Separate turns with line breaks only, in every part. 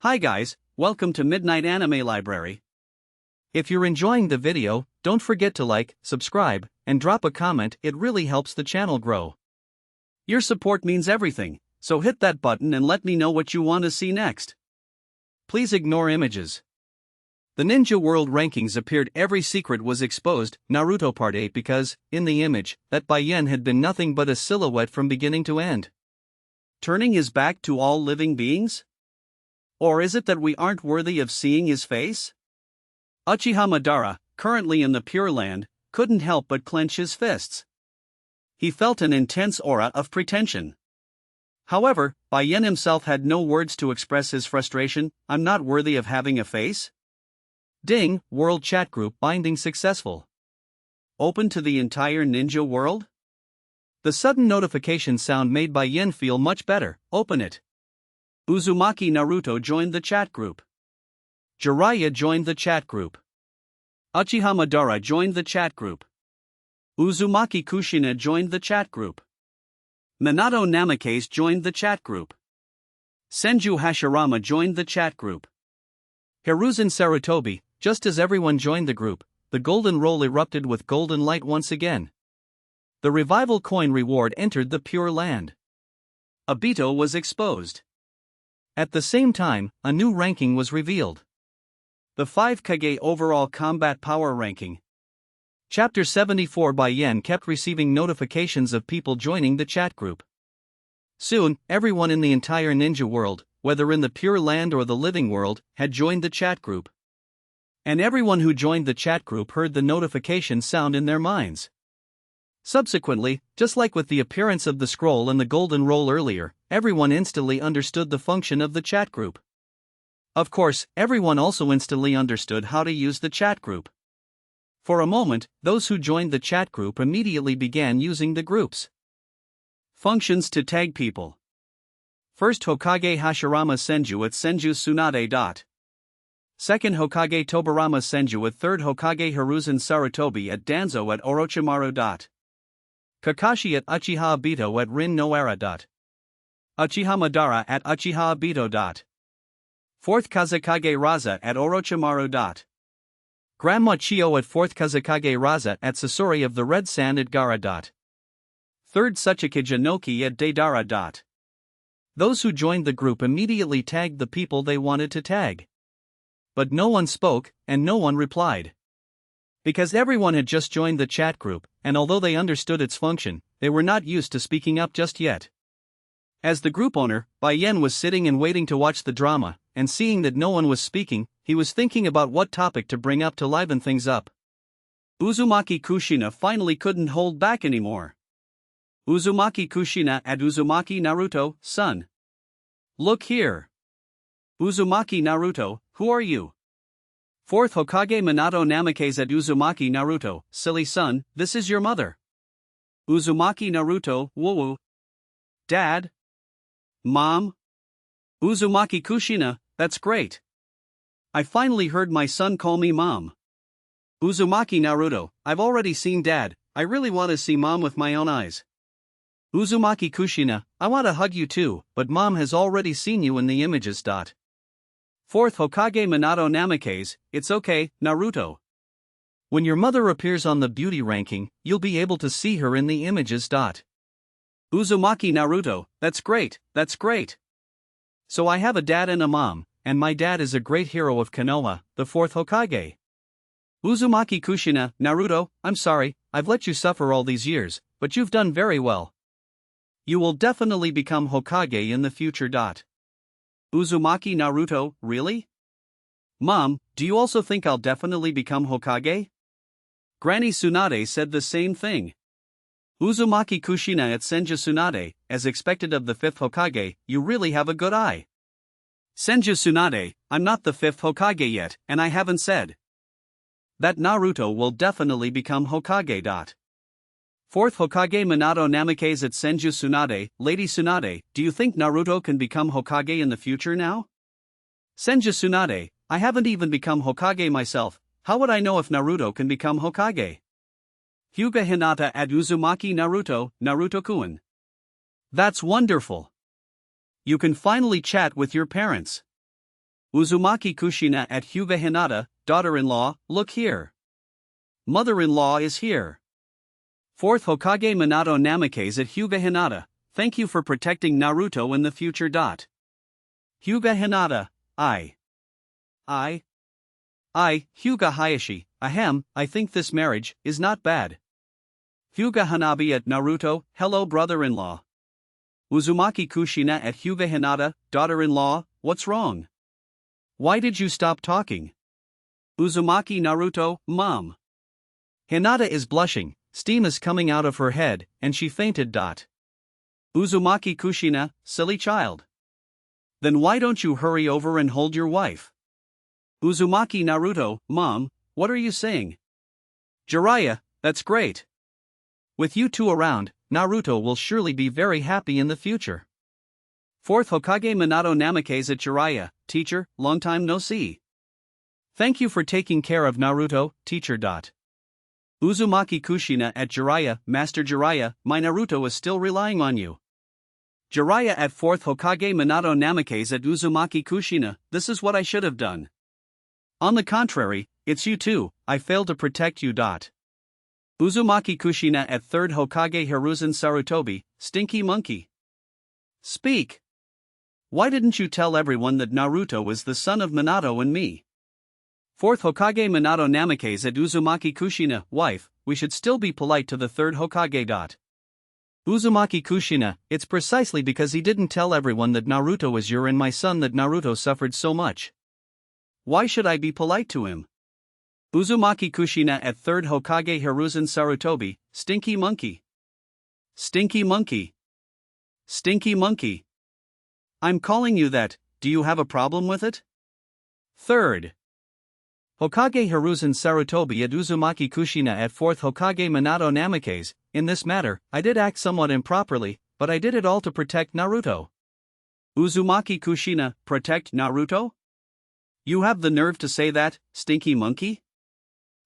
Hi guys, welcome to Midnight Anime Library.
If you're enjoying the video, don't forget to like, subscribe, and drop a comment. It really helps the channel grow.
Your support means everything, so hit that button and let me know what you want to see next.
Please ignore images. The Ninja World rankings appeared. Every secret was exposed. Naruto Part 8 because, in the image, that Bai Yan had been nothing but a silhouette from beginning to end.
Turning his back to all living beings? Or is it that we aren't worthy of seeing his face? Uchiha Madara, currently in the Pure Land, couldn't help but clench his fists. He felt an intense aura of pretension. However, Bai Yan himself had no words to express his frustration. I'm not worthy of having a face?
Ding, World Chat Group binding successful.
Open to the entire ninja world?
The sudden notification sound made Bai Yan feel much better. Open it.
Uzumaki Naruto joined the chat group.
Jiraiya joined the chat group.
Uchiha Madara joined the chat group. Uzumaki Kushina joined the chat group. Minato Namikaze joined the chat group. Senju Hashirama joined the chat group.
Hiruzen Sarutobi, just as everyone joined the group, the golden roll erupted with golden light once again. The revival coin reward entered the Pure Land.
Obito was exposed.
At the same time, a new ranking was revealed.
The 5 Kage overall combat power ranking.
Chapter 74. Bai Yan kept receiving notifications of people joining the chat group. Soon, everyone in the entire ninja world, whether in the Pure Land or the living world, had joined the chat group. And everyone who joined the chat group heard the notification sound in their minds. Subsequently, just like with the appearance of the scroll and the golden roll earlier, everyone instantly understood the function of the chat group. Of course, everyone also instantly understood how to use the chat group. For a moment, those who joined the chat group immediately began using the group's
functions to tag people. First Hokage Hashirama Senju at Senju Tsunade. Second Hokage Tobirama Senju at Third Hokage Hiruzen Sarutobi at Danzo and Orochimaru. Kakashi at Uchiha Obito at Rin no Era. Uchiha Madara at Uchiha Obito. Fourth Kazekage Raza at Orochimaru.
Grandma Chio at Fourth Kazekage Raza at Sasori of the Red Sand at Gaara.
Third Tsuchikage Inoki at Deidara.
Those who joined the group immediately tagged the people they wanted to tag. But no one spoke, and no one replied. Because everyone had just joined the chat group, and although they understood its function, they were not used to speaking up just yet. As the group owner, Bai Yan was sitting and waiting to watch the drama, and seeing that no one was speaking, he was thinking about what topic to bring up to liven things up.
Uzumaki Kushina finally couldn't hold back anymore. Uzumaki Kushina at Uzumaki Naruto, son. Look here. Uzumaki Naruto, who are you? Fourth Hokage Minato Namikaze at Uzumaki Naruto, silly son, this is your mother. Uzumaki Naruto, woo-woo. Dad? Mom? Uzumaki Kushina, that's great. I finally heard my son call me mom. Uzumaki Naruto, I've already seen dad, I really want to see mom with my own eyes. Uzumaki Kushina, I want to hug you too, but mom has already seen you in the images. Fourth Hokage Minato Namikaze, it's okay, Naruto.
When your mother appears on the beauty ranking, you'll be able to see her in the images.
Uzumaki Naruto, that's great, that's great. So I have a dad and a mom, and my dad is a great hero of Konoha, the fourth Hokage. Uzumaki Kushina, Naruto, I'm sorry, I've let you suffer all these years, but you've done very well. You will definitely become Hokage in the future. Uzumaki Naruto, really? Mom, do you also think I'll definitely become Hokage? Granny Tsunade said the same thing. Uzumaki Kushina at Senju Tsunade, as expected of the 5th Hokage, you really have a good eye. Senju Tsunade, I'm not the 5th Hokage yet, and I haven't said that Naruto will definitely become Hokage. Fourth Hokage Minato Namikaze at Senju Tsunade, Lady Tsunade, do you think Naruto can become Hokage in the future now? Senju Tsunade, I haven't even become Hokage myself, how would I know if Naruto can become Hokage? Hyuga Hinata at Uzumaki Naruto, Naruto-kun. That's wonderful. You can finally chat with your parents. Uzumaki Kushina at Hyuga Hinata, daughter-in-law, look here. Mother-in-law is here. 4th Hokage Minato Namikaze at Hyuga Hinata, thank you for protecting Naruto in the future. Hyuga Hinata, Hyuga Hayashi, ahem, I think this marriage is not bad. Hyuga Hanabi at Naruto, hello brother-in-law. Uzumaki Kushina at Hyuga Hinata, daughter-in-law, what's wrong? Why did you stop talking? Uzumaki Naruto, mom. Hinata is blushing, steam is coming out of her head, and she fainted. Uzumaki Kushina, silly child. Then why don't you hurry over and hold your wife? Uzumaki Naruto, mom, what are you saying? Jiraiya, that's great. With you two around, Naruto will surely be very happy in the future. 4th Hokage Minato Namikaze at Jiraiya, teacher, long time no see. Thank you for taking care of Naruto, teacher. Uzumaki Kushina at Jiraiya, Master Jiraiya, my Naruto is still relying on you. Jiraiya at 4th Hokage Minato Namikaze at Uzumaki Kushina, this is what I should have done. On the contrary, it's you too, I failed to protect you. Uzumaki Kushina at 3rd Hokage Hiruzen Sarutobi, stinky monkey. Speak. Why didn't you tell everyone that Naruto is the son of Minato and me? 4th Hokage Minato Namikaze at Uzumaki Kushina, wife, we should still be polite to the 3rd Hokage. Uzumaki Kushina, it's precisely because he didn't tell everyone that Naruto is your and my son that Naruto suffered so much. Why should I be polite to him? Uzumaki Kushina at 3rd Hokage Hiruzen Sarutobi, stinky monkey. Stinky monkey. Stinky monkey. I'm calling you that, do you have a problem with it? 3rd Hokage Hiruzen Sarutobi at Uzumaki Kushina at 4th Hokage Minato Namikaze, in this matter, I did act somewhat improperly, but I did it all to protect Naruto. Uzumaki Kushina, protect Naruto? You have the nerve to say that, stinky monkey?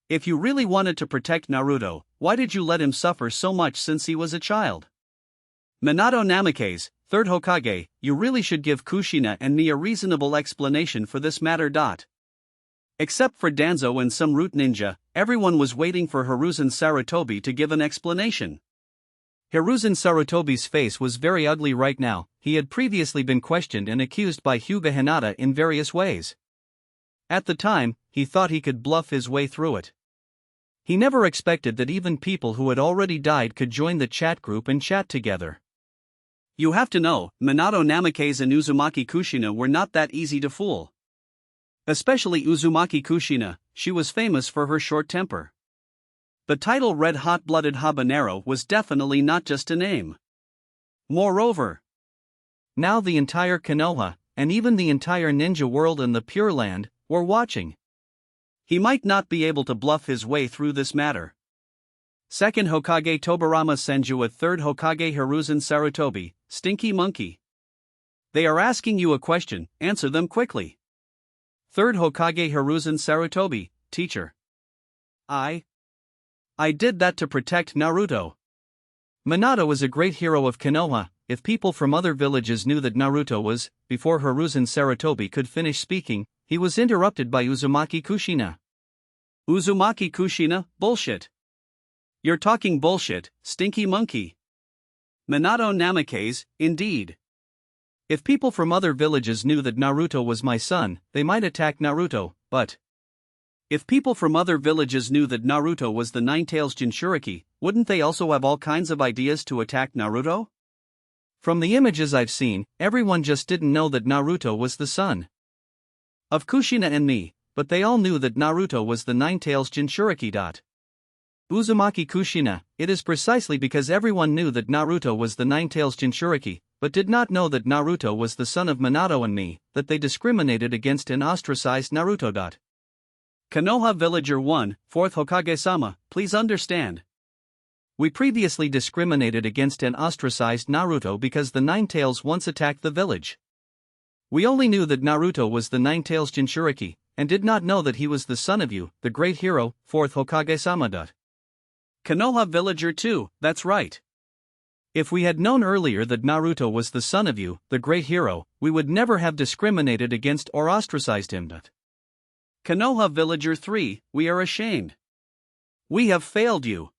If you really wanted to protect Naruto, why did you let him suffer so much since he was a child? Minato Namikaze, 3rd Hokage, you really should give Kushina and me a reasonable explanation for this matter. Except for Danzo and some root ninja, everyone was waiting for Hiruzen Sarutobi to give an explanation. Hiruzen Sarutobi's face was very ugly right now, he had previously been questioned and accused by Hyuga Hinata in various ways. At the time, he thought he could bluff his way through it. He never expected that even people who had already died could join the chat group and chat together. You have to know, Minato Namikaze and Uzumaki Kushina were not that easy to fool. Especially Uzumaki Kushina, she was famous for her short temper. The title Red Hot-Blooded Habanero was definitely not just a name. Moreover, now the entire Konoha, and even the entire ninja world and the Pure Land, were watching. He might not be able to bluff his way through this matter. 2nd Hokage Tobirama Senju at 3rd Hokage Hiruzen Sarutobi, stinky monkey. They are asking you a question, answer them quickly. 3rd Hokage Hiruzen Sarutobi, teacher. I did that to protect Naruto. Minato is a great hero of Konoha. If people from other villages knew that Naruto was, before Hiruzen Sarutobi could finish speaking, he was interrupted by Uzumaki Kushina. Uzumaki Kushina, bullshit. You're talking bullshit, stinky monkey. Minato Namikaze, indeed. If people from other villages knew that Naruto was my son, they might attack Naruto, but if people from other villages knew that Naruto was the Nine-Tails Jinchuriki, wouldn't they also have all kinds of ideas to attack Naruto? From the images I've seen, everyone just didn't know that Naruto was the son of Kushina and me, but they all knew that Naruto was the Nine-Tails Jinchuriki. Uzumaki Kushina, it is precisely because everyone knew that Naruto was the Nine-Tails Jinchuriki, but did not know that Naruto was the son of Minato and me, that they discriminated against and ostracized Naruto. Konoha Villager 1, 4th Hokage-sama, please understand. We previously discriminated against and ostracized Naruto because the Nine-Tails once attacked the village. We only knew that Naruto was the Nine-Tails Jinchuriki, and did not know that he was the son of you, the great hero, 4th Hokage-sama. Konoha Villager 2, that's right.
If we had known earlier that Naruto was the son of you, the great hero, we would never have discriminated against or ostracized him.
Konoha Villager 3, we are ashamed. We have failed you.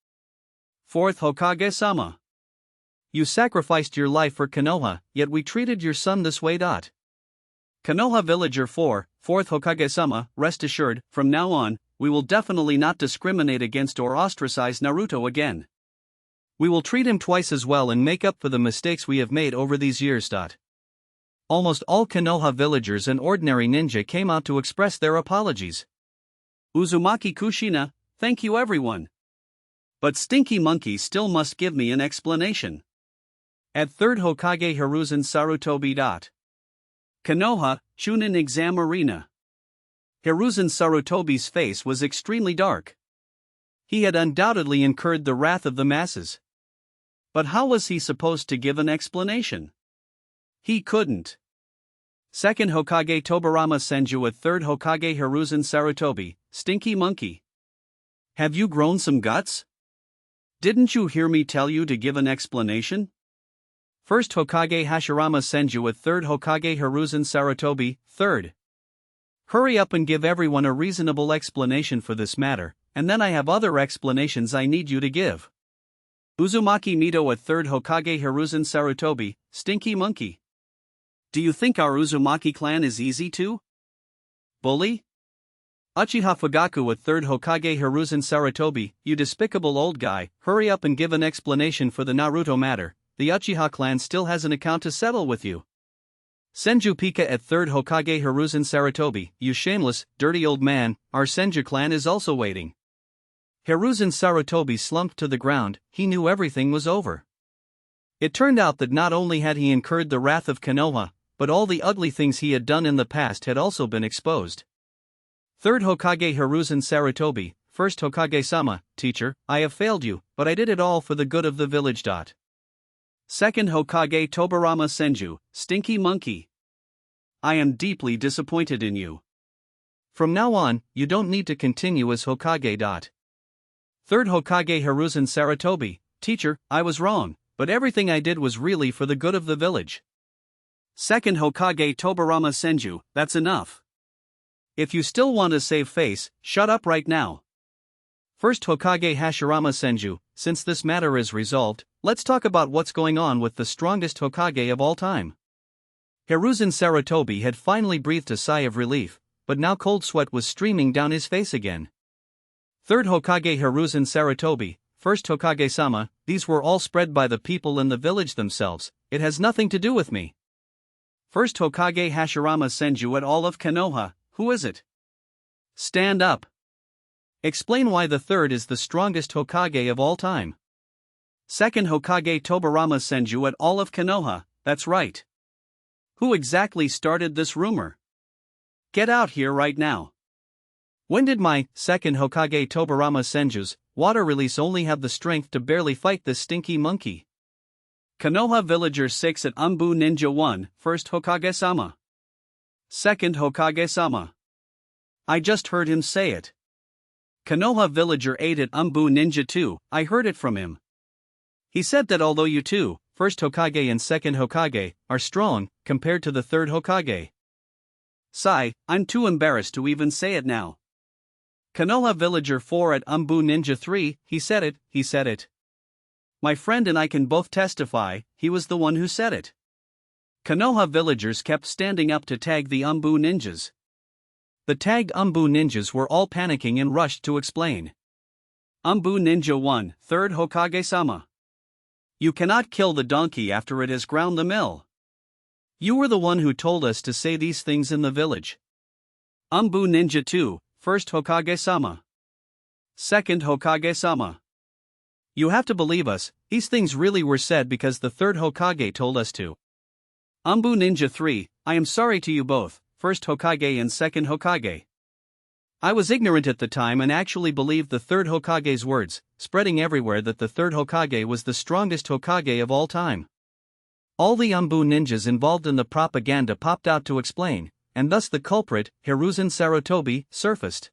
4th Hokage-sama.
You sacrificed your life for Konoha, yet we treated your son this way.
Konoha Villager 4, 4th Hokage-sama, rest assured, from now on, we will definitely not discriminate against or ostracize Naruto again.
We will treat him twice as well and make up for the mistakes we have made over these years. Almost all Konoha villagers and ordinary ninja came out to express their apologies.
Uzumaki Kushina, thank you everyone. But Stinky Monkey still must give me an explanation. At 3rd Hokage Hiruzen Sarutobi. Konoha, Chunin Exam Arena. Hiruzen Sarutobi's face was extremely dark. He had undoubtedly incurred the wrath of the masses. But how was he supposed to give an explanation? He couldn't. 2nd Hokage Tobirama Senju at 3rd Hokage Hiruzen Sarutobi, Stinky Monkey. Have you grown some guts? Didn't you hear me tell you to give an explanation? 1st Hokage Hashirama Senju at 3rd Hokage Hiruzen Sarutobi, 3rd. Hurry up and give everyone a reasonable explanation for this matter, and then I have other explanations I need you to give. Uzumaki Mito at 3rd Hokage Hiruzen Sarutobi, Stinky Monkey. Do you think our Uzumaki clan is easy to bully? Uchiha Fugaku at 3rd Hokage Hiruzen Sarutobi, you despicable old guy, hurry up and give an explanation for the Naruto matter, the Uchiha clan still has an account to settle with you. Senju Pika at 3rd Hokage Hiruzen Sarutobi, you shameless, dirty old man, our Senju clan is also waiting. Hiruzen Sarutobi slumped to the ground, he knew everything was over. It turned out that not only had he incurred the wrath of Konoha, but all the ugly things he had done in the past had also been exposed. 3rd Hokage Hiruzen Sarutobi, 1st Hokage-sama, teacher, I have failed you, but I did it all for the good of the village. 2nd Hokage Tobirama Senju, Stinky Monkey. I am deeply disappointed in you.
From now on, you don't need to continue as Hokage. 3rd Hokage Hiruzen Sarutobi, teacher, I was wrong, but everything I did was really for the good of the village.
2nd Hokage Tobirama Senju, that's enough. If you still want to save face, shut up right now.
1st Hokage Hashirama Senju, since this matter is resolved, let's talk about what's going on with the strongest Hokage of all time. Hiruzen Sarutobi had finally breathed a sigh of relief, but now cold sweat was streaming down his face again. 3rd Hokage Hiruzen Sarutobi, 1st Hokage-sama, these were all spread by the people in the village themselves, it has nothing to do with me.
1st Hokage Hashirama Senju at all of Konoha, who is it? Stand up.
Explain why the 3rd is the strongest Hokage of all time.
2nd Hokage Tobirama Senju at all of Konoha, that's right. Who exactly started this rumor? Get out here right now.
When did my 2nd Hokage Tobirama Senju's water release only have the strength to barely fight this stinky monkey?
Konoha Villager 6 at Umbu Ninja 1, 1st Hokage-sama. 2nd Hokage-sama. I just heard him say it. Konoha Villager 8 at Umbu Ninja 2, I heard it from him. He said that although you two, 1st Hokage and 2nd Hokage, are strong, compared to the 3rd Hokage. Sigh, I'm too embarrassed to even say it now. Konoha Villager 4 at Umbu Ninja 3, he said it. My friend and I can both testify, he was the one who said it. Konoha villagers kept standing up to tag the Umbu ninjas.
The tagged Umbu ninjas were all panicking and rushed to explain.
Umbu Ninja 1, 3rd Hokage-sama. You cannot kill the donkey after it has ground the mill.
You were the one who told us to say these things in the village.
Umbu Ninja 2, 1st Hokage-sama. 2nd Hokage-sama.
You have to believe us, these things really were said because the 3rd Hokage told us to.
Umbu Ninja 3, I am sorry to you both, 1st Hokage and 2nd Hokage.
I was ignorant at the time and actually believed the 3rd Hokage's words, spreading everywhere that the 3rd Hokage was the strongest Hokage of all time. All the Umbu ninjas involved in the propaganda popped out to explain, and thus the culprit, Hiruzen Sarutobi, surfaced.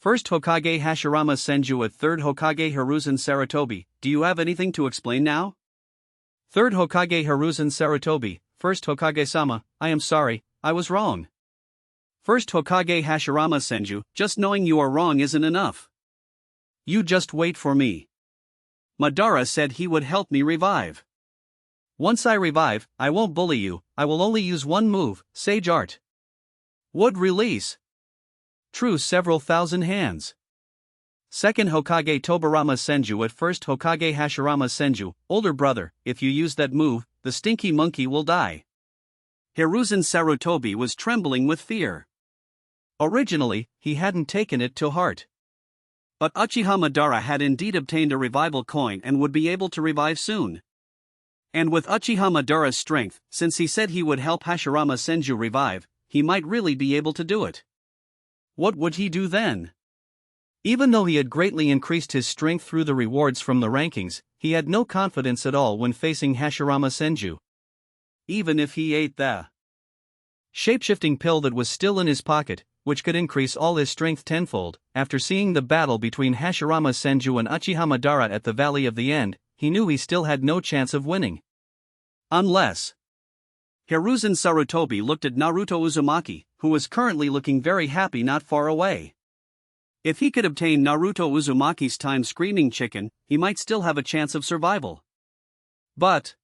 1st Hokage Hashirama Senju at 3rd Hokage Hiruzen Sarutobi, do you have anything to explain now? 3rd Hokage Hiruzen Sarutobi, 1st Hokage-sama, I am sorry, I was wrong. 1st Hokage Hashirama Senju, just knowing you are wrong isn't enough. You just wait for me. Madara said he would help me revive. Once I revive, I won't bully you, I will only use one move, Sage Art. Would release. True several thousand hands. 2nd Hokage Tobirama Senju at 1st Hokage Hashirama Senju, older brother, if you use that move, the stinky monkey will die. Hiruzen Sarutobi was trembling with fear. Originally, he hadn't taken it to heart. But Uchiha Madara had indeed obtained a revival coin and would be able to revive soon. And with Uchiha Madara's strength, since he said he would help Hashirama Senju revive, he might really be able to do it. What would he do then? Even though he had greatly increased his strength through the rewards from the rankings, he had no confidence at all when facing Hashirama Senju. Even if he ate the shape-shifting pill that was still in his pocket, which could increase all his strength tenfold, after seeing the battle between Hashirama Senju and Uchiha Madara at the Valley of the End, he knew he still had no chance of winning. Unless... Hiruzen Sarutobi looked at Naruto Uzumaki, who was currently looking very happy not far away. If he could obtain Naruto Uzumaki's time screaming chicken, he might still have a chance of survival. But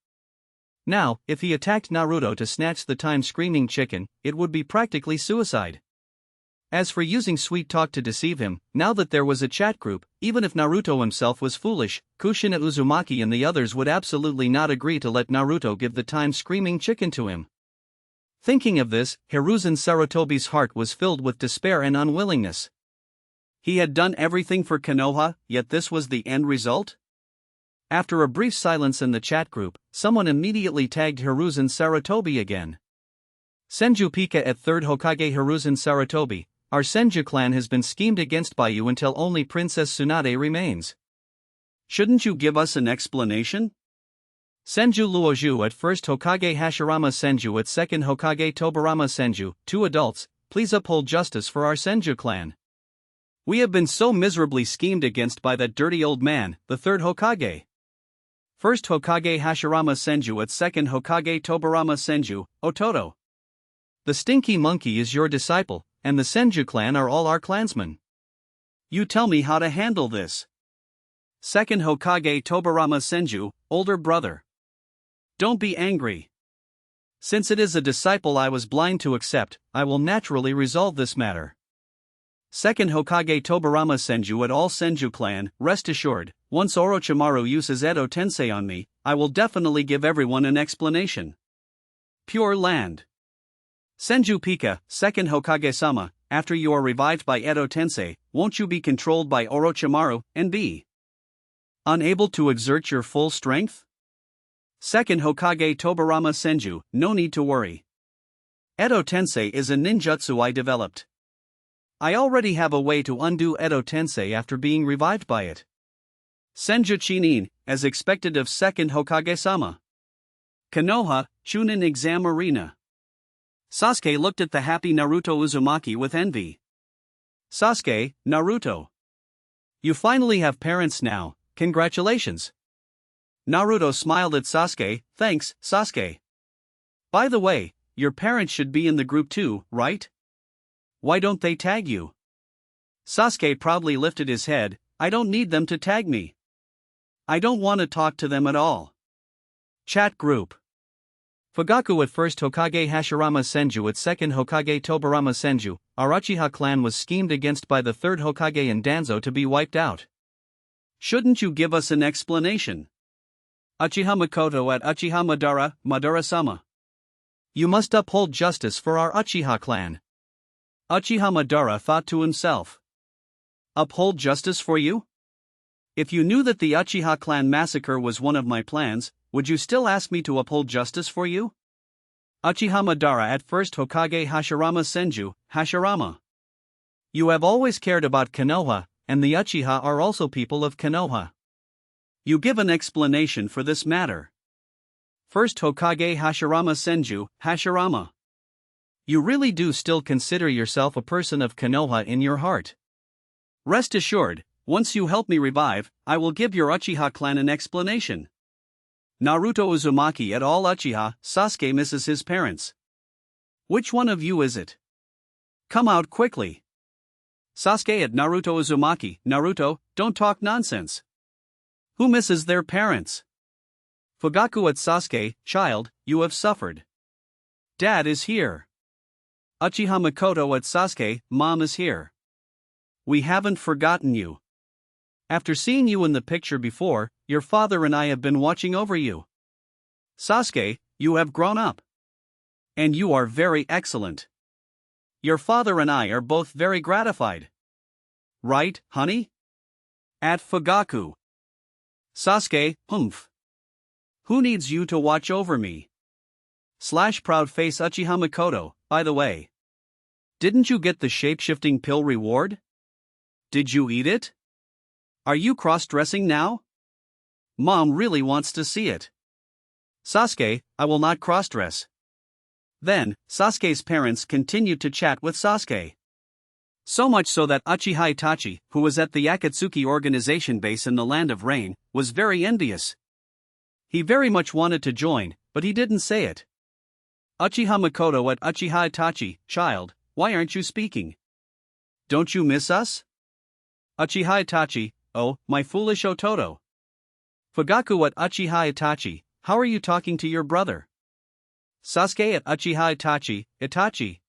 now, if he attacked Naruto to snatch the time screaming chicken, it would be practically suicide. As for using sweet talk to deceive him, now that there was a chat group, even if Naruto himself was foolish, Kushina Uzumaki and the others would absolutely not agree to let Naruto give the time screaming chicken to him. Thinking of this, Hiruzen Sarutobi's heart was filled with despair and unwillingness. He had done everything for Konoha, yet this was the end result? After a brief silence in the chat group, someone immediately tagged Hiruzen Sarutobi again. Senju Pika at 3rd Hokage Hiruzen Sarutobi, our Senju clan has been schemed against by you until only Princess Tsunade remains. Shouldn't you give us an explanation? Senju Luoju at 1st Hokage Hashirama Senju at 2nd Hokage Tobirama Senju, 2 adults, please uphold justice for our Senju clan. We have been so miserably schemed against by that dirty old man, the 3rd Hokage. 1st Hokage Hashirama Senju at 2nd Hokage Tobirama Senju, Ototo. The stinky monkey is your disciple, and the Senju clan are all our clansmen. You tell me how to handle this. 2nd Hokage Tobirama Senju, older brother. Don't be angry. Since it is a disciple I was blind to accept, I will naturally resolve this matter. 2nd Hokage Tobirama Senju at all Senju clan, rest assured, once Orochimaru uses Edo Tensei on me, I will definitely give everyone an explanation. Pure Land. Senju Pika, 2nd Hokage-sama, after you are revived by Edo Tensei, won't you be controlled by Orochimaru, and be unable to exert your full strength? 2nd Hokage Tobirama Senju, no need to worry. Edo Tensei is a ninjutsu I developed. I already have a way to undo Edo Tensei after being revived by it. Senju Chinin, as expected of 2nd Hokage-sama. Konoha, Chunin Exam Arena. Sasuke looked at the happy Naruto Uzumaki with envy. Sasuke, Naruto. You finally have parents now, congratulations. Naruto smiled at Sasuke, thanks, Sasuke. By the way, your parents should be in the group too, right? Why don't they tag you? Sasuke proudly lifted his head, I don't need them to tag me. I don't want to talk to them at all. Chat group. Fugaku at 1st Hokage Hashirama Senju at 2nd Hokage Tobirama Senju, our Uchiha clan was schemed against by the 3rd Hokage and Danzo to be wiped out. Shouldn't you give us an explanation? Uchiha Makoto at Uchiha Madara, Madara-sama. You must uphold justice for our Uchiha clan. Uchiha Madara thought to himself. Uphold justice for you? If you knew that the Uchiha clan massacre was one of my plans, would you still ask me to uphold justice for you? Uchiha Madara at 1st Hokage Hashirama Senju, Hashirama. You have always cared about Konoha, and the Uchiha are also people of Konoha. You give an explanation for this matter. 1st Hokage Hashirama Senju, Hashirama. You really do still consider yourself a person of Konoha in your heart. Rest assured, once you help me revive, I will give your Uchiha clan an explanation. Naruto Uzumaki et al. Uchiha, Sasuke misses his parents. Which one of you is it? Come out quickly. Sasuke at Naruto Uzumaki, Naruto, don't talk nonsense. Who misses their parents? Fugaku at Sasuke, child, you have suffered. Dad is here. Uchiha Makoto at Sasuke, mom is here. We haven't forgotten you. After seeing you in the picture before, your father and I have been watching over you. Sasuke, you have grown up. And you are very excellent. Your father and I are both very gratified. Right, honey? At Fugaku. Sasuke, humph. Who needs you to watch over me? Proud face Uchiha Makoto, by the way. Didn't you get the shape-shifting pill reward? Did you eat it? Are you cross-dressing now? Mom really wants to see it. Sasuke, I will not cross-dress. Then, Sasuke's parents continued to chat with Sasuke. So much so that Uchiha Itachi, who was at the Akatsuki organization base in the Land of Rain, was very envious. He very much wanted to join, but he didn't say it. Uchiha Makoto at Uchiha Itachi, child, why aren't you speaking? Don't you miss us? Uchiha Itachi, oh, my foolish Ototo. Fugaku at Uchiha Itachi, how are you talking to your brother? Sasuke at Uchiha Itachi, Itachi.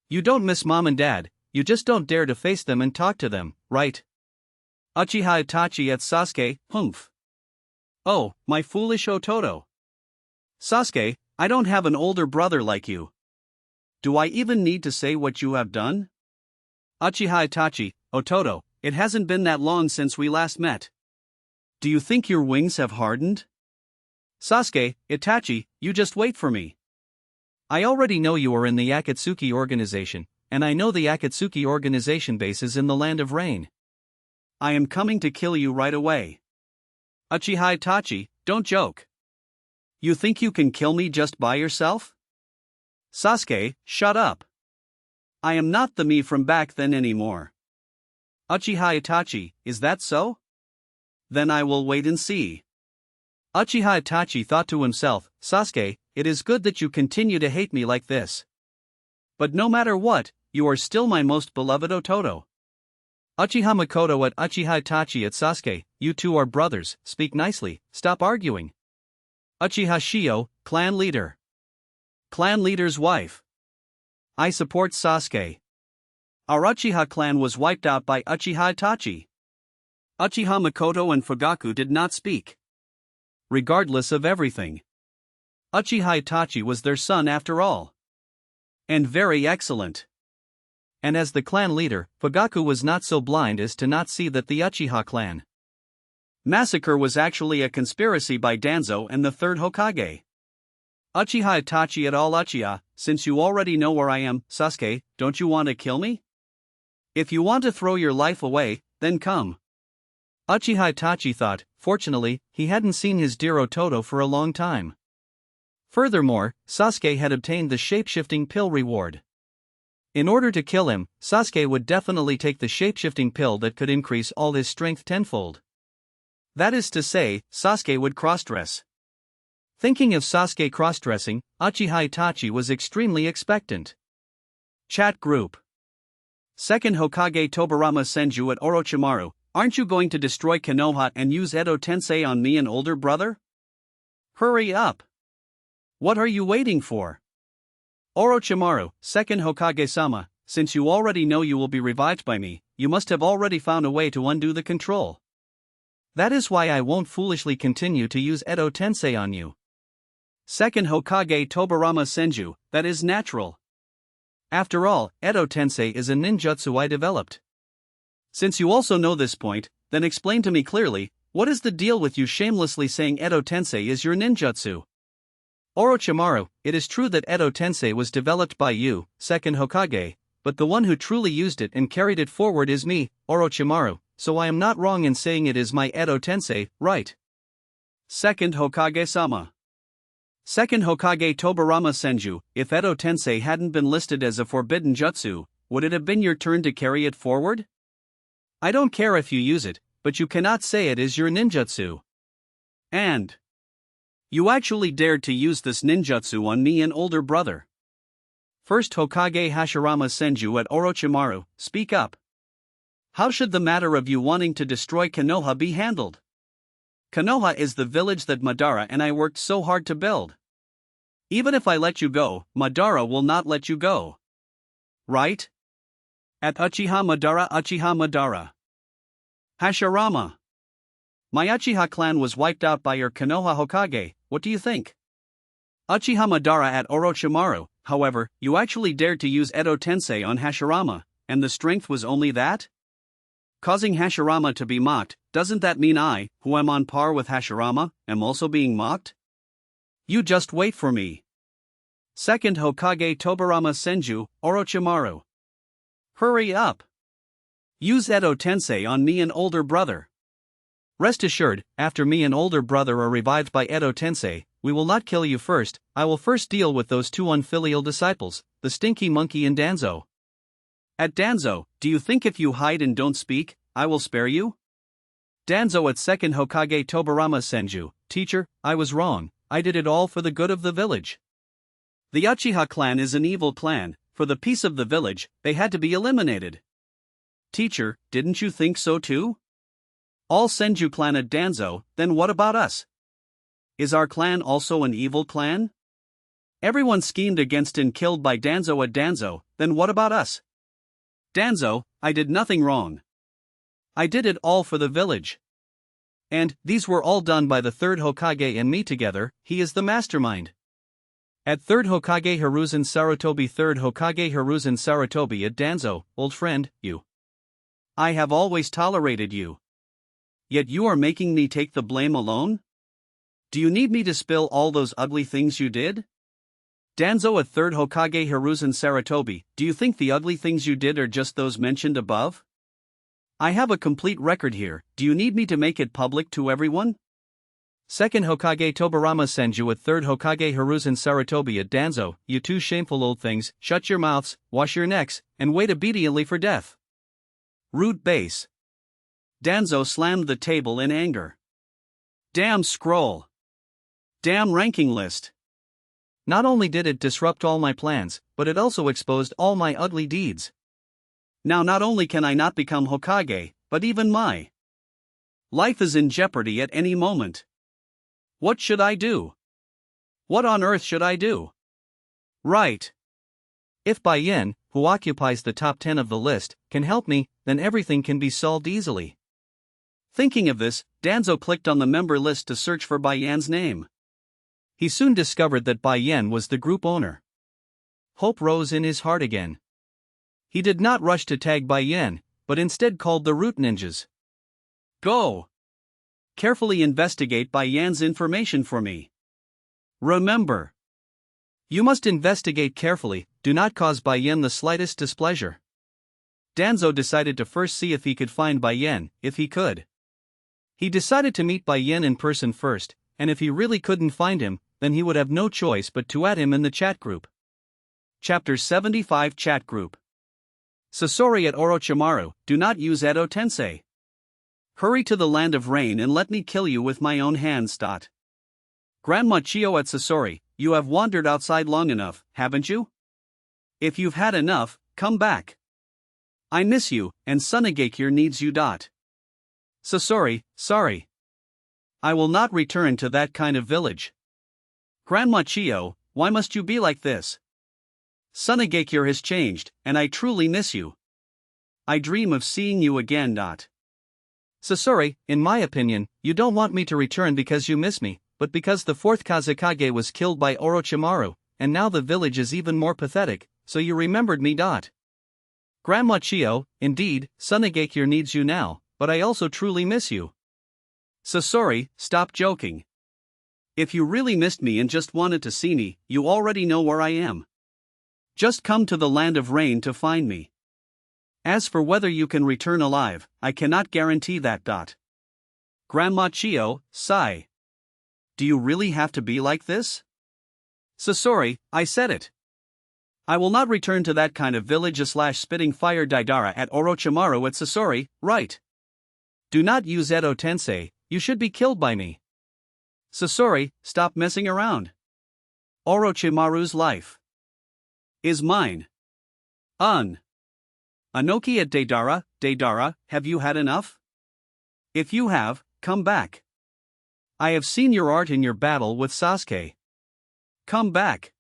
You don't miss mom and dad, you just don't dare to face them and talk to them, right? Uchiha Itachi at Sasuke, humph. Oh, my foolish Ototo. Sasuke, I don't have an older brother like you. Do I even need to say what you have done? Uchiha Itachi, Ototo, it hasn't been that long since we last met. Do you think your wings have hardened? Sasuke, Itachi, you just wait for me. I already know you are in the Akatsuki organization, and I know the Akatsuki organization base is in the Land of Rain. I am coming to kill you right away. Uchiha Itachi, don't joke. You think you can kill me just by yourself? Sasuke, shut up. I am not the me from back then anymore. Uchiha Itachi, is that so? Then I will wait and see. Uchiha Itachi thought to himself, Sasuke, it is good that you continue to hate me like this. But no matter what, you are still my most beloved Ototo. Uchiha Makoto at Uchiha Itachi at Sasuke, you two are brothers, speak nicely, stop arguing. Uchiha Shio, clan leader. Clan leader's wife. I support Sasuke. Our Uchiha clan was wiped out by Uchiha Itachi. Uchiha Makoto and Fugaku did not speak. Regardless of everything. Uchiha Itachi was their son after all. And very excellent. And as the clan leader, Fugaku was not so blind as to not see that the Uchiha clan massacre was actually a conspiracy by Danzo and the third Hokage. Uchiha Itachi et al. Uchiha, since you already know where I am, Sasuke, don't you want to kill me? If you want to throw your life away, then come. Uchiha Itachi thought, fortunately, he hadn't seen his dear Ototo for a long time. Furthermore, Sasuke had obtained the shape-shifting pill reward. In order to kill him, Sasuke would definitely take the shape-shifting pill that could increase all his strength tenfold. That is to say, Sasuke would cross-dress. Thinking of Sasuke cross-dressing, Uchiha Itachi was extremely expectant. Chat group. Second Hokage Tobirama Senju at Orochimaru, aren't you going to destroy Konoha and use Edo Tensei on me and older brother? Hurry up. What are you waiting for? Orochimaru, second Hokage-sama, since you already know you will be revived by me, you must have already found a way to undo the control. That is why I won't foolishly continue to use Edo Tensei on you. Second Hokage Tobirama Senju, that is natural. After all, Edo Tensei is a ninjutsu I developed. Since you also know this point, then explain to me clearly, what is the deal with you shamelessly saying Edo Tensei is your ninjutsu? Orochimaru, it is true that Edo Tensei was developed by you, second Hokage, but the one who truly used it and carried it forward is me, Orochimaru, so I am not wrong in saying it is my Edo Tensei, right? Second Hokage-sama. Second Hokage Tobirama Senju, if Edo Tensei hadn't been listed as a forbidden jutsu, would it have been your turn to carry it forward? I don't care if you use it, but you cannot say it is your ninjutsu. And You actually dared to use this ninjutsu on me and older brother. First Hokage Hashirama Senju at Orochimaru, speak up. How should the matter of you wanting to destroy Konoha be handled? Konoha is the village that Madara and I worked so hard to build. Even if I let you go, Madara will not let you go. Right? At Uchiha Madara. Hashirama. My Uchiha clan was wiped out by your Konoha Hokage, what do you think? Uchiha Madara at Orochimaru, however, you actually dared to use Edo Tensei on Hashirama, and the strength was only that? Causing Hashirama to be mocked, doesn't that mean I, who am on par with Hashirama, am also being mocked? You just wait for me. Second Hokage Tobirama Senju, Orochimaru. Hurry up. Use Edo Tensei on me and older brother. Rest assured, after me and older brother are revived by Edo Tensei, we will not kill you first. I will first deal with those two unfilial disciples, the Stinky Monkey and Danzo. At Danzo, do you think if you hide and don't speak, I will spare you? Danzo at second Hokage Tobirama Senju, teacher, I was wrong, I did it all for the good of the village. The Uchiha clan is an evil clan, for the peace of the village, they had to be eliminated. Teacher, didn't you think so too? All Senju clan at Danzo, then what about us? Is our clan also an evil clan? Everyone schemed against and killed by Danzo at Danzo, then what about us? Danzo, I did nothing wrong. I did it all for the village. And, these were all done by the third Hokage and me together, he is the mastermind. At third Hokage Hiruzen Sarutobi third Hokage Hiruzen Sarutobi at Danzo, old friend, you. I have always tolerated you. Yet you are making me take the blame alone? Do you need me to spill all those ugly things you did? Danzo at third Hokage Hiruzen Sarutobi, do you think the ugly things you did are just those mentioned above? I have a complete record here, do you need me to make it public to everyone? Second Hokage Tobirama Senju at third Hokage Hiruzen Sarutobi at Danzo, you two shameful old things, shut your mouths, wash your necks, and wait obediently for death. Rude base. Danzo slammed the table in anger. Damn scroll. Damn ranking list. Not only did it disrupt all my plans, but it also exposed all my ugly deeds. Now not only can I not become Hokage, but even my life is in jeopardy at any moment. What should I do? What on earth should I do? Right. If Bai Yan, who occupies the top 10 of the list, can help me, then everything can be solved easily. Thinking of this, Danzo clicked on the member list to search for Bai Yan's name. He soon discovered that Bai Yan was the group owner. Hope rose in his heart again. He did not rush to tag Bai Yan, but instead called the Root Ninjas. Go! Carefully investigate Bai Yan's information for me. Remember, you must investigate carefully, do not cause Bai Yan the slightest displeasure. Danzo decided to first see if he could find Bai Yan, if he could. He decided to meet Bai Yan in person first, and if he really couldn't find him, then he would have no choice but to add him in the chat group. Chapter 75 Chat Group. Sasori at Orochimaru, do not use Edo Tensei. Hurry to the land of rain and let me kill you with my own hands. Grandma Chio at Sasori, you have wandered outside long enough, haven't you? If you've had enough, come back. I miss you, and Tsunade needs you. Sasori, sorry. I will not return to that kind of village. Grandma Chio, why must you be like this? Tsunade has changed, and I truly miss you. I dream of seeing you again. Sasori, in my opinion, you don't want me to return because you miss me, but because the fourth Kazekage was killed by Orochimaru, and now the village is even more pathetic, so you remembered me. Grandma Chio, indeed, Tsunade needs you now, but I also truly miss you. Sasori, stop joking. If you really missed me and just wanted to see me, you already know where I am. Just come to the land of rain to find me. As for whether you can return alive, I cannot guarantee that. Grandma Chio, sigh. Do you really have to be like this? Sasori, I said it. I will not return to that kind of village/spitting fire. Deidara at Orochimaru at Sasori, right. Do not use Edo Tensei, you should be killed by me. Sasori, stop messing around. Orochimaru's life is mine. Anoki at Deidara, Deidara, have you had enough? If you have, come back. I have seen your art in your battle with Sasuke. Come back.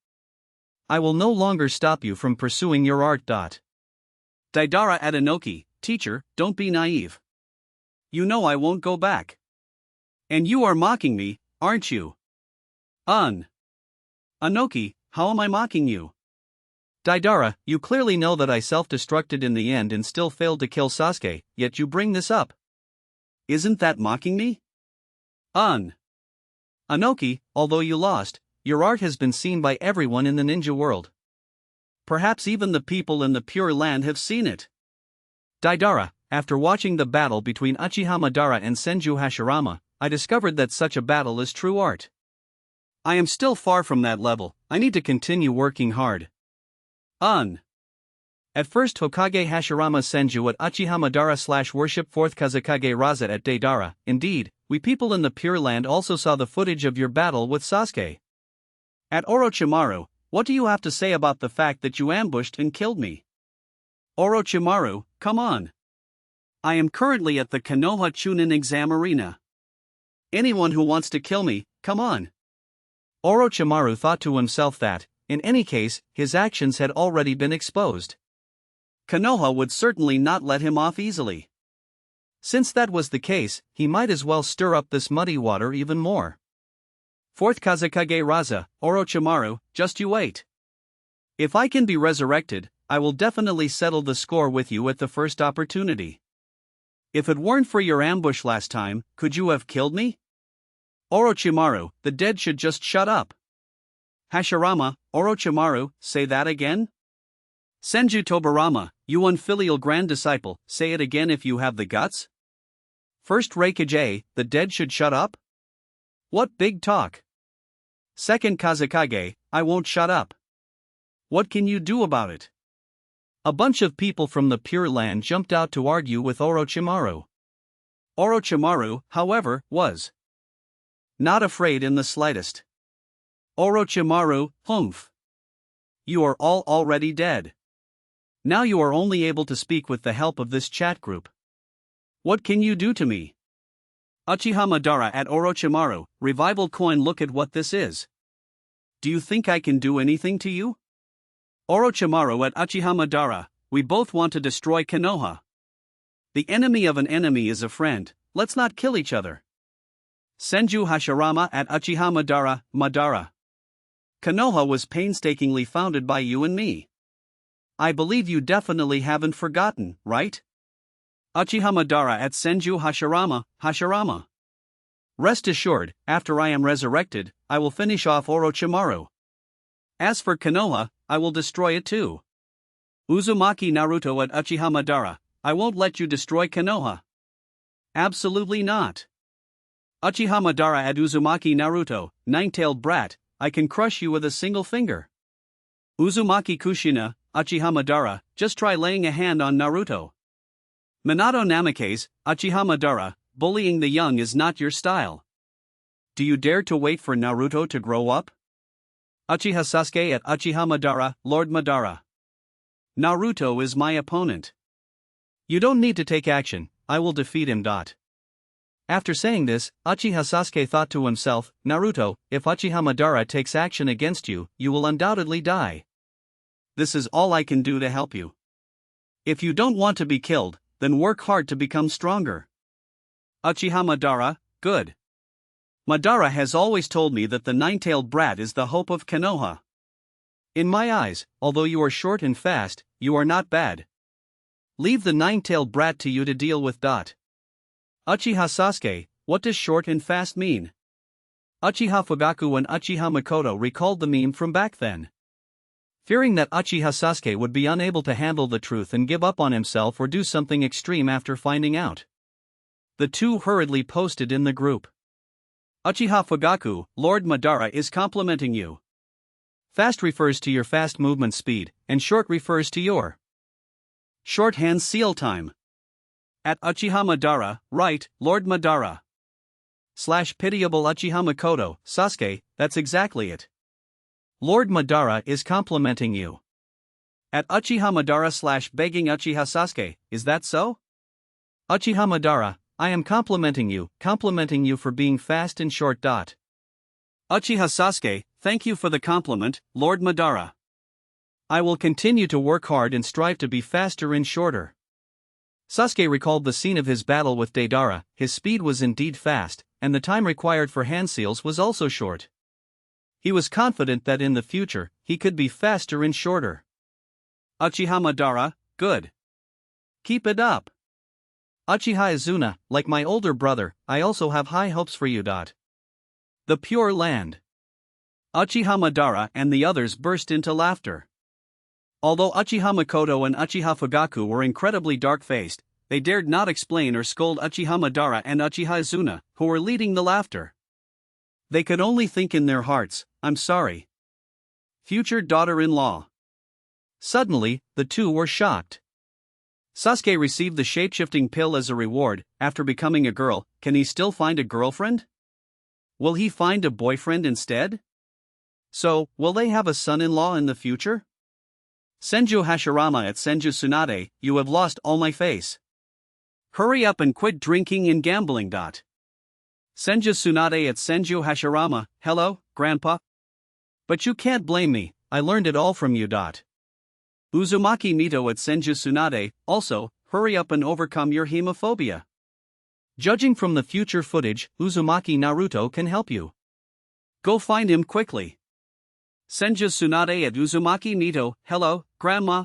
I will no longer stop you from pursuing your art. Deidara at Anoki, teacher, don't be naive. You know I won't go back. And you are mocking me, aren't you? Anoki, how am I mocking you? Deidara, you clearly know that I self-destructed in the end and still failed to kill Sasuke, yet you bring this up. Isn't that mocking me? Anoki, although you lost, your art has been seen by everyone in the ninja world. Perhaps even the people in the Pure Land have seen it. Deidara, after watching the battle between Uchiha Madara and Senju Hashirama, I discovered that such a battle is true art. I am still far from that level, I need to continue working hard. At first Hokage Hashirama Senju at Uchiha Madara / worship 4th Kazekage Raza at Deidara. Indeed, we people in the Pure Land also saw the footage of your battle with Sasuke. At Orochimaru, what do you have to say about the fact that you ambushed and killed me? Orochimaru, come on. I am currently at the Konoha Chunin exam arena. Anyone who wants to kill me, come on. Orochimaru thought to himself that, in any case, his actions had already been exposed. Konoha would certainly not let him off easily. Since that was the case, he might as well stir up this muddy water even more. 4th Kazekage Raza, Orochimaru, just you wait. If I can be resurrected, I will definitely settle the score with you at the first opportunity. If it weren't for your ambush last time, could you have killed me? Orochimaru, the dead should just shut up. Hashirama, Orochimaru, say that again? Senju Tobarama, you unfilial grand disciple, say it again if you have the guts? First Raikage, the dead should shut up? What big talk? Second Kazekage, I won't shut up. What can you do about it? A bunch of people from the Pure Land jumped out to argue with Orochimaru. Orochimaru, however, was not afraid in the slightest. Orochimaru, humph. You are all already dead. Now you are only able to speak with the help of this chat group. What can you do to me? Uchiha Madara at Orochimaru, revival coin, look at what this is. Do you think I can do anything to you? Orochimaru at Uchiha Madara, we both want to destroy Konoha. The enemy of an enemy is a friend, let's not kill each other. Senju Hashirama at Uchiha Madara, Madara. Konoha was painstakingly founded by you and me. I believe you definitely haven't forgotten, right? Uchiha Madara at Senju Hashirama, Hashirama. Rest assured, after I am resurrected, I will finish off Orochimaru. As for Konoha, I will destroy it too. Uzumaki Naruto at Uchiha Madara, I won't let you destroy Konoha. Absolutely not. Uchiha Madara at Uzumaki Naruto, nine-tailed brat, I can crush you with a single finger. Uzumaki Kushina, Uchiha Madara, just try laying a hand on Naruto. Minato Namikaze, Uchiha Madara, bullying the young is not your style. Do you dare to wait for Naruto to grow up? Uchiha Sasuke at Uchiha Madara, Lord Madara. Naruto is my opponent. You don't need to take action, I will defeat him. After saying this, Uchiha Sasuke thought to himself, Naruto, if Uchiha Madara takes action against you, you will undoubtedly die. This is all I can do to help you. If you don't want to be killed, then work hard to become stronger. Uchiha Madara, good. Madara has always told me that the nine-tailed brat is the hope of Konoha. In my eyes, although you are short and fast, you are not bad. Leave the nine-tailed brat to you to deal with. Uchiha Sasuke, what does short and fast mean? Uchiha Fugaku and Uchiha Makoto recalled the meme from back then. Fearing that Uchiha Sasuke would be unable to handle the truth and give up on himself or do something extreme after finding out, the two hurriedly posted in the group. Uchiha Fugaku, Lord Madara is complimenting you. Fast refers to your fast movement speed, and short refers to your shorthand seal time. At Uchiha Madara, right, Lord Madara. pitiable Uchiha Makoto, Sasuke, that's exactly it. Lord Madara is complimenting you. At Uchiha Madara begging Uchiha Sasuke, is that so? Uchiha Madara, I am complimenting you for being fast and short. Uchiha Sasuke, thank you for the compliment, Lord Madara. I will continue to work hard and strive to be faster and shorter. Sasuke recalled the scene of his battle with Deidara. His speed was indeed fast, and the time required for hand seals was also short. He was confident that in the future, he could be faster and shorter. Uchiha Madara, good. Keep it up. Uchiha Izuna, like my older brother, I also have high hopes for you. The Pure Land. Uchiha Madara and the others burst into laughter. Although Uchiha Makoto and Uchiha Fugaku were incredibly dark-faced, they dared not explain or scold Uchiha Madara and Uchiha Izuna, who were leading the laughter. They could only think in their hearts, I'm sorry. Future daughter-in-law. Suddenly, the two were shocked. Sasuke received the shape-shifting pill as a reward. After becoming a girl, can he still find a girlfriend? Will he find a boyfriend instead? So, will they have a son-in-law in the future? Senju Hashirama at Senju Tsunade, you have lost all my face. Hurry up and quit drinking and gambling. Senju Tsunade at Senju Hashirama, hello, Grandpa? But you can't blame me, I learned it all from you. Uzumaki Mito at Senju Tsunade, also, hurry up and overcome your hemophobia. Judging from the future footage, Uzumaki Naruto can help you. Go find him quickly. Senju Tsunade at Uzumaki Mito, hello, Grandma.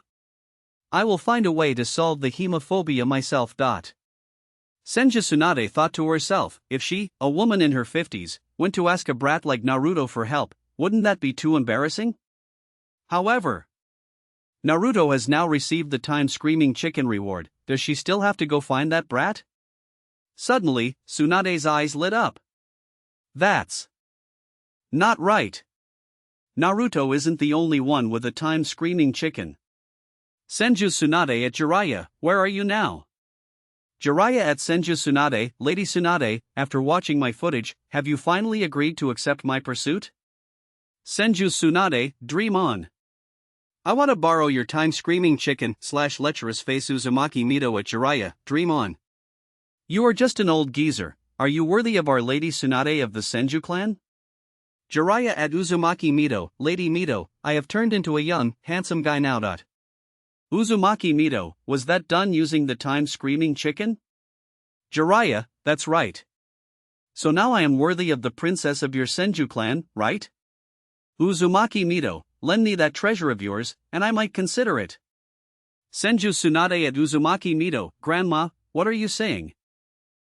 I will find a way to solve the hemophobia myself. Senju Tsunade thought to herself, if she, a woman in her 50s, went to ask a brat like Naruto for help, wouldn't that be too embarrassing? However, Naruto has now received the time screaming chicken reward. Does she still have to go find that brat? Suddenly, Tsunade's eyes lit up. That's not right. Naruto isn't the only one with a time screaming chicken. Senju Tsunade at Jiraiya, where are you now? Jiraiya at Senju Tsunade, Lady Tsunade, after watching my footage, have you finally agreed to accept my pursuit? Senju Tsunade, dream on. I want to borrow your time screaming chicken / lecherous face Uzumaki Mito at Jiraiya, dream on. You are just an old geezer, are you worthy of our Lady Tsunade of the Senju clan? Jiraiya at Uzumaki Mito, Lady Mito, I have turned into a young, handsome guy now. Uzumaki Mito, was that done using the time screaming chicken? Jiraiya, that's right. So now I am worthy of the princess of your Senju clan, right? Uzumaki Mito, lend me that treasure of yours, and I might consider it. Senju Tsunade at Uzumaki Mito, Grandma, what are you saying?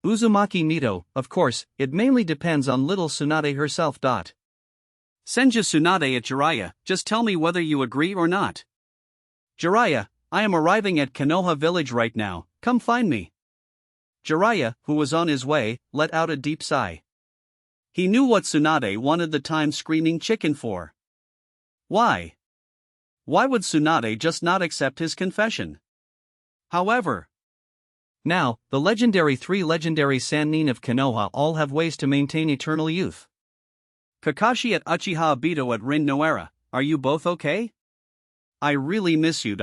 Uzumaki Mito, of course, it mainly depends on little Tsunade herself. Senju Tsunade at Jiraiya, just tell me whether you agree or not. Jiraiya, I am arriving at Konoha village right now, come find me. Jiraiya, who was on his way, let out a deep sigh. He knew what Tsunade wanted the time screaming chicken for. Why? Why would Tsunade just not accept his confession? However, now, the legendary 3 legendary Sannin of Konoha all have ways to maintain eternal youth. Kakashi at Uchiha Obito at Rin Noara, are you both okay? I really miss you.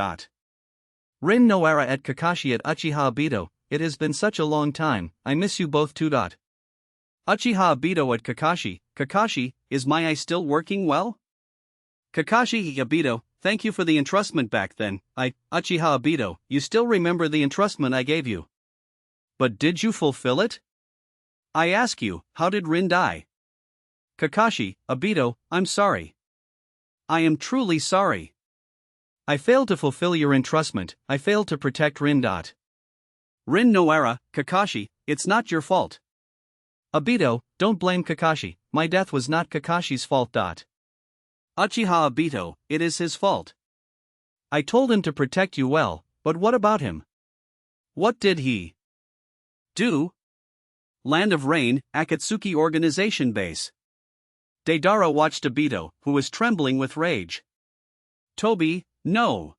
Rin Noara at Kakashi at Uchiha Obito, it has been such a long time, I miss you both too. Uchiha Obito at Kakashi, Kakashi, is my eye still working well? Kakashi Obito, thank you for the entrustment back then. Uchiha Obito, you still remember the entrustment I gave you. But did you fulfill it? I ask you, how did Rin die? Kakashi, Obito, I'm sorry. I am truly sorry. I failed to fulfill your entrustment, I failed to protect Rin. Rin Noara, Kakashi, it's not your fault. Obito, don't blame Kakashi, my death was not Kakashi's fault. Uchiha Obito, it is his fault. I told him to protect you well, but what about him? What did he do? Land of Rain, Akatsuki Organization Base. Deidara watched Obito, who was trembling with rage. Toby, no.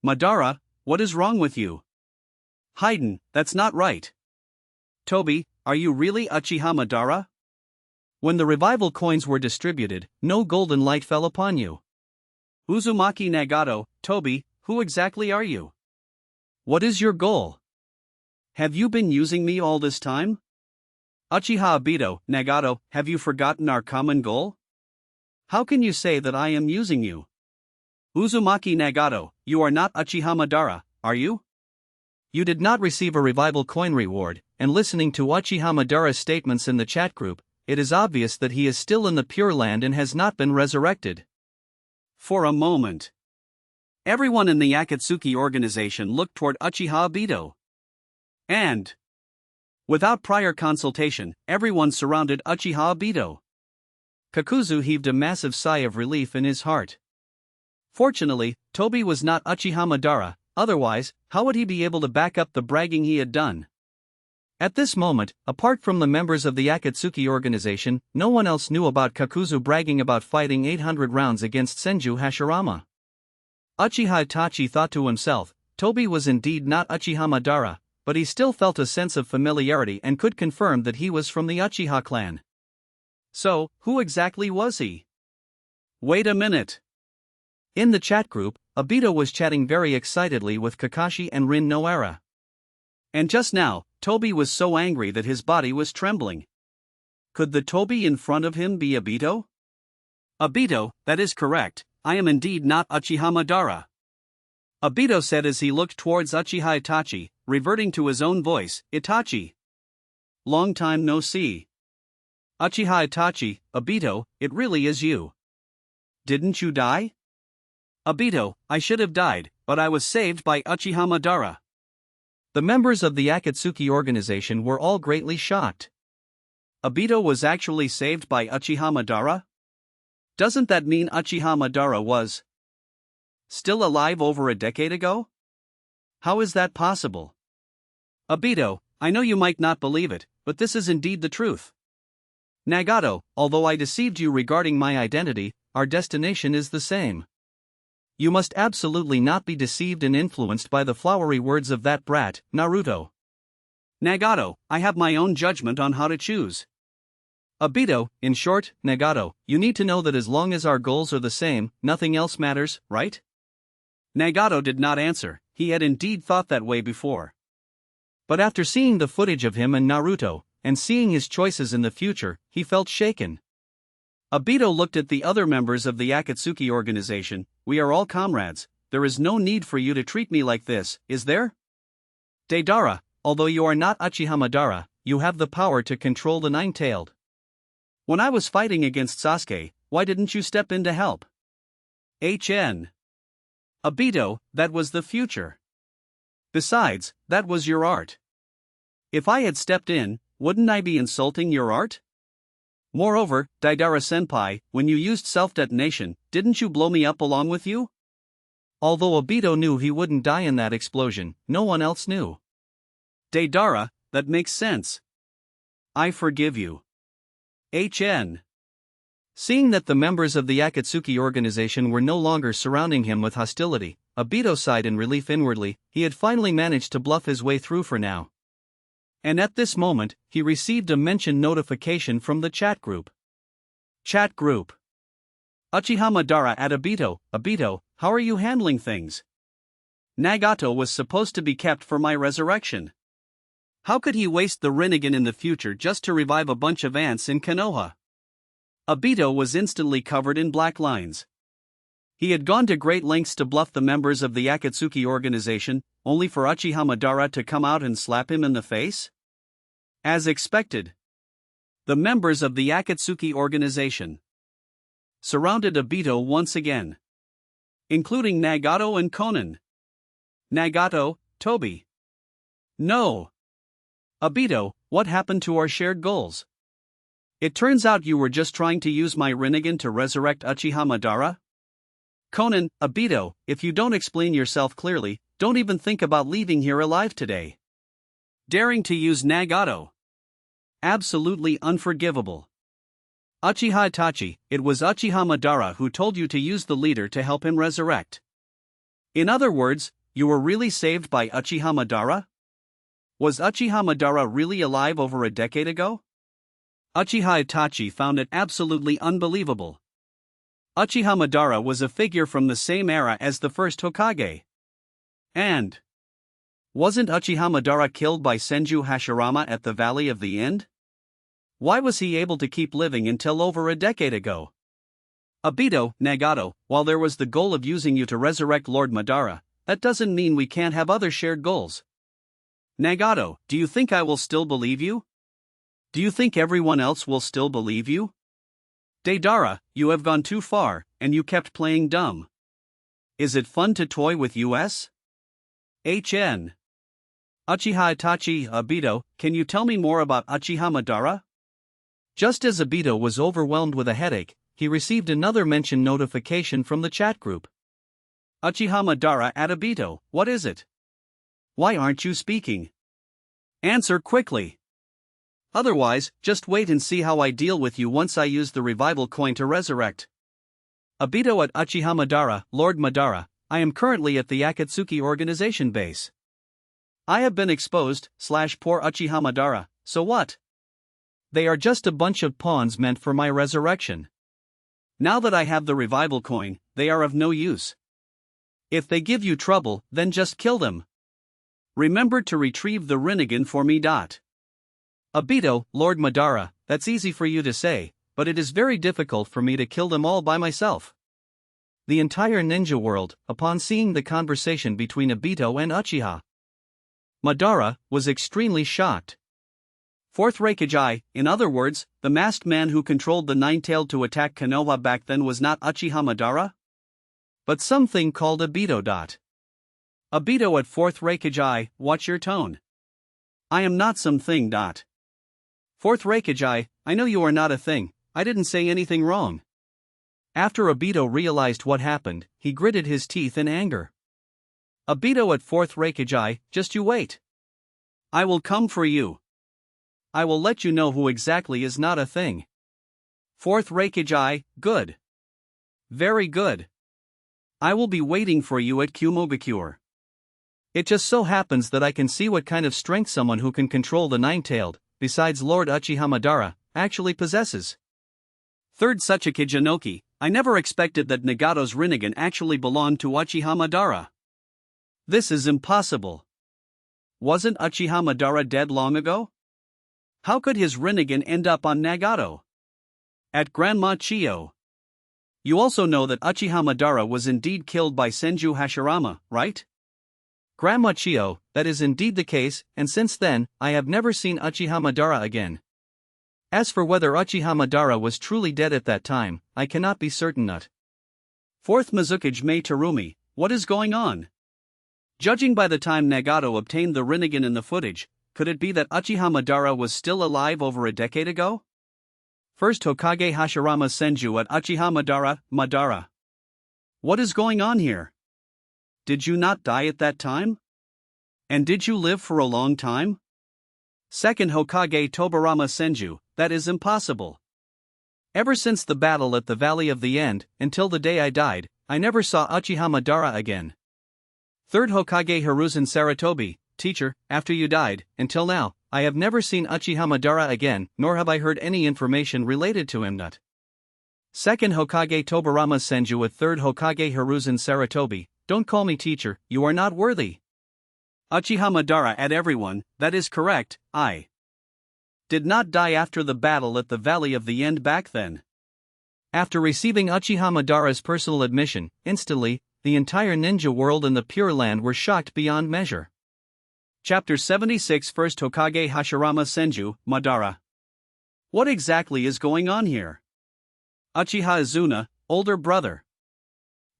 Madara, what is wrong with you? Haiden, that's not right. Toby, are you really Uchiha Madara?
When the revival coins were distributed, no golden light fell upon you.
Uzumaki Nagato, Toby, who exactly are you?
What is your goal?
Have you been using me all this time? Uchiha Obito, Nagato, have you forgotten our common goal? How can you say that I am using you? Uzumaki Nagato, you are not Uchiha Madara, are you?
You did not receive a revival coin reward, and listening to Uchiha Madara's statements in the chat group, it is obvious that he is still in the Pure Land and has not been resurrected.
For a moment, everyone in the Akatsuki organization looked toward Uchiha Obito. And, without prior consultation, everyone surrounded Uchiha Obito.
Kakuzu heaved a massive sigh of relief in his heart. Fortunately, Toby was not Uchiha Madara, otherwise, how would he be able to back up the bragging he had done? At this moment, apart from the members of the Akatsuki organization, no one else knew about Kakuzu bragging about fighting 800 rounds against Senju Hashirama. Uchiha Itachi thought to himself, Toby was indeed not Uchiha Madara, but he still felt a sense of familiarity and could confirm that he was from the Uchiha clan.
So, who exactly was he? Wait a minute.
In the chat group, Obito was chatting very excitedly with Kakashi and Rin Noara.
And just now, Toby was so angry that his body was trembling. Could the Toby in front of him be Obito? Obito, that is correct, I am indeed not Uchiha Madara. Obito said as he looked towards Uchiha Itachi, reverting to his own voice, Itachi. Long time no see. Uchiha Itachi, Obito, it really is you. Didn't you die? Obito, I should have died, but I was saved by Uchiha Madara.
The members of the Akatsuki organization were all greatly shocked.
Obito was actually saved by Uchiha Madara? Doesn't that mean Uchiha Madara was still alive over a decade ago? How is that possible? Obito, I know you might not believe it, but this is indeed the truth. Nagato, although I deceived you regarding my identity, our destination is the same. You must absolutely not be deceived and influenced by the flowery words of that brat, Naruto. Nagato, I have my own judgment on how to choose.
Obito, in short, Nagato, you need to know that as long as our goals are the same, nothing else matters, right?
Nagato did not answer, he had indeed thought that way before.
But after seeing the footage of him and Naruto, and seeing his choices in the future, he felt shaken.
Obito looked at the other members of the Akatsuki organization. We are all comrades, there is no need for you to treat me like this, is there? Deidara, although you are not Uchiha Madara, you have the power to control the Nine-Tailed. When I was fighting against Sasuke, why didn't you step in to help? HN. Obito, that was the future. Besides, that was your art. If I had stepped in, wouldn't I be insulting your art? Moreover, Deidara-senpai, when you used self-detonation, didn't you blow me up along with you?
Although Obito knew he wouldn't die in that explosion, no one else knew.
Deidara, that makes sense. I forgive you. HN.
Seeing that the members of the Akatsuki organization were no longer surrounding him with hostility, Obito sighed in relief inwardly. He had finally managed to bluff his way through for now. And at this moment, he received a mention notification from the chat group. Chat group. Uchiha Madara at Obito. Obito, how are you handling things? Nagato was supposed to be kept for my resurrection. How could he waste the Rinnegan in the future just to revive a bunch of ants in Konoha? Obito was instantly covered in black lines. He had gone to great lengths to bluff the members of the Akatsuki organization, only for Uchiha Madara to come out and slap him in the face? As expected, the members of the Akatsuki organization surrounded Obito once again, including Nagato and Konan. Nagato, Toby. No. Obito, what happened to our shared goals? It turns out you were just trying to use my Rinnegan to resurrect Uchiha Madara? Konan, Obito, if you don't explain yourself clearly, don't even think about leaving here alive today. Daring to use Nagato. Absolutely unforgivable. Uchiha Itachi, it was Uchiha Madara who told you to use the leader to help him resurrect. In other words, you were really saved by Uchiha Madara?
Was Uchiha Madara really alive over a decade ago? Uchiha Itachi found it absolutely unbelievable. Uchiha Madara was a figure from the same era as the first Hokage. And wasn't Uchiha Madara killed by Senju Hashirama at the Valley of the End? Why was he able to keep living until over a decade ago? Obito, Nagato, while there was the goal of using you to resurrect Lord Madara, that doesn't mean we can't have other shared goals. Nagato, do you think I will still believe you? Do you think everyone else will still believe you? Deidara, you have gone too far, and you kept playing dumb. Is it fun to toy with us? HN. Uchiha Itachi, Obito, can you tell me more about Uchiha Madara? Just as Obito was overwhelmed with a headache, he received another mention notification from the chat group. Uchiha Madara at Obito, what is it? Why aren't you speaking? Answer quickly. Otherwise, just wait and see how I deal with you once I use the revival coin to resurrect. Obito at Uchiha Madara, Lord Madara, I am currently at the Akatsuki organization base. I have been exposed, poor Uchiha Madara, so what? They are just a bunch of pawns meant for my resurrection. Now that I have the revival coin, they are of no use. If they give you trouble, then just kill them. Remember to retrieve the Rinnegan for me. Obito, Lord Madara, that's easy for you to say, but it is very difficult for me to kill them all by myself. The entire ninja world, upon seeing the conversation between Obito and Uchiha Madara, was extremely shocked. Fourth Raikage, in other words, the masked man who controlled the Nine-Tailed to attack Konoha back then was not Uchiha Madara? But something called Obito. Obito at Fourth Raikage, watch your tone. I am not something. Fourth Raikage, I know you are not a thing, I didn't say anything wrong. After Obito realized what happened, he gritted his teeth in anger. Obito at Fourth Raikage, just you wait. I will come for you. I will let you know who exactly is not a thing. Fourth Raikage, good. Very good. I will be waiting for you at Kumogakure. It just so happens that I can see what kind of strength someone who can control the Nine-Tailed, besides Lord Uchiha Madara, actually possesses. Third Tsuchikage Inoki, I never expected that Nagato's Rinnegan actually belonged to Uchiha Madara. This is impossible. Wasn't Uchiha Madara dead long ago? How could his Rinnegan end up on Nagato? At Grandma Chiyo. You also know that Uchiha Madara was indeed killed by Senju Hashirama, right? Grandma Chiyo, that is indeed the case, and since then, I have never seen Uchiha Madara again. As for whether Uchiha Madara was truly dead at that time, I cannot be certain. Fourth Mizukage Mei Terumi, what is going on? Judging by the time Nagato obtained the Rinnegan in the footage, could it be that Uchiha Madara was still alive over a decade ago? First Hokage Hashirama Senju at Uchiha Madara. What is going on here? Did you not die at that time? And did you live for a long time? Second Hokage Tobirama Senju, that is impossible. Ever since the battle at the Valley of the End, until the day I died, I never saw Uchiha Madara again. Third Hokage Hiruzen Sarutobi, teacher, after you died, until now, I have never seen Uchiha Madara again, nor have I heard any information related to him. Second Hokage Tobirama Senju with third Hokage Hiruzen Sarutobi, don't call me teacher, you are not worthy. Uchiha Madara at everyone, that is correct, I did not die after the battle at the Valley of the End back then. After receiving Uchiha Madara's personal admission, instantly, the entire ninja world and the Pure Land were shocked beyond measure. Chapter 76 First Hokage Hashirama Senju, Madara. What exactly is going on here? Uchiha Izuna, older brother.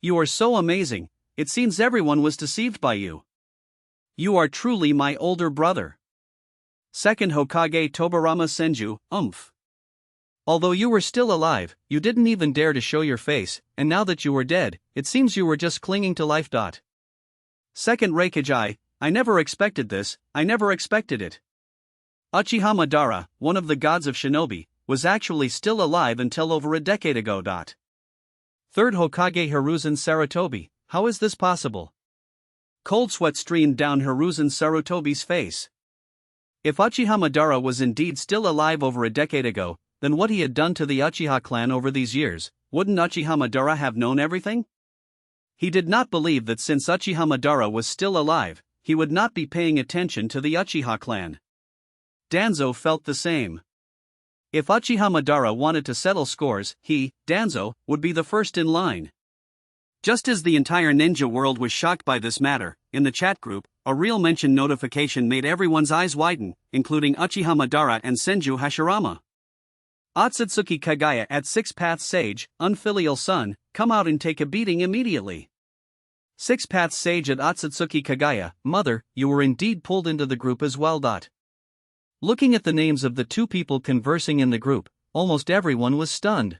You are so amazing, it seems everyone was deceived by you. You are truly my older brother. Second Hokage Tobirama Senju, Although you were still alive, you didn't even dare to show your face, and now that you were dead, it seems you were just clinging to life. Second Raikage, I never expected this, I never expected it. Uchiha Madara, one of the gods of shinobi, was actually still alive until over a decade ago. Third Hokage Hiruzen Sarutobi, how is this possible? Cold sweat streamed down Hiruzen Sarutobi's face. If Uchiha Madara was indeed still alive over a decade ago, then what he had done to the Uchiha clan over these years, wouldn't Uchiha Madara have known everything? He did not believe that since Uchiha Madara was still alive, he would not be paying attention to the Uchiha clan. Danzo felt the same. If Uchiha Madara wanted to settle scores, he, Danzo, would be the first in line. Just as the entire ninja world was shocked by this matter, in the chat group, a real mention notification made everyone's eyes widen, including Uchiha Madara and Senju Hashirama. Akatsuki Kaguya at 6 Paths Sage, unfilial son, come out and take a beating immediately. 6 Paths Sage at Akatsuki Kaguya, mother, you were indeed pulled into the group as well. Looking at the names of the two people conversing in the group, almost everyone was stunned.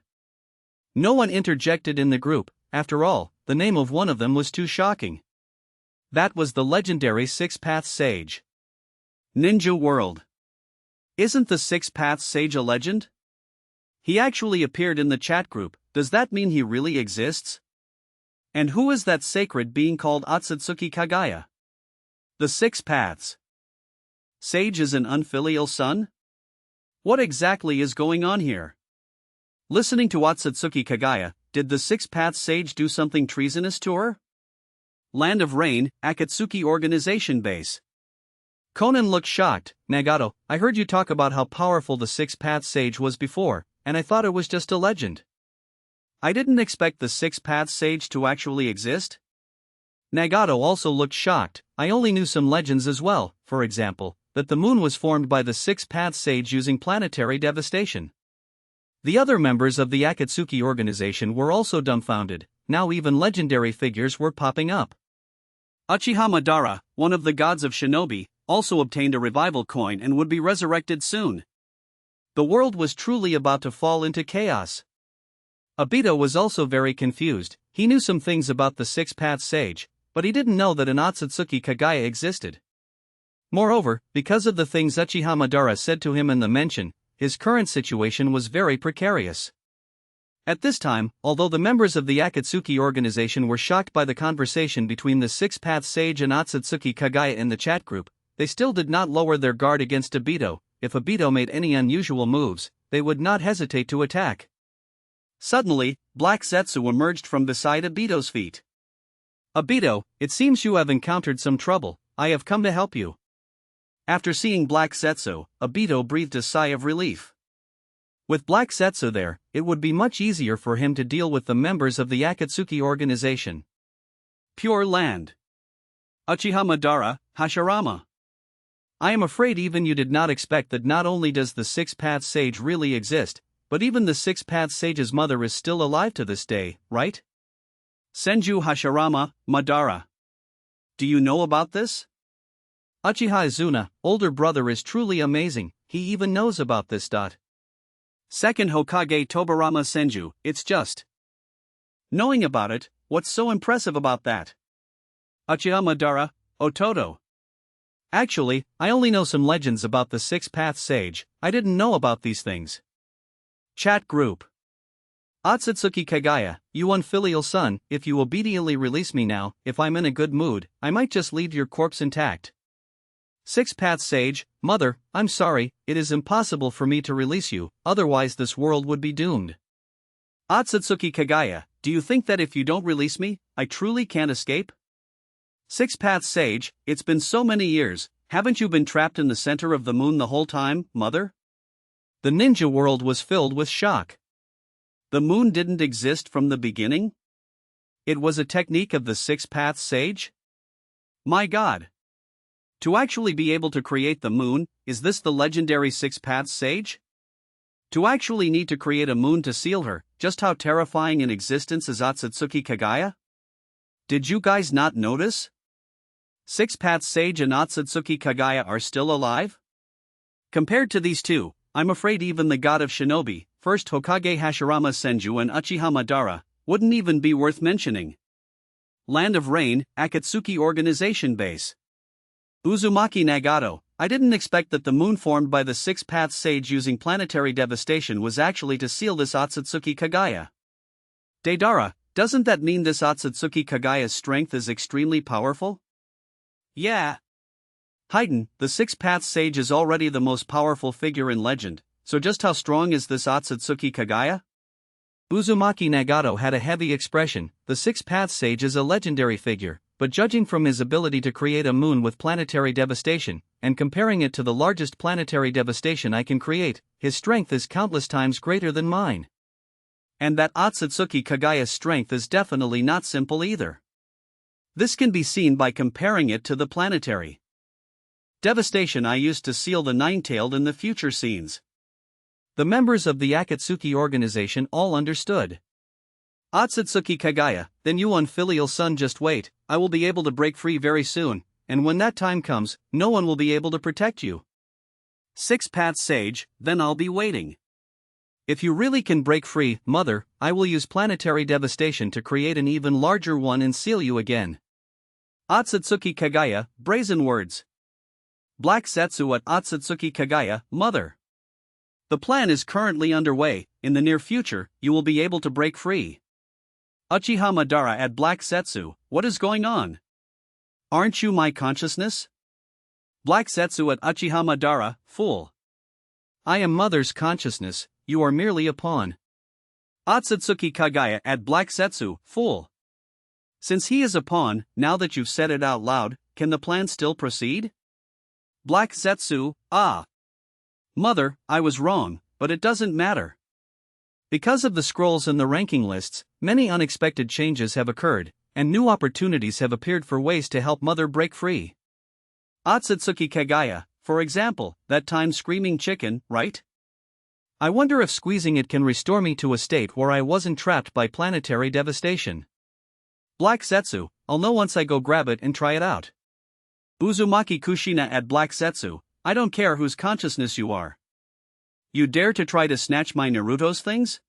No one interjected in the group, after all, the name of one of them was too shocking. That was the legendary 6 Paths Sage. Ninja World. Isn't the 6 Paths Sage a legend? He actually appeared in the chat group, does that mean he really exists? And who is that sacred being called Akatsuki Kaguya? The 6 Paths Sage is an unfilial son? What exactly is going on here? Listening to Akatsuki Kaguya, did the 6 Paths Sage do something treasonous to her? Land of Rain, Akatsuki Organization Base. Conan looked shocked. Nagato, I heard you talk about how powerful the 6 Paths Sage was before, and I thought it was just a legend. I didn't expect the 6 Paths Sage to actually exist. Nagato also looked shocked. I only knew some legends as well, for example, that the moon was formed by the 6 Paths Sage using planetary devastation. The other members of the Akatsuki organization were also dumbfounded. Now even legendary figures were popping up. Uchiha Madara, one of the gods of shinobi, also obtained a revival coin and would be resurrected soon. The world was truly about to fall into chaos. Obito was also very confused. He knew some things about the 6 Paths Sage, but he didn't know that an Akatsuki Kaguya existed. Moreover, because of the things Uchiha Madara said to him in the mention, his current situation was very precarious. At this time, although the members of the Akatsuki organization were shocked by the conversation between the 6 Paths Sage and Akatsuki Kaguya in the chat group, they still did not lower their guard against Obito. If Obito made any unusual moves, they would not hesitate to attack. Suddenly, Black Zetsu emerged from beside Obito's feet. Obito, it seems you have encountered some trouble. I have come to help you. After seeing Black Zetsu, Obito breathed a sigh of relief. With Black Zetsu there, it would be much easier for him to deal with the members of the Akatsuki organization. Pure Land. Uchiha Madara, Hashirama. I am afraid even you did not expect that not only does the 6 Paths Sage really exist, but even the 6 Paths Sage's mother is still alive to this day, right? Senju Hashirama, Madara. Do you know about this? Uchiha Izuna, older brother, is truly amazing, he even knows about this. Second Hokage Tobirama Senju, it's just knowing about it, what's so impressive about that? Uchiha Madara, Ototo. Actually, I only know some legends about the 6 Paths Sage, I didn't know about these things. Chat group. Akatsuki Kaguya, you unfilial son, if you obediently release me now, if I'm in a good mood, I might just leave your corpse intact. 6 Paths Sage, mother, I'm sorry, it is impossible for me to release you, otherwise this world would be doomed. Akatsuki Kaguya, do you think that if you don't release me, I truly can't escape? 6 Paths Sage, it's been so many years, haven't you been trapped in the center of the moon the whole time, mother? The ninja world was filled with shock. The moon didn't exist from the beginning? It was a technique of the 6 Paths Sage? My god! To actually be able to create the moon, is this the legendary 6 Paths Sage? To actually need to create a moon to seal her, just how terrifying in existence is Akatsuki Kaguya? Did you guys not notice? 6 Paths Sage and Akatsuki Kaguya are still alive? Compared to these two, I'm afraid even the god of shinobi, first Hokage Hashirama Senju and Uchiha Madara, wouldn't even be worth mentioning. Land of Rain, Akatsuki Organization Base. Uzumaki Nagato, I didn't expect that the moon formed by the 6 Paths Sage using planetary devastation was actually to seal this Akatsuki Kaguya. Deidara, doesn't that mean this Akatsuki Kaguya's strength is extremely powerful? Yeah. Haiden, the Six Paths Sage is already the most powerful figure in legend, so just how strong is this Akatsuki Kaguya?
Uzumaki Nagato had a heavy expression. The Six Paths Sage is a legendary figure, but judging from his ability to create a moon with planetary devastation, and comparing it to the largest planetary devastation I can create, his strength is countless times greater than mine.
And that Akatsuki Kaguya's strength is definitely not simple either. This can be seen by comparing it to the planetary devastation I used to seal the Nine-Tailed in the future scenes.
The members of the Akatsuki organization all understood.
Akatsuki Kaguya, then you unfilial son, just wait, I will be able to break free very soon, and when that time comes, no one will be able to protect you. Six Paths Sage, then I'll be waiting.
If you really can break free, mother, I will use planetary devastation to create an even larger one and seal you again.
Akatsuki Kaguya, brazen words. Black Setsu at Akatsuki Kaguya, mother. The plan is currently underway. In the near future, you will be able to break free. Uchiha Madara at Black Setsu, what is going on? Aren't you my consciousness? Black Setsu at Uchiha Madara, fool.
I am mother's consciousness, you are merely a pawn.
Akatsuki Kaguya at Black Setsu, fool. Since he is a pawn, now that you've said it out loud, can the plan still proceed? Black Setsu, ah. Mother, I was wrong, but it doesn't matter.
Because of the scrolls and the ranking lists, many unexpected changes have occurred, and new opportunities have appeared for ways to help mother break free.
Akatsuki Kaguya, for example, that time screaming chicken, right?
I wonder if squeezing it can restore me to a state where I wasn't trapped by planetary devastation.
Black Setsu, I'll know once I go grab it and try it out. Uzumaki Kushina at Black Setsu, I don't care whose consciousness you are. You dare to try to snatch my Naruto's things?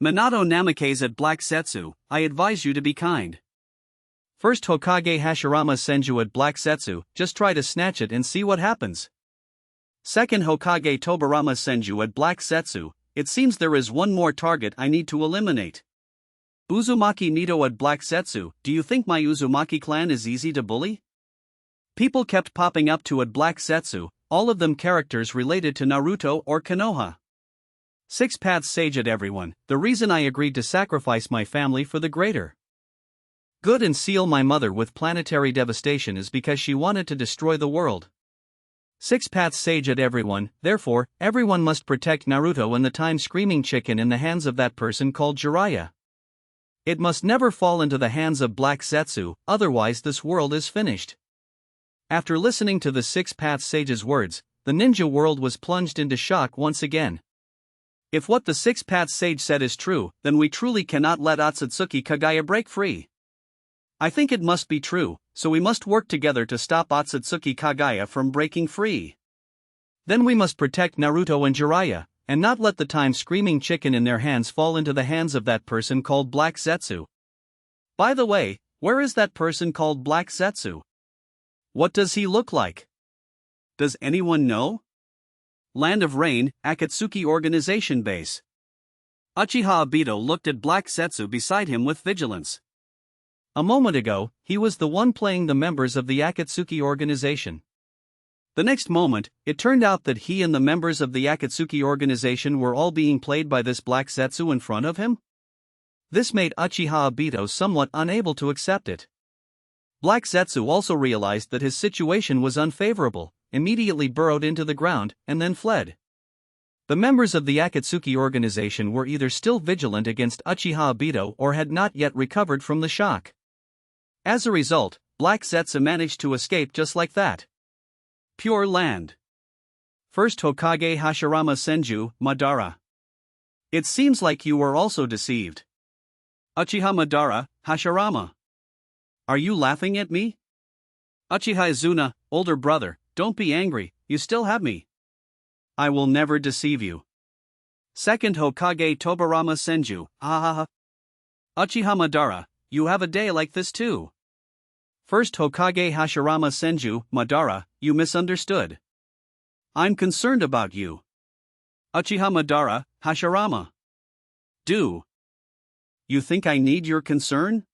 Minato Namake's at Black Setsu, I advise you to be kind.
First Hokage Hashirama Senju at Black Setsu, just try to snatch it and see what happens.
Second Hokage Tobirama Senju at Black Setsu, it seems there is one more target I need to eliminate. Uzumaki Nito at Black Setsu, do you think my Uzumaki clan is easy to bully? People kept popping up to at Black Setsu, all of them characters related to Naruto or Konoha. Six Paths Sage at everyone, the reason I agreed to sacrifice my family for the greater good and seal my mother with planetary devastation is because she wanted to destroy the world. Six Paths Sage at everyone, therefore, everyone must protect Naruto and the time screaming chicken in the hands of that person called Jiraiya. It must never fall into the hands of Black Setsu, otherwise this world is finished. After listening to the Six Paths Sage's words, the ninja world was plunged into shock once again. If what the Six Paths Sage said is true, then we truly cannot let Akatsuki Kaguya break free. I think it must be true, so we must work together to stop Akatsuki Kaguya from breaking free. Then we must protect Naruto and Jiraiya, and not let the time screaming chicken in their hands fall into the hands of that person called Black Setsu. By the way, where is that person called Black Setsu? What does he look like? Does anyone know? Land of Rain, Akatsuki Organization Base. Uchiha Obito looked at Black Setsu beside him with vigilance. A moment ago, he was the one playing the members of the Akatsuki organization. The next moment, it turned out that he and the members of the Akatsuki organization were all being played by this Black Setsu in front of him? This made Uchiha Obito somewhat unable to accept it. Black Setsu also realized that his situation was unfavorable, immediately burrowed into the ground, and then fled. The members of the Akatsuki organization were either still vigilant against Uchiha Obito or had not yet recovered from the shock. As a result, Black Setsu managed to escape just like that. Pure land. First Hokage Hashirama Senju, Madara. It seems like you were also deceived. Uchiha Madara, Hashirama. Are you laughing at me? Uchiha Izuna, older brother, don't be angry, you still have me. I will never deceive you. Second Hokage Tobirama Senju, ha ha ha. Uchiha Madara, you have a day like this too. First Hokage Hashirama Senju, Madara, you misunderstood. I'm concerned about you. Uchiha Madara, Hashirama. Do you think I need your concern?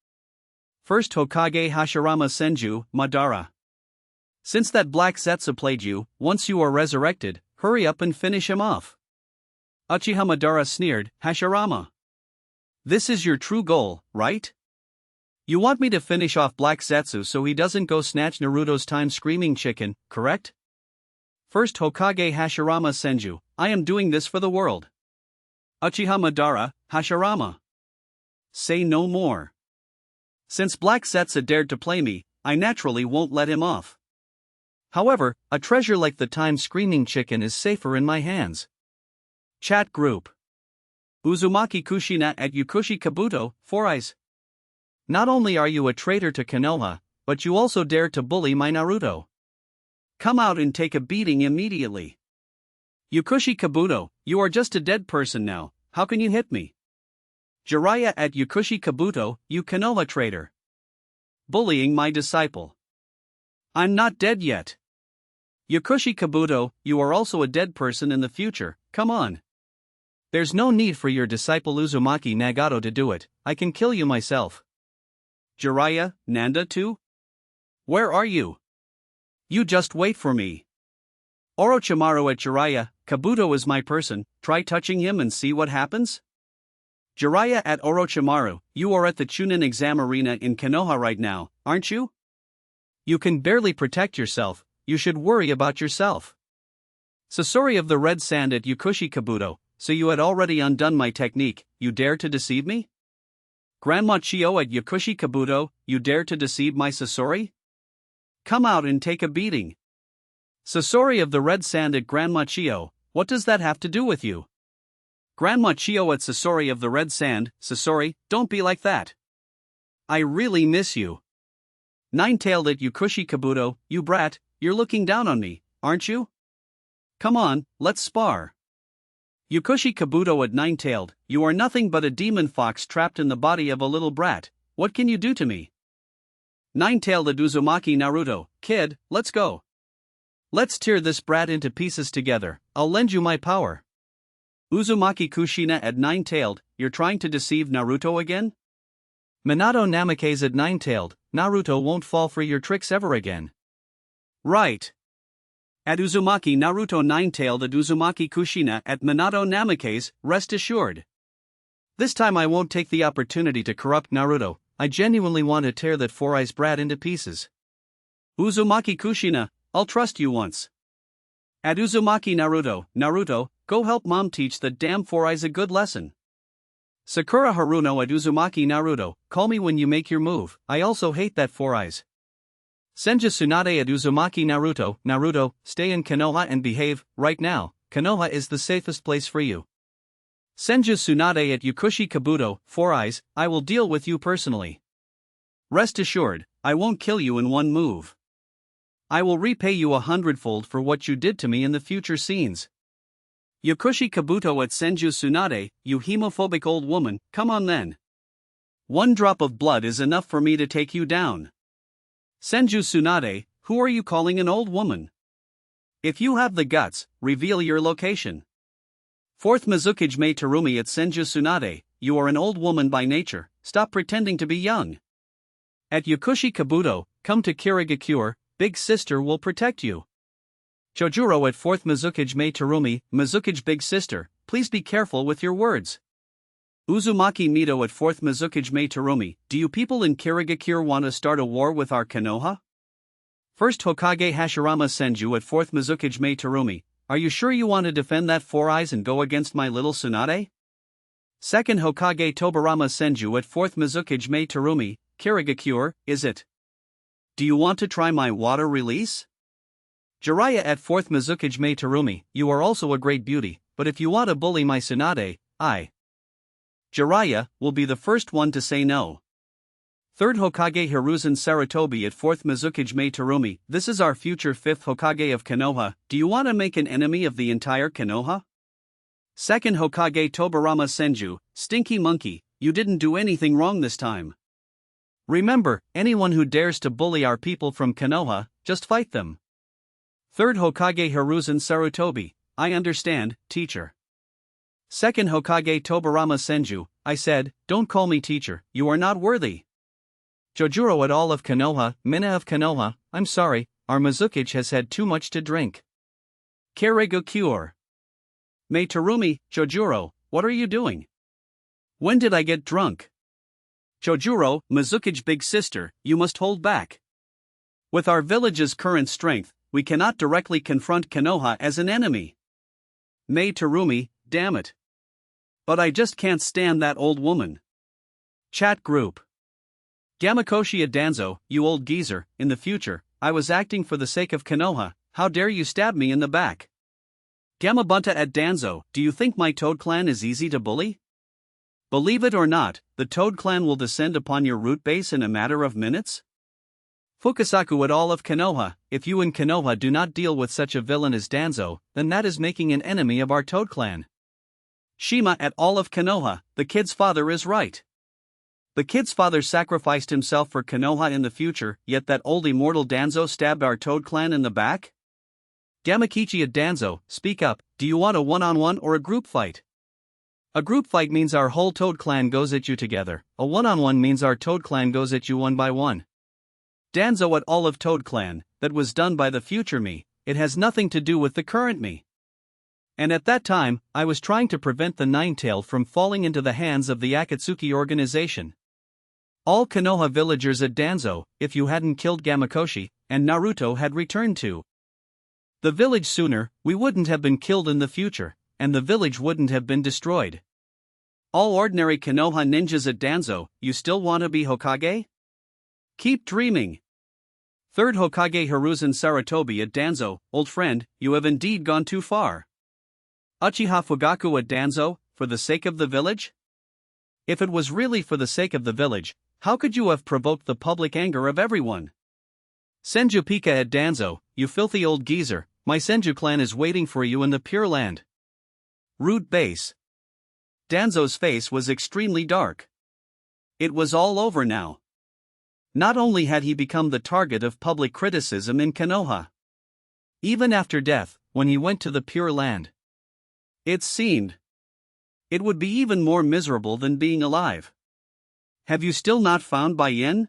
First Hokage Hashirama Senju, Madara. Since that black Zetsu played you, once you are resurrected, hurry up and finish him off. Uchiha Madara sneered, Hashirama. This is your true goal, right? You want me to finish off Black Zetsu so he doesn't go snatch Naruto's time screaming chicken, correct? First Hokage Hashirama Senju, I am doing this for the world. Uchiha Madara, Hashirama. Say no more. Since Black Zetsu dared to play me, I naturally won't let him off. However, a treasure like the time screaming chicken is safer in my hands. Chat group. Uzumaki Kushina at Yukushi Kabuto, 4 eyes. Not only are you a traitor to Konoha, but you also dare to bully my Naruto. Come out and take a beating immediately. Yukushi Kabuto, you are just a dead person now, how can you hit me? Jiraiya at Yukushi Kabuto, you Konoha traitor. Bullying my disciple. I'm not dead yet. Yukushi Kabuto, you are also a dead person in the future, come on. There's no need for your disciple Uzumaki Nagato to do it, I can kill you myself. Jiraiya, Nanda too? Where are you? You just wait for me. Orochimaru at Jiraiya, Kabuto is my person, try touching him and see what happens? Jiraiya at Orochimaru, you are at the Chunin exam arena in Konoha right now, aren't you? You can barely protect yourself, you should worry about yourself. Sasori of the Red Sand at Yukushi Kabuto, so you had already undone my technique, you dare to deceive me? Grandma Chio at Yukushi Kabuto, you dare to deceive my Sasori? Come out and take a beating. Sasori of the Red Sand at Grandma Chio, what does that have to do with you? Grandma Chio at Sasori of the Red Sand, Sasori, don't be like that. I really miss you. Nine-tailed at Yukushi Kabuto, you brat, you're looking down on me, aren't you? Come on, let's spar. Yukushi Kabuto at Nine-tailed, you are nothing but a demon fox trapped in the body of a little brat, what can you do to me? Nine-tailed at Uzumaki Naruto, kid, let's go. Let's tear this brat into pieces together, I'll lend you my power. Uzumaki Kushina at Nine-tailed, you're trying to deceive Naruto again? Minato Namake's at Nine-tailed, Naruto won't fall for your tricks ever again. Right. At Uzumaki Naruto Nine-tailed at Uzumaki Kushina at Minato Namake's, rest assured. This time I won't take the opportunity to corrupt Naruto, I genuinely want to tear that Four-Eyes brat into pieces. Uzumaki Kushina, I'll trust you once. At Uzumaki Naruto, Naruto, go help mom teach the damn Four-Eyes a good lesson. Sakura Haruno at Uzumaki Naruto, call me when you make your move, I also hate that Four-Eyes. Senju Tsunade at Uzumaki Naruto, Naruto, stay in Konoha and behave, right now, Konoha is the safest place for you. Senju Tsunade at Yukushi Kabuto, Four-Eyes, I will deal with you personally. Rest assured, I won't kill you in one move. I will repay you 100-fold for what you did to me in the future scenes. Yukushi Kabuto at Senju Tsunade, you hemophobic old woman, come on then. One drop of blood is enough for me to take you down. Senju Tsunade, who are you calling an old woman? If you have the guts, reveal your location. 4th Mizukage Mei Terumi at Senju Tsunade, you are an old woman by nature, stop pretending to be young. At Yukushi Kabuto, come to Kirigakure, big sister will protect you. Chojuro at 4th Mizukage Mei Terumi, Mizukage big sister, please be careful with your words. Uzumaki Mito at 4th Mizukage Mei Terumi, do you people in Kirigakure want to start a war with our Konoha? First Hokage Hashirama Senju at 4th Mizukage Mei Terumi, are you sure you want to defend that Four-Eyes and go against my little Tsunade? Second Hokage Tobarama Senju at 4th Mizukage Mei Terumi, Kirigakure, is it? Do you want to try my water release? Jiraiya at 4th Mizukage Mei Terumi, you are also a great beauty, but if you want to bully my Tsunade, Jiraiya will be the first one to say no. Third Hokage Hiruzen Sarutobi at 4th Mizukage Mei Terumi, this is our future 5th Hokage of Konoha, do you want to make an enemy of the entire Konoha? Second Hokage Tobarama Senju, stinky monkey, you didn't do anything wrong this time. Remember, anyone who dares to bully our people from Konoha, just fight them. Third Hokage Hiruzen Sarutobi, I understand, teacher. Second Hokage Tobarama Senju, I said, don't call me teacher, you are not worthy. Chojuro at all of Konoha, Mina of Konoha, I'm sorry,
our Mizukichi has had too much to drink. Keireigo cure. Mei Terumi, Chojuro, what are you doing? When did I get drunk? Chojuro, Mizukichi's big sister, you must hold back. With our village's current strength, we cannot directly confront Konoha as an enemy. Mei Terumi, damn it. But I just can't stand that old woman. Chat group. Gamakoshi Danzo, you old geezer, in the future, I was acting for the sake of Konoha, how dare you stab me in the back? Gamabunta Danzo, do you think my Toad clan is easy to bully? Believe it or not, the Toad clan will descend upon your root base in a matter of minutes? Fukasaku at all of Konoha, if you and Konoha do not deal with such a villain as Danzo, then that is making an enemy of our Toad clan. Shima at all of Konoha, the kid's father is right. The kid's father sacrificed himself for Konoha in the future, yet that old immortal Danzo stabbed our Toad clan in the back? Gamakichi Danzo, speak up, do you want a one-on-one or a group fight? A group fight means our whole Toad clan goes at you together, a one-on-one means our Toad clan goes at you one by one. Danzo at all of Toad clan, that was done by the future me, it has nothing to do with the current me. And at that time, I was trying to prevent the Nine-Tail from falling into the hands of the Akatsuki organization. All Konoha villagers at Danzo, if you hadn't killed Gamakoshi, and Naruto had returned to the village sooner, we wouldn't have been killed in the future, and the village wouldn't have been destroyed. All ordinary Konoha ninjas at Danzo, you still want to be Hokage? Keep dreaming. Third Hokage Hiruzen Sarutobi at Danzo, old friend, you have indeed gone too far. Uchiha Fugaku at Danzo, for the sake of the village? If it was really for the sake of the village, how could you have provoked the public anger of everyone? Senju Pika at Danzo, you filthy old geezer, my Senju clan is waiting for you in the Pure Land. Root base. Danzo's face was extremely dark. It was all over now. Not only had he become the target of public criticism in Konoha. Even after death, when he went to the Pure Land. It seemed it would be even more miserable than being alive. Have you still not found Bai Yan?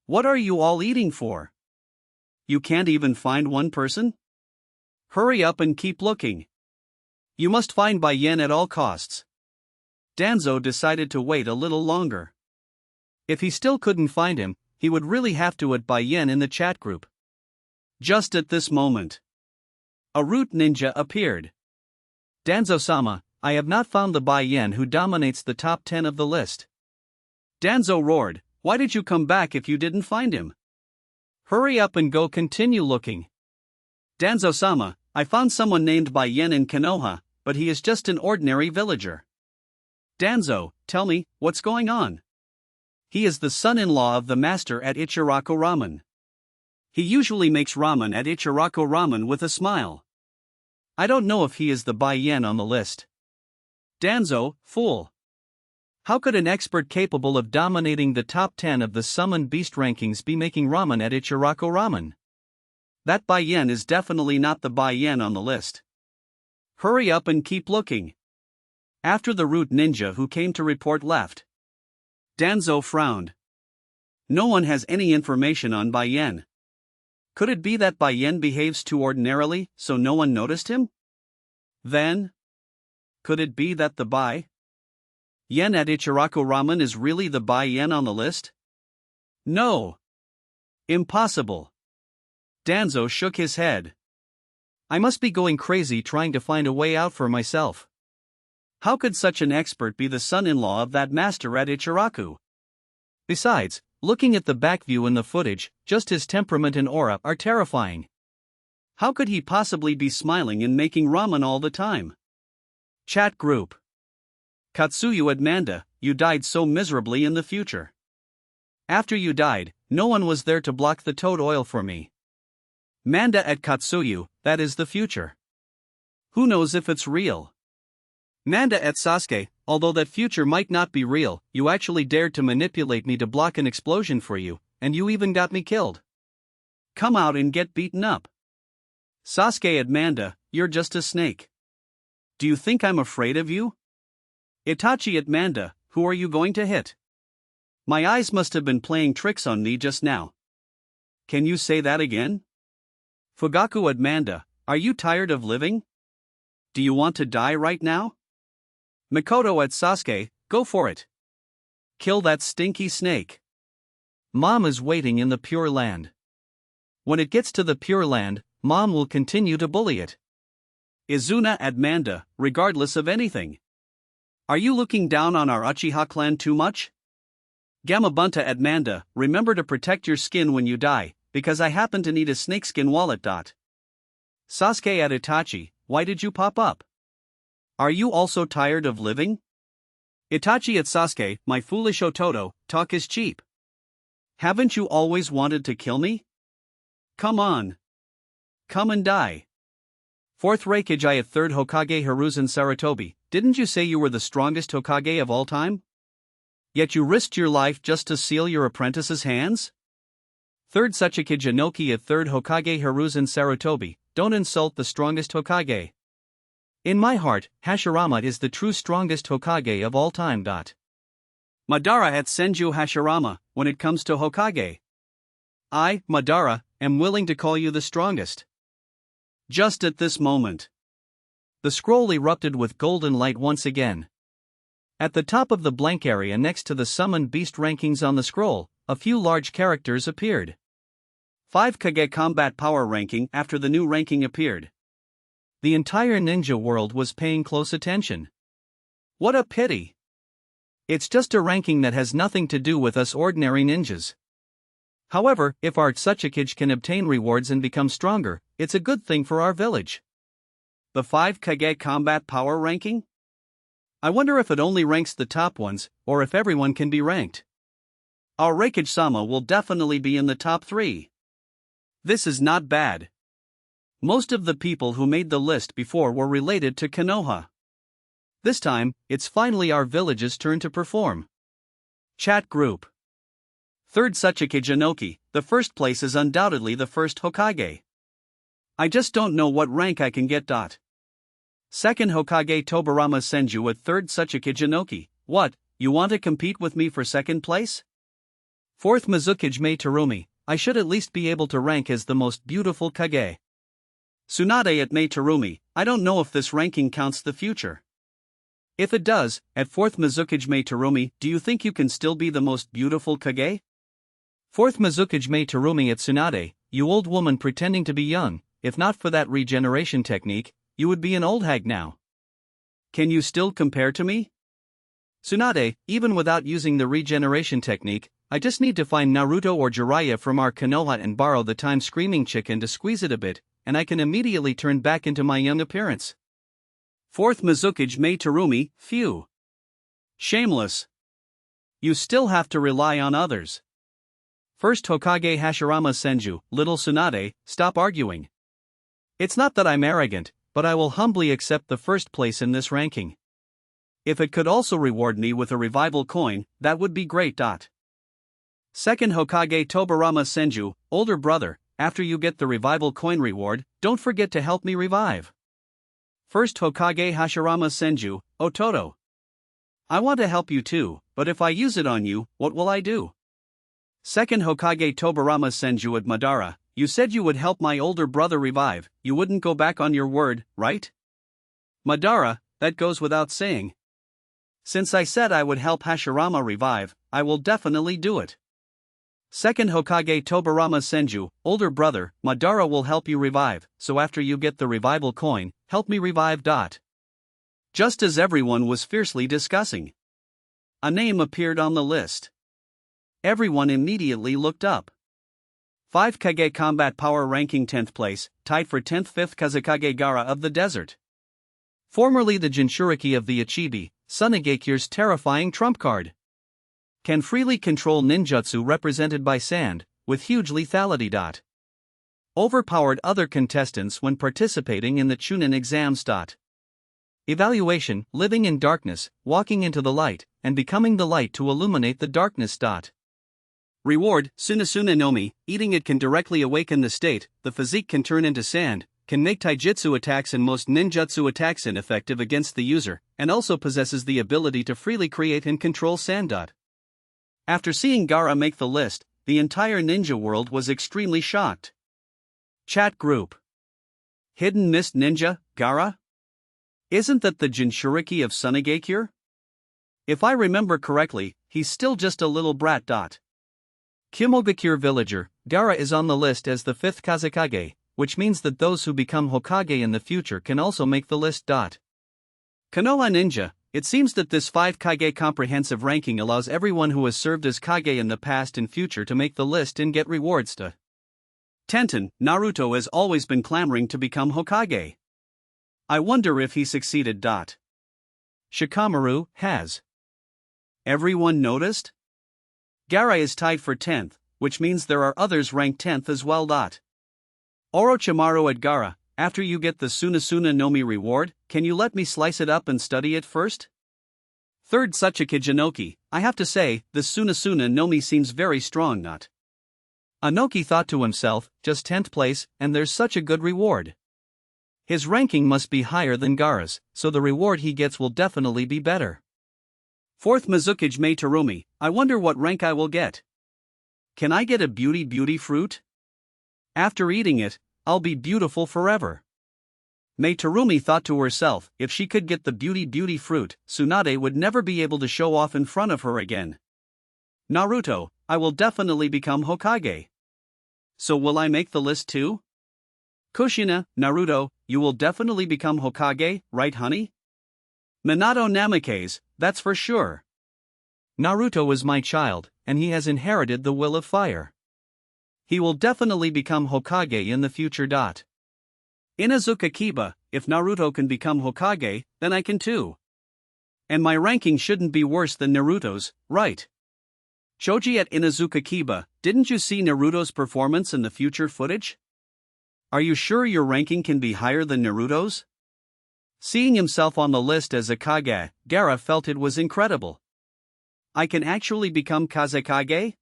What are you all eating for? You can't even find one person? Hurry up and keep looking. You must find Bai Yan at all costs. Danzo decided to wait a little longer. If he still couldn't find him, he would really have to at Bai Yan in the chat group. Just at this moment, a root ninja appeared. Danzo-sama, I have not found the Bai Yan who dominates the top 10 of the list. Danzo roared, why did you come back if you didn't find him? Hurry up and go continue looking. Danzo-sama, I found someone named Bai Yan in Konoha, but he is just an ordinary villager. Danzo, tell me, what's going on? He is the son-in-law of the master at Ichiraku Ramen. He usually makes ramen at Ichiraku Ramen with a smile. I don't know if he is the Bai Yan on the list. Danzo, fool. How could an expert capable of dominating the top 10 of the Summon Beast rankings be making ramen at Ichiraku Ramen? That Bai Yan is definitely not the Bai Yan on the list. Hurry up and keep looking. After the root ninja who came to report left, Danzo frowned. No one has any information on Bai Yan. Could it be that Bai Yan behaves too ordinarily, so no one noticed him? Then, could it be that the Bai Yan at Ichiraku Ramen is really the Bai Yan on the list? No. Impossible. Danzo shook his head. I must be going crazy trying to find a way out for myself. How could such an expert be the son-in-law of that master at Ichiraku? Besides, looking at the back view in the footage, just his temperament and aura are terrifying. How could he possibly be smiling and making ramen all the time? Chat group. Katsuyu Manda, you died so miserably in the future. After you died, no one was there to block the toad oil for me. Manda at Katsuyu, that is the future. Who knows if it's real? Manda at Sasuke, although that future might not be real, you actually dared to manipulate me to block an explosion for you, and you even got me killed. Come out and get beaten up. Sasuke at Manda, you're just a snake. Do you think I'm afraid of you? Itachi at Manda, who are you going to hit? My eyes must have been playing tricks on me just now. Can you say that again?
Fugaku Admanda, are you tired of living? Do you want to die right now? Mikoto at Sasuke, go for it. Kill that stinky snake.
Mom is waiting in the Pure Land. When it gets to the Pure Land, Mom will continue to bully it.
Izuna Admanda, regardless of anything. Are you looking down on our Uchiha clan too much? Gamabunta Admanda, remember to protect your skin when you die, because I happen to need a snakeskin wallet. Sasuke at Itachi, why did you pop up? Are you also tired of living? Itachi at Sasuke, my foolish Ototo, talk is cheap. Haven't you always wanted to kill me? Come on. Come and die. Fourth Raikage at third Hokage Hiruzen Sarutobi, didn't you say you were the strongest Hokage of all time? Yet you risked your life just to seal your apprentice's hands? Third Sachike Jinoki at third Hokage Hiruzen Sarutobi, don't insult the strongest Hokage. In my heart, Hashirama is the true strongest Hokage of all time. Madara at Senju Hashirama, when it comes to Hokage. I, Madara, am willing to call you the strongest. Just at this moment.
The scroll erupted with golden light once again. At the top of the blank area next to the summoned beast rankings on the scroll, a few large characters appeared.
5 Kage Combat Power Ranking after the new ranking appeared.
The entire ninja world was paying close attention.
What a pity.
It's just a ranking that has nothing to do with us ordinary ninjas. However, if our Tsuchikage can obtain rewards and become stronger, it's a good thing for our village.
The 5 Kage Combat Power Ranking? I wonder if it only ranks the top ones, or if everyone can be ranked. Our Raikage-sama will definitely be in the top 3. This is not bad. Most of the people who made the list before were related to Konoha. This time, it's finally our village's turn to perform. Chat group. Third Sachike Jinoki, the first place is undoubtedly the first Hokage. I just don't know what rank I can get. Second Hokage Tobirama Senju at third Sachike Jinoki, what, you want to compete with me for second place? Fourth Mizukage Mei Terumi, I should at least be able to rank as the most beautiful Kage. Tsunade at Mei Terumi, I don't know if this ranking counts the future. If it does, at fourth Mizukage Mei Terumi, do you think you can still be the most beautiful Kage? Fourth Mizukage Mei Terumi at Tsunade, you old woman pretending to be young, if not for that regeneration technique, you would be an old hag now. Can you still compare to me? Tsunade, even without using the regeneration technique, I just need to find Naruto or Jiraiya from our Konoha and borrow the time screaming chicken to squeeze it a bit, and I can immediately turn back into my young appearance. Fourth Mizukage Mei Terumi, phew. Shameless. You still have to rely on others. First Hokage Hashirama Senju, little Tsunade, stop arguing. It's not that I'm arrogant, but I will humbly accept the first place in this ranking. If it could also reward me with a revival coin, that would be great. Second Hokage Tobirama Senju, older brother, after you get the revival coin reward, don't forget to help me revive. First Hokage Hashirama Senju, Ototo. I want to help you too, but if I use it on you, what will I do? Second Hokage Tobirama Senju at Madara, you said you would help my older brother revive, you wouldn't go back on your word, right? Madara, that goes without saying. Since I said I would help Hashirama revive, I will definitely do it. Second Hokage Tobirama Senju, older brother, Madara will help you revive, so after you get the revival coin, help me revive. Just as everyone was fiercely discussing, a name appeared on the list. Everyone immediately looked up. 5 Kage Combat Power Ranking 10th place, tied for 10th 5th Kazekage Gaara of the Desert. Formerly the Jinchuriki of the Ichibi, Tsunagekyu's terrifying trump card. Can freely control ninjutsu represented by sand, with huge lethality. Overpowered other contestants when participating in the Chunin exams. Evaluation, living in darkness, walking into the light, and becoming the light to illuminate the darkness. Reward, Sunasuna no Mi, eating it can directly awaken the state, the physique can turn into sand, can make taijutsu attacks and most ninjutsu attacks ineffective against the user, and also possesses the ability to freely create and control sand. After seeing Gaara make the list, the entire ninja world was extremely shocked. Chat group. Hidden Mist Ninja, Gaara? Isn't that the Jinchuriki of Tsunade? If I remember correctly, he's still just a little brat. Kimogakure villager, Gaara is on the list as the 5th Kazekage, which means that those who become Hokage in the future can also make the list. Konoha Ninja, it seems that this 5 Kage comprehensive ranking allows everyone who has served as Kage in the past and future to make the list and get rewards. Tenten, Naruto has always been clamoring to become Hokage. I wonder if he succeeded. Shikamaru has. Everyone noticed? Gaara is tied for 10th, which means there are others ranked 10th as well. Orochimaru at Gaara, after you get the Sunasuna no Mi reward, can you let me slice it up and study it first? 3rd Sachika Jinoki, I have to say, the Sunasuna no Mi seems very strong. Anoki thought to himself, just 10th place, and there's such a good reward. His ranking must be higher than Gaara's, so the reward he gets will definitely be better. 4th Mizukage Mei Terumi, I wonder what rank I will get. Can I get a beauty fruit? After eating it, I'll be beautiful forever. Mei Terumi thought to herself, if she could get the beauty fruit, Tsunade would never be able to show off in front of her again. Naruto, I will definitely become Hokage. So will I make the list too? Kushina, Naruto, you will definitely become Hokage, right honey? Minato Namikaze, that's for sure. Naruto is my child, and he has inherited the will of fire. He will definitely become Hokage in the future. Inazuka Kiba, if Naruto can become Hokage, then I can too. And my ranking shouldn't be worse than Naruto's, right? Choji at Inazuka Kiba, didn't you see Naruto's performance in the future footage? Are you sure your ranking can be higher than Naruto's? Seeing himself on the list as a Kage, Gaara felt it was incredible. I can actually become Kazekage?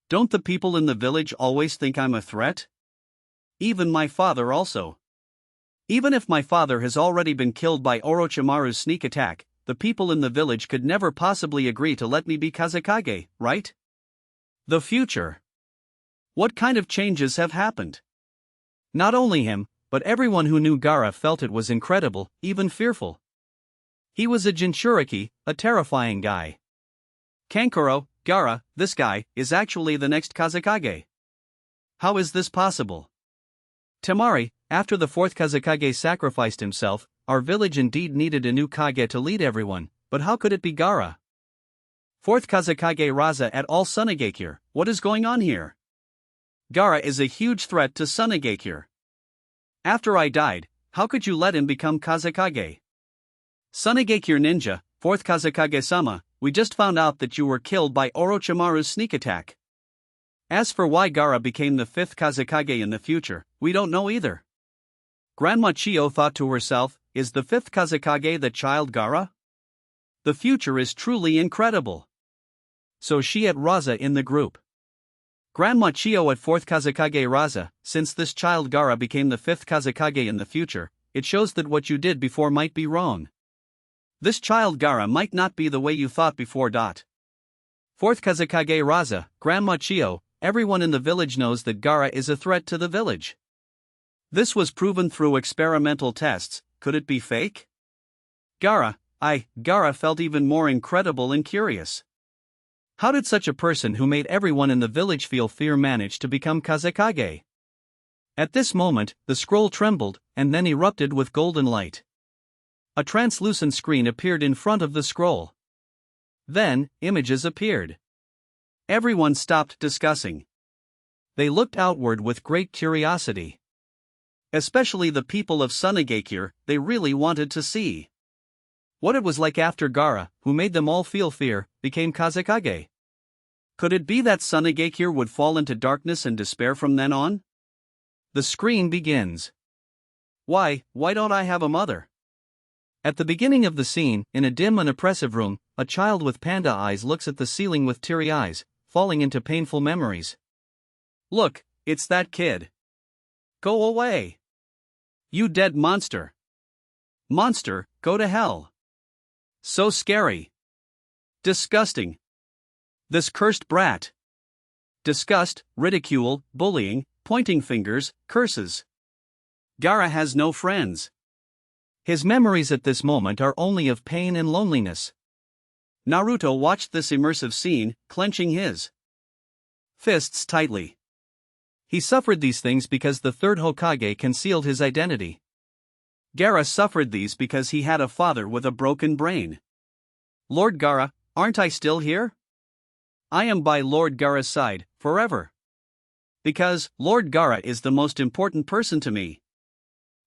Don't the people in the village always think I'm a threat? Even my father also. Even if my father has already been killed by Orochimaru's sneak attack, the people in the village could never possibly agree to let me be Kazekage, right? The future. What kind of changes have happened? Not only him, but everyone who knew Gaara felt it was incredible, even fearful. He was a Jinchuriki, a terrifying guy. Kankuro, Gaara, this guy, is actually the next Kazekage. How is this possible? Temari, after the 4th Kazekage sacrificed himself, our village indeed needed a new Kage to lead everyone, but how could it be Gaara? 4th Kazekage Raza at all Tsunade, what is going on here? Gaara is a huge threat to Tsunade. After I died, how could you let him become Kazekage? Tsunade Ninja, 4th Kazekage-sama, we just found out that you were killed by Orochimaru's sneak attack. As for why Gaara became the 5th Kazekage in the future, we don't know either. Grandma Chio thought to herself, is the 5th Kazekage the child Gaara? The future is truly incredible. So she at Raza in the group. Grandma Chio at 4th Kazekage Raza, since this child Gaara became the 5th Kazekage in the future, it shows that what you did before might be wrong. This child Gaara might not be the way you thought before. 4th Kazekage Raza, Grandma Chio, everyone in the village knows that Gaara is a threat to the village. This was proven through experimental tests, could it be fake? Gaara felt even more incredible and curious. How did such a person who made everyone in the village feel fear manage to become Kazekage? At this moment, the scroll trembled, and then erupted with golden light. A translucent screen appeared in front of the scroll. Then, images appeared. Everyone stopped discussing. They looked outward with great curiosity. Especially the people of Tsunade, they really wanted to see what it was like after Gaara, who made them all feel fear, became Kazekage. Could it be that Tsunade would fall into darkness and despair from then on? The screen begins. Why don't I have a mother? At the beginning of the scene, in a dim and oppressive room, a child with panda eyes looks at the ceiling with teary eyes, falling into painful memories. Look, it's that kid. Go away. You dead monster. Monster, go to hell. So scary. Disgusting. This cursed brat. Disgust, ridicule, bullying, pointing fingers, curses. Gaara has no friends.
His memories at this moment are only of pain and loneliness.
Naruto watched this immersive scene, clenching his fists tightly.
He suffered these things because the third Hokage concealed his identity.
Gaara suffered these because he had a father with a broken brain. Lord Gaara, aren't I still here? I am by Lord Gaara's side, forever. Because Lord Gaara is the most important person to me.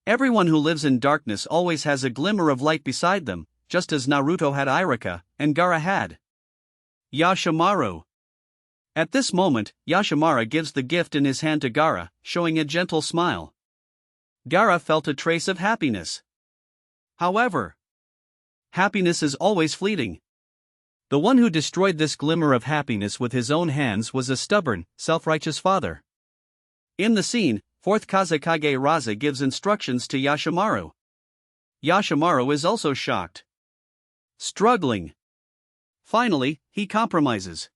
Everyone who lives in darkness always has a glimmer of light beside them, just as Naruto had Ichiraku, and Gaara had Yashimaru. At this moment, Yashimaru gives the gift in his hand to Gaara, showing a gentle smile. Gaara felt a trace of happiness. However, happiness is always fleeting. The one who destroyed this glimmer of happiness with his own hands was a stubborn, self-righteous father. In the scene, 4th Kazekage Raza gives instructions to Yashimaru. Yashimaru is also shocked. Struggling. Finally, he compromises.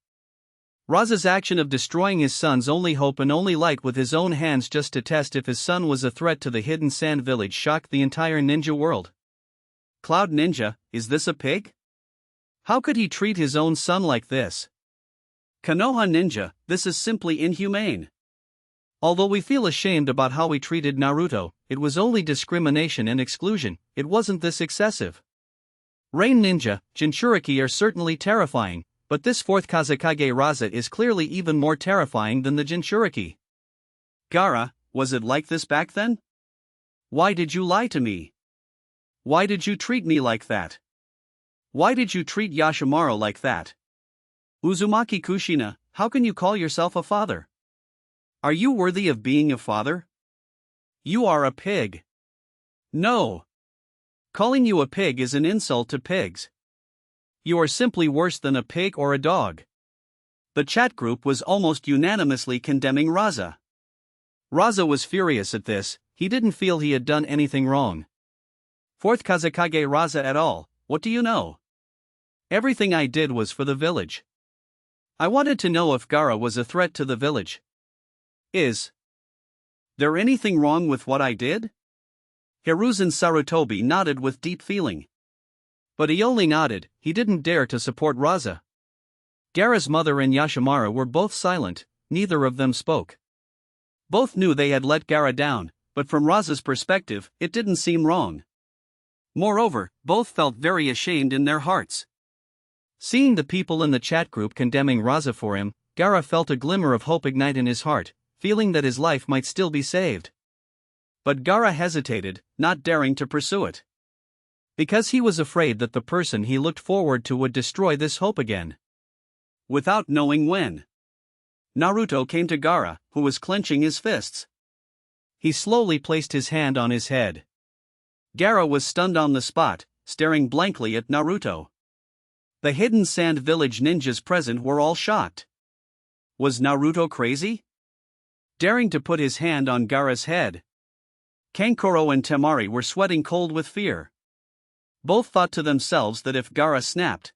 Raza's action of destroying his son's only hope and only light with his own hands just to test if his son was a threat to the hidden sand village shocked the entire ninja world. Cloud Ninja, is this a pig? How could he treat his own son like this? Konoha Ninja, this is simply inhumane. Although we feel ashamed about how we treated Naruto, it was only discrimination and exclusion, it wasn't this excessive. Rain Ninja, Jinchuriki are certainly terrifying, but this 4th Kazekage Raza is clearly even more terrifying than the Jinchuriki. Gaara, was it like this back then? Why did you lie to me? Why did you treat me like that? Why did you treat Yashimaru like that? Uzumaki Kushina, how can you call yourself a father? Are you worthy of being a father? You are a pig. No. Calling you a pig is an insult to pigs. You are simply worse than a pig or a dog. The chat group was almost unanimously condemning Raza. Raza was furious at this, he didn't feel he had done anything wrong. 4th Kazekage Raza at all, what do you know? Everything I did was for the village. I wanted to know if Gaara was a threat to the village. Is there anything wrong with what I did? Hiruzen Sarutobi nodded with deep feeling. But he only nodded, he didn't dare to support Raza. Gaara's mother and Yashimaru were both silent, neither of them spoke. Both knew they had let Gaara down, but from Raza's perspective, it didn't seem wrong. Moreover, both felt very ashamed in their hearts. Seeing the people in the chat group condemning Raza for him, Gaara felt a glimmer of hope ignite in his heart, feeling that his life might still be saved. But Gaara hesitated, not daring to pursue it. Because he was afraid that the person he looked forward to would destroy this hope again. Without knowing when, Naruto came to Gaara, who was clenching his fists. He slowly placed his hand on his head. Gaara was stunned on the spot, staring blankly at Naruto. The hidden sand village ninjas present were all shocked. Was Naruto crazy? Daring to put his hand on Gaara's head. Kankuro and Temari were sweating cold with fear. Both thought to themselves that if Gaara snapped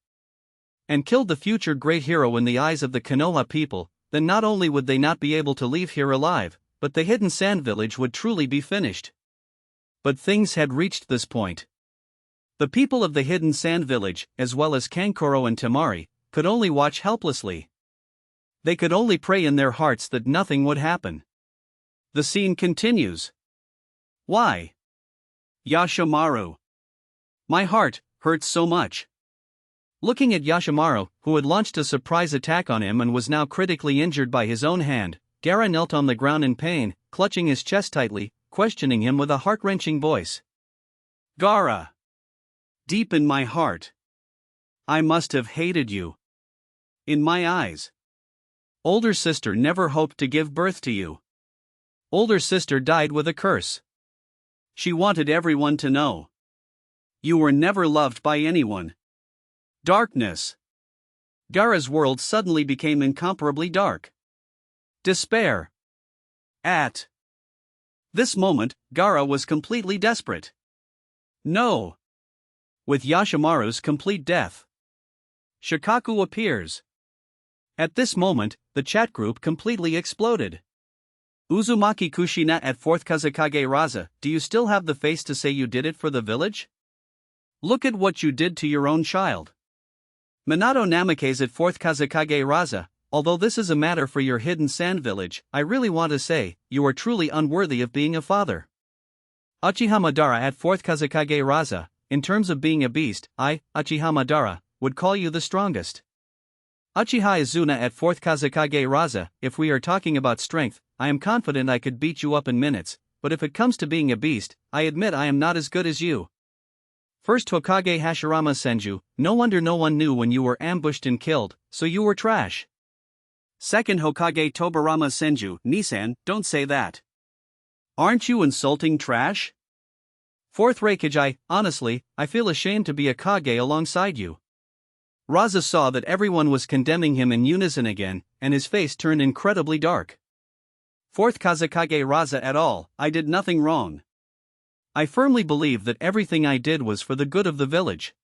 and killed the future great hero in the eyes of the Konoha people, then not only would they not be able to leave here alive, but the hidden sand village would truly be finished. But things had reached this point. The people of the hidden sand village, as well as Kankuro and Temari, could only watch helplessly. They could only pray in their hearts that nothing would happen. The scene continues. Why? Yashimaru. My heart hurts so much. Looking at Yashimaru, who had launched a surprise attack on him and was now critically injured by his own hand, Gaara knelt on the ground in pain, clutching his chest tightly, questioning him with a heart-wrenching voice. Gaara. Deep in my heart, I must have hated you. In my eyes, older sister never hoped to give birth to you. Older sister died with a curse. She wanted everyone to know. You were never loved by anyone. Darkness. Gaara's world suddenly became incomparably dark. Despair. At this moment, Gaara was completely desperate. No. With Yashimaru's complete death, Shikaku appears. At this moment, the chat group completely exploded. Uzumaki Kushina at 4th Kazekage Raza, do you still have the face to say you did it for the village? Look at what you did to your own child. Minato Namikaze at 4th Kazekage Raza, although this is a matter for your hidden sand village, I really want to say, you are truly unworthy of being a father. Uchiha Madara at 4th Kazekage Raza, in terms of being a beast, I, Uchiha Madara, would call you the strongest. Uchiha Izuna at 4th Kazekage Raza, if we are talking about strength, I am confident I could beat you up in minutes, but if it comes to being a beast, I admit I am not as good as you. First Hokage Hashirama Senju, no wonder no one knew when you were ambushed and killed, so you were trash. Second Hokage Tobarama Senju, Nisan, don't say that. Aren't you insulting trash? Fourth Reikage, honestly, I feel ashamed to be a Kage alongside you. Raza saw that everyone was condemning him in unison again, and his face turned incredibly dark. Fourth Kazekage Raza et al., I did nothing wrong. I firmly believe that everything I did was for the good of the village.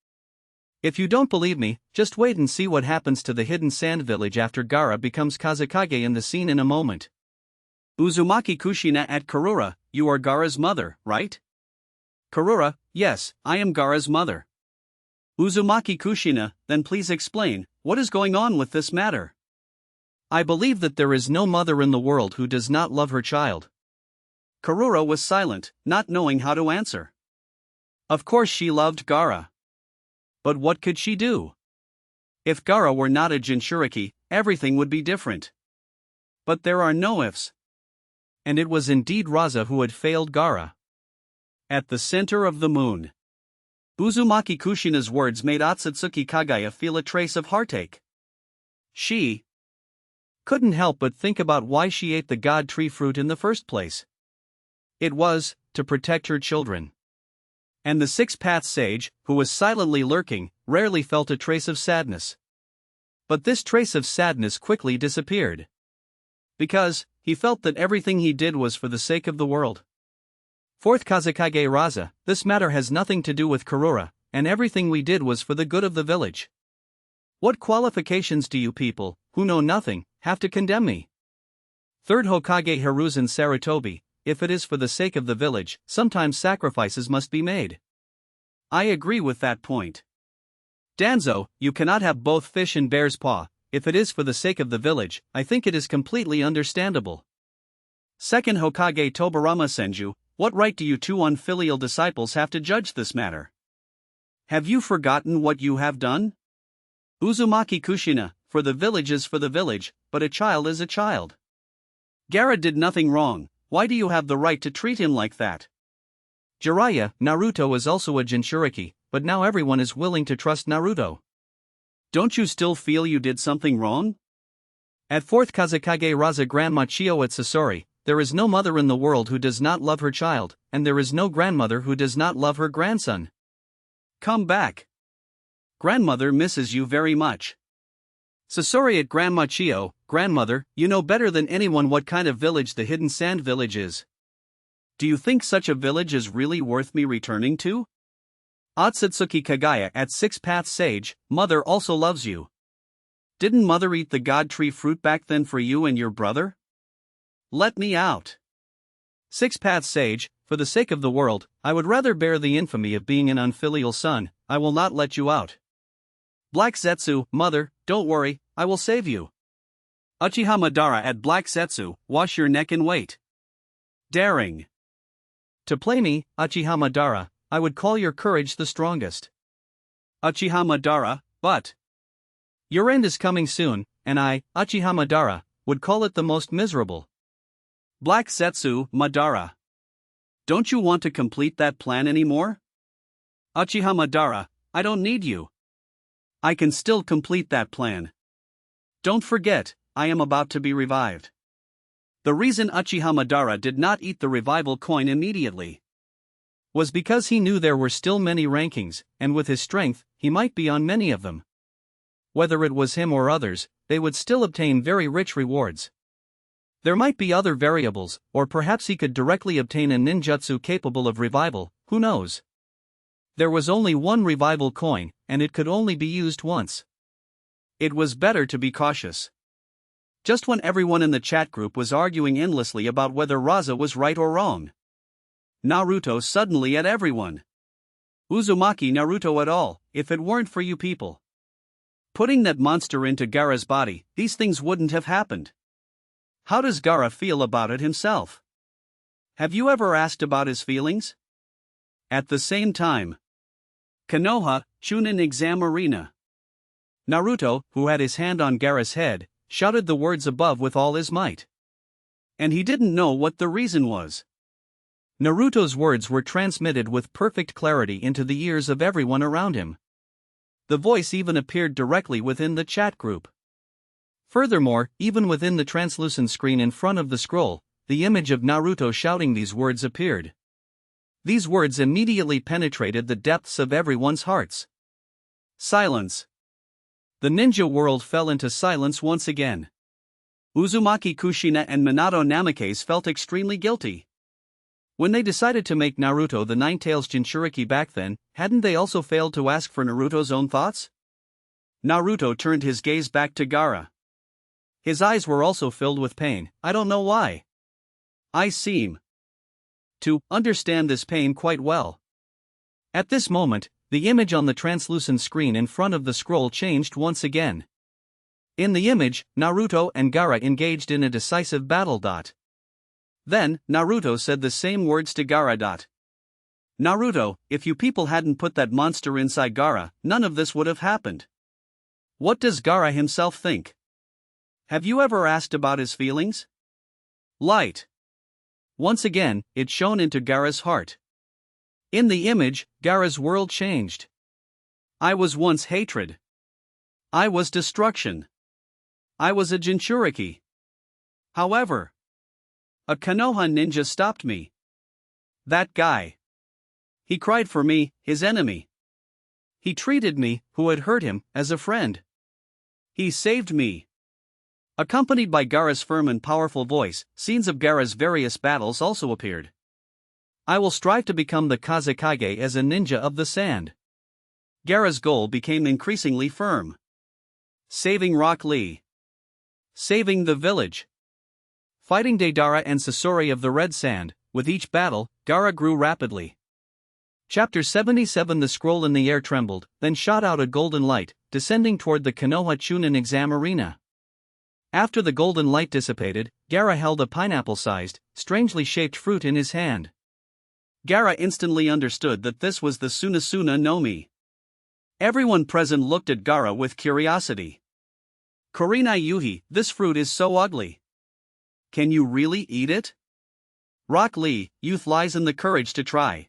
If you don't believe me, just wait and see what happens to the hidden sand village after Gaara becomes Kazekage in the scene in a moment. Uzumaki Kushina at Karura, you are Gaara's mother, right? Karura, yes, I am Gaara's mother. Uzumaki Kushina, then please explain, what is going on with this matter? I believe that there is no mother in the world who does not love her child. Karura was silent, not knowing how to answer. Of course she loved Gaara. But what could she do? If Gaara were not a Jinchuriki, everything would be different. But there are no ifs. And it was indeed Raza who had failed Gaara. At the center of the moon. Uzumaki Kushina's words made Akatsuki Kaguya feel a trace of heartache. She couldn't help but think about why she ate the god tree fruit in the first place. It was to protect her children. And the six-path sage, who was silently lurking, rarely felt a trace of sadness. But this trace of sadness quickly disappeared. Because he felt that everything he did was for the sake of the world. Fourth Kazekage Raza, this matter has nothing to do with Karura, and everything we did was for the good of the village. What qualifications do you people, who know nothing, have to condemn me? Third Hokage Hiruzen Sarutobi, if it is for the sake of the village, sometimes sacrifices must be made. I agree with that point. Danzo, you cannot have both fish and bear's paw. If it is for the sake of the village, I think it is completely understandable. Second Hokage Tobarama Senju, what right do you two unfilial disciples have to judge this matter? Have you forgotten what you have done? Uzumaki Kushina, for the village is for the village, but a child is a child. Gaara did nothing wrong, why do you have the right to treat him like that? Jiraiya, Naruto is also a Jinchuriki, but now everyone is willing to trust Naruto. Don't you still feel you did something wrong? At 4th Kazekage Raza Grandma Chio at Sasori, there is no mother in the world who does not love her child, and there is no grandmother who does not love her grandson. Come back. Grandmother misses you very much. Sasori at Grandma Chio, grandmother, you know better than anyone what kind of village the hidden sand village is. Do you think such a village is really worth me returning to? Akatsuki Kaguya at 6 Path Sage, mother also loves you. Didn't mother eat the god tree fruit back then for you and your brother? Let me out. 6 Path Sage, for the sake of the world, I would rather bear the infamy of being an unfilial son, I will not let you out. Black Zetsu, mother, don't worry, I will save you. Uchiha Madara at Black Zetsu, wash your neck and wait. Daring. To play me, Uchiha Madara, I would call your courage the strongest. Uchiha Madara, but your end is coming soon, and I, Uchiha Madara, would call it the most miserable. Black Zetsu, Madara. Don't you want to complete that plan anymore? Uchiha Madara, I don't need you. I can still complete that plan. Don't forget, I am about to be revived. The reason Uchiha Madara did not eat the revival coin immediately was because he knew there were still many rankings, and with his strength, he might be on many of them. Whether it was him or others, they would still obtain very rich rewards. There might be other variables, or perhaps he could directly obtain a ninjutsu capable of revival, who knows? There was only one revival coin, and it could only be used once. It was better to be cautious. just when everyone in the chat group was arguing endlessly about whether Raza was right or wrong. Naruto suddenly at everyone. Uzumaki Naruto at all, if it weren't for you people putting that monster into Gaara's body, these things wouldn't have happened. How does Gaara feel about it himself? Have you ever asked about his feelings? At the same time, Konoha, Chunin exam arena. Naruto, who had his hand on Gaara's head, shouted the words above with all his might. And he didn't know what the reason was. Naruto's words were transmitted with perfect clarity into the ears of everyone around him. The voice even appeared directly within the chat group. Furthermore, even within the translucent screen in front of the scroll, the image of Naruto shouting these words appeared. These words immediately penetrated the depths of everyone's hearts. Silence. The ninja world fell into silence once again. Uzumaki Kushina and Minato Namikaze felt extremely guilty. When they decided to make Naruto the Nine-Tails Jinchuriki back then, hadn't they also failed to ask for Naruto's own thoughts? Naruto turned his gaze back to Gaara. His eyes were also filled with pain. I don't know why. I seem to understand this pain quite well. At this moment, the image on the translucent screen in front of the scroll changed once again. In the image, Naruto and Gaara engaged in a decisive battle. Then, Naruto said the same words to Gaara. Naruto, if you people hadn't put that monster inside Gaara, none of this would have happened. What does Gaara himself think? Have you ever asked about his feelings? Light. Once again, it shone into Gaara's heart. In the image, Gaara's world changed. I was once hatred. I was destruction. I was a Jinchuriki. However, a Konoha ninja stopped me. That guy. He cried for me, his enemy. He treated me, who had hurt him, as a friend. He saved me. Accompanied by Gaara's firm and powerful voice, scenes of Gaara's various battles also appeared. I will strive to become the Kazekage as a ninja of the sand. Gaara's goal became increasingly firm. Saving Rock Lee. Saving the village. Fighting Deidara and Sasori of the Red Sand. With each battle, Gaara grew rapidly. Chapter 77. The scroll in the air trembled, then shot out a golden light, descending toward the Konoha Chunin exam arena. After the golden light dissipated, Gaara held a pineapple-sized, strangely shaped fruit in his hand. Gaara instantly understood that this was the Sunasuna no Mi. Everyone present looked at Gaara with curiosity. Kurenai Yuhi, this fruit is so ugly. Can you really eat it? Rock Lee, youth lies in the courage to try.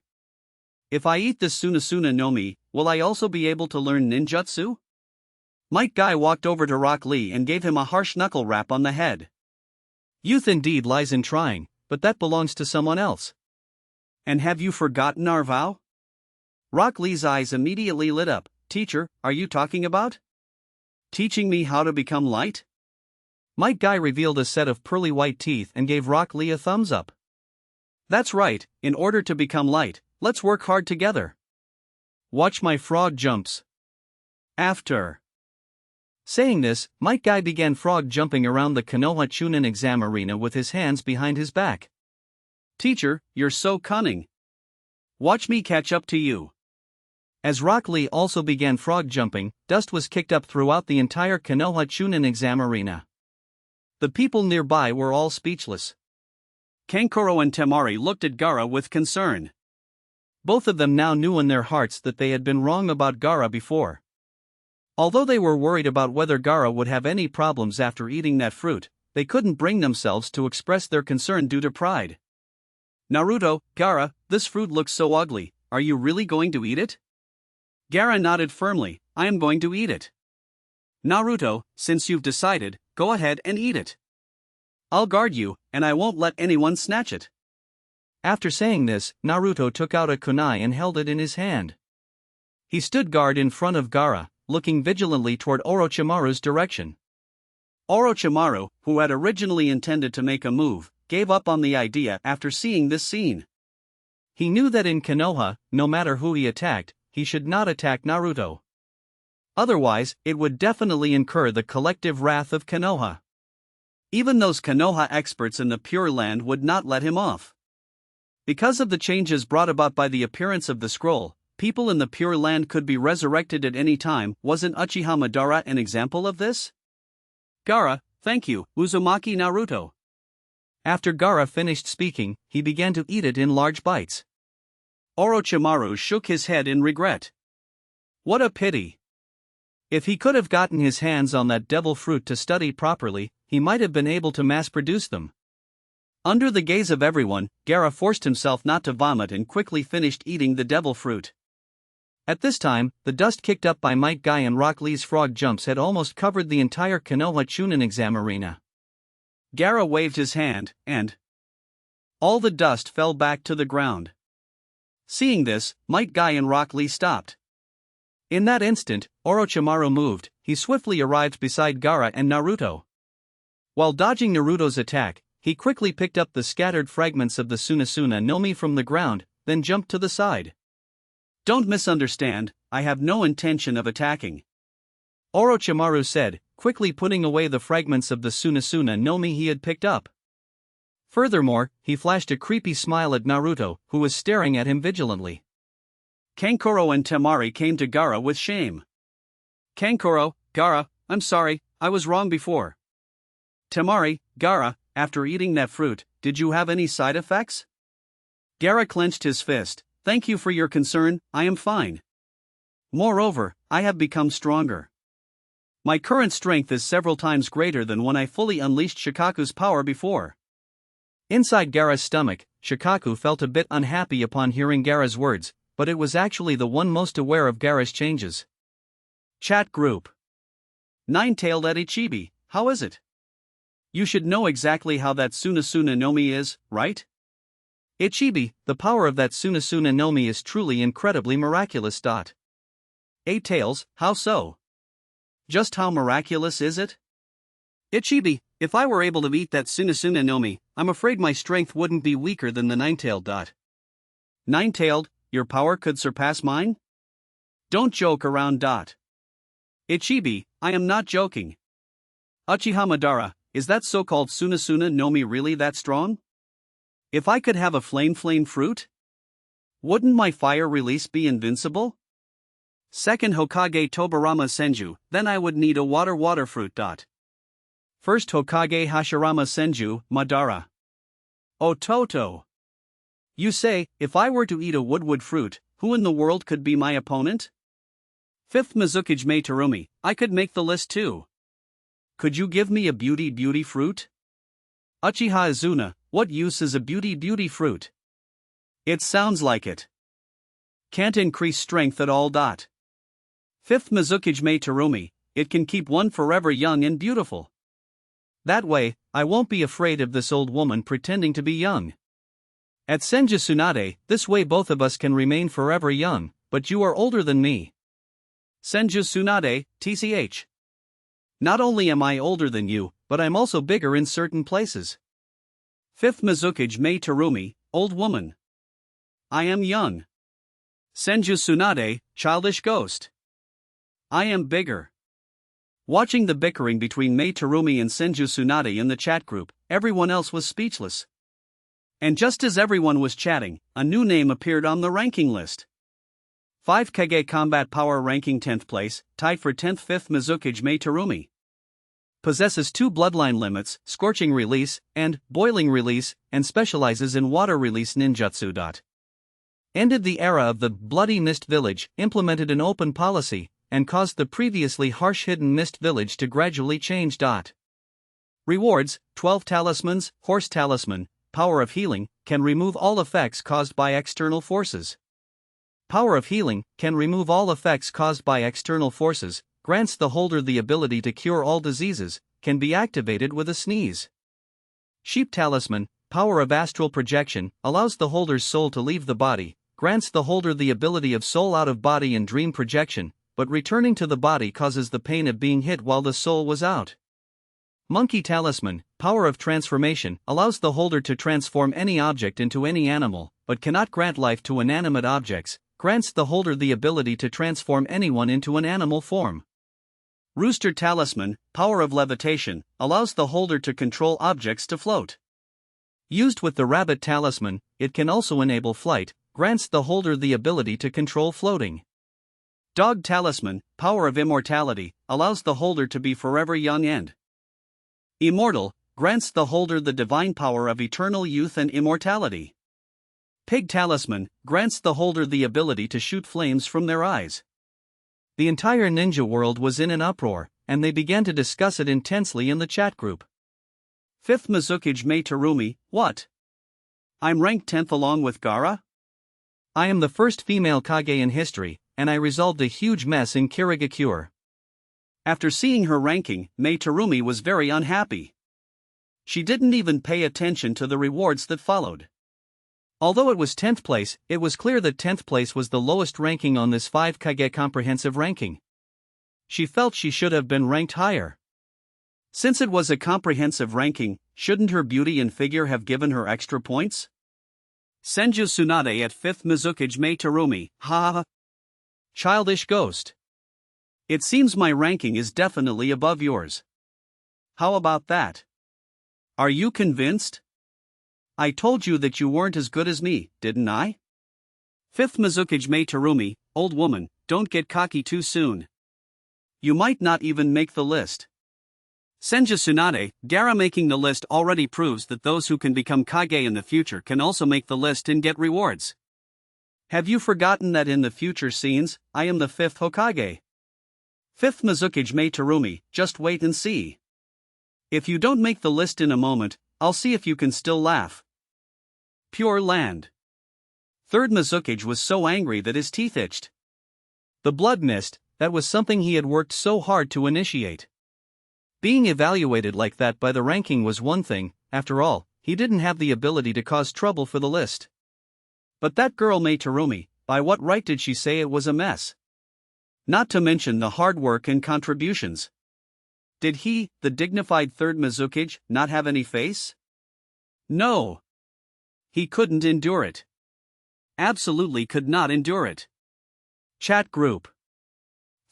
If I eat this Sunasuna no Mi, will I also be able to learn ninjutsu? Might Guy walked over to Rock Lee and gave him a harsh knuckle rap on the head. Youth indeed lies in trying, but that belongs to someone else. And have you forgotten our vow? Rock Lee's eyes immediately lit up. Teacher, are you talking about teaching me how to become light? Might Guy revealed a set of pearly white teeth and gave Rock Lee a thumbs up. That's right, in order to become light, let's work hard together. Watch my frog jumps. After saying this, Might Guy began frog jumping around the Konoha Chunin exam arena with his hands behind his back. Teacher, you're so cunning. Watch me catch up to you. As Rock Lee also began frog jumping, dust was kicked up throughout the entire Konoha Chunin exam arena. The people nearby were all speechless. Kankuro and Temari looked at Gaara with concern. Both of them now knew in their hearts that they had been wrong about Gaara before. Although they were worried about whether Gaara would have any problems after eating that fruit, they couldn't bring themselves to express their concern due to pride. Naruto, Gaara, this fruit looks so ugly, are you really going to eat it? Gaara nodded firmly, I am going to eat it. Naruto, since you've decided, go ahead and eat it. I'll guard you, and I won't let anyone snatch it. After saying this, Naruto took out a kunai and held it in his hand. He stood guard in front of Gaara, looking vigilantly toward Orochimaru's direction. Orochimaru, who had originally intended to make a move, gave up on the idea after seeing this scene. He knew that in Konoha, no matter who he attacked, he should not attack Naruto. Otherwise, it would definitely incur the collective wrath of Konoha. Even those Konoha experts in the Pure Land would not let him off. Because of the changes brought about by the appearance of the scroll, people in the Pure Land could be resurrected at any time. Wasn't Uchiha Madara an example of this? Gaara, thank you, Uzumaki Naruto.
After Gaara finished speaking, he began to eat it in large bites.
Orochimaru shook his head in regret. What a pity. If he could have gotten his hands on that devil fruit to study properly, he might have been able to mass-produce them. Under the gaze of everyone, Gaara forced himself not to vomit and quickly finished eating the devil fruit. At this time, the dust kicked up by Might Guy and Rock Lee's frog jumps had almost covered the entire Konoha Chunin exam arena. Gaara waved his hand, and all the dust fell back to the ground. Seeing this, Might Guy and Rock Lee stopped. In that instant, Orochimaru moved. He swiftly arrived beside Gaara and Naruto. While dodging Naruto's attack, he quickly picked up the scattered fragments of the Sunasuna no Mi from the ground, then jumped to the side. Don't misunderstand, I have no intention of attacking, Orochimaru said, quickly putting away the fragments of the Sunasuna no Mi he had picked up. Furthermore, he flashed a creepy smile at Naruto, who was staring at him vigilantly. Kankuro and Temari came to Gaara with shame. Kankuro, Gaara, I'm sorry, I was wrong before. Temari, Gaara, after eating that fruit, did you have any side effects? Gaara clenched his fist. Thank you for your concern, I am fine. Moreover, I have become stronger. My current strength is several times greater than when I fully unleashed Shikaku's power before. Inside Gaara's stomach, Shikaku felt a bit unhappy upon hearing Gaara's words, but it was actually the one most aware of Gaara's changes. Chat group. Nine-tailed at Ichibi, how is it? You should know exactly how that Sunasuna no Mi is, right? Ichibi, the power of that Sunasuna no Mi is truly incredibly miraculous. Eight tails, how so? Just how miraculous is it? Ichibi, if I were able to eat that Sunasuna no Mi, I'm afraid my strength wouldn't be weaker than the nine-tailed. Nine-tailed, your power could surpass mine? Don't joke around. Ichibi, I am not joking. Uchiha Madara, is that so-called Sunasuna no Mi really that strong? If I could have a flame fruit? Wouldn't my fire release be invincible? Second Hokage Tobirama Senju, then I would need a water fruit. First Hokage Hashirama Senju, Madara. Oh Toto. You say, if I were to eat a wood fruit, who in the world could be my opponent? Fifth Mizukage Mei Terumi, I could make the list too. Could you give me a beauty fruit? Uchiha Izuna, what use is a beauty fruit? It sounds like it can't increase strength at all. Fifth Mizukage Mei Terumi, it can keep one forever young and beautiful. That way, I won't be afraid of this old woman pretending to be young. At Senju Tsunade, this way both of us can remain forever young, but you are older than me. Senju Tsunade, TCH. Not only am I older than you, but I'm also bigger in certain places. Fifth Mizukage Mei Terumi, old woman. I am young. Senju Tsunade, childish ghost. I am bigger. Watching the bickering between Mei Terumi and Senju Tsunade in the chat group, everyone else was speechless. And just as everyone was chatting, a new name appeared on the ranking list. 5 Kage Combat Power ranking 10th place, tied for 10th. Fifth Mizukage Mei Terumi. Possesses 2 Bloodline Limits, Scorching Release, and Boiling Release, and specializes in Water Release Ninjutsu. Ended the era of the Bloody Mist Village, implemented an open policy, and caused the previously harsh Hidden Mist Village to gradually change. Rewards, 12 Talismans, Horse Talisman, Power of Healing, can remove all effects caused by external forces. Power of Healing, can remove all effects caused by external forces, grants the holder the ability to cure all diseases, can be activated with a sneeze. Sheep Talisman, Power of Astral Projection, allows the holder's soul to leave the body, grants the holder the ability of soul out of body and dream projection, but returning to the body causes the pain of being hit while the soul was out. Monkey Talisman, Power of Transformation, allows the holder to transform any object into any animal, but cannot grant life to inanimate objects, grants the holder the ability to transform anyone into an animal form. Rooster Talisman, Power of Levitation, allows the holder to control objects to float. Used with the Rabbit Talisman, it can also enable flight, grants the holder the ability to control floating. Dog Talisman, Power of Immortality, allows the holder to be forever young and immortal, grants the holder the divine power of eternal youth and immortality. Pig Talisman, grants the holder the ability to shoot flames from their eyes. The entire ninja world was in an uproar, and they began to discuss it intensely in the chat group. 5th Mizukage Mei Terumi, what? I'm ranked 10th along with Gaara? I am the first female Kage in history, and I resolved a huge mess in Kirigakure. After seeing her ranking, Mei Terumi was very unhappy. She didn't even pay attention to the rewards that followed. Although it was 10th place, it was clear that 10th place was the lowest ranking on this 5 Kage comprehensive ranking. She felt she should have been ranked higher. Since it was a comprehensive ranking, shouldn't her beauty and figure have given her extra points? Senju Tsunade at 5th Mizukage Mei Terumi, ha ha. Childish ghost. It seems my ranking is definitely above yours. How about that? Are you convinced? I told you that you weren't as good as me, didn't I? 5th Mizukage Mei Terumi, old woman, don't get cocky too soon. You might not even make the list. Senju Tsunade, Gaara making the list already proves that those who can become Kage in the future can also make the list and get rewards. Have you forgotten that in the future scenes, I am the 5th Hokage? 5th Mizukage Mei Terumi, just wait and see. If you don't make the list in a moment, I'll see if you can still laugh. Pure land. 3rd Mizukage was so angry that his teeth itched. The blood mist, that was something he had worked so hard to initiate. Being evaluated like that by the ranking was one thing, after all, he didn't have the ability to cause trouble for the list. But that girl Mei Terumi, by what right did she say it was a mess? Not to mention the hard work and contributions. Did he, the dignified 3rd Mizukage, not have any face? No. He couldn't endure it. Absolutely could not endure it. Chat group.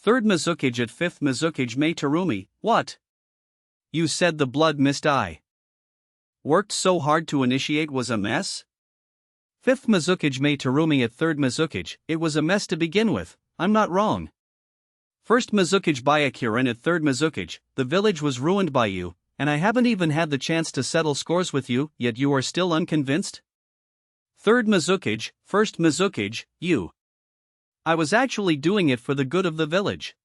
3rd Mizukage at 5th Mizukage Mei Terumi, what? You said the blood mist I worked so hard to initiate was a mess? 5th Mizukage Mei Terumi at 3rd Mizukage, it was a mess to begin with, I'm not wrong. 1st Mizukage Byakuren at 3rd Mizukage, the village was ruined by you, and I haven't even had the chance to settle scores with you, yet you are still unconvinced? 3rd Mizukage, 1st Mizukage, you. I was actually doing it for the good of the village.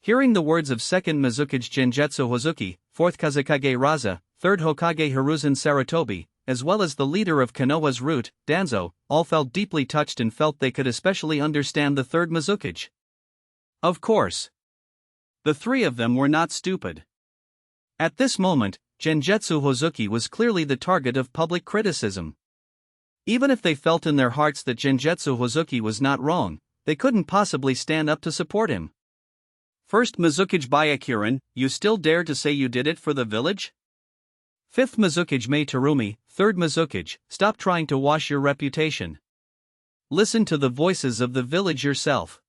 Hearing the words of 2nd Mizukage Genjutsu Hozuki, 4th Kazekage Raza, 3rd Hokage Hiruzen Sarutobi, as well as the leader of Konoha's route, Danzo, all felt deeply touched and felt they could especially understand the 3rd Mizukage. Of course. The three of them were not stupid. At this moment, Genjutsu Hozuki was clearly the target of public criticism. Even if they felt in their hearts that Genjutsu Hozuki was not wrong, they couldn't possibly stand up to support him. 1st Mizukage Byakuren, you still dare to say you did it for the village? 5th Mizukage Mei Terumi, 3rd Mizukage, stop trying to wash your reputation. Listen to the voices of the village yourself.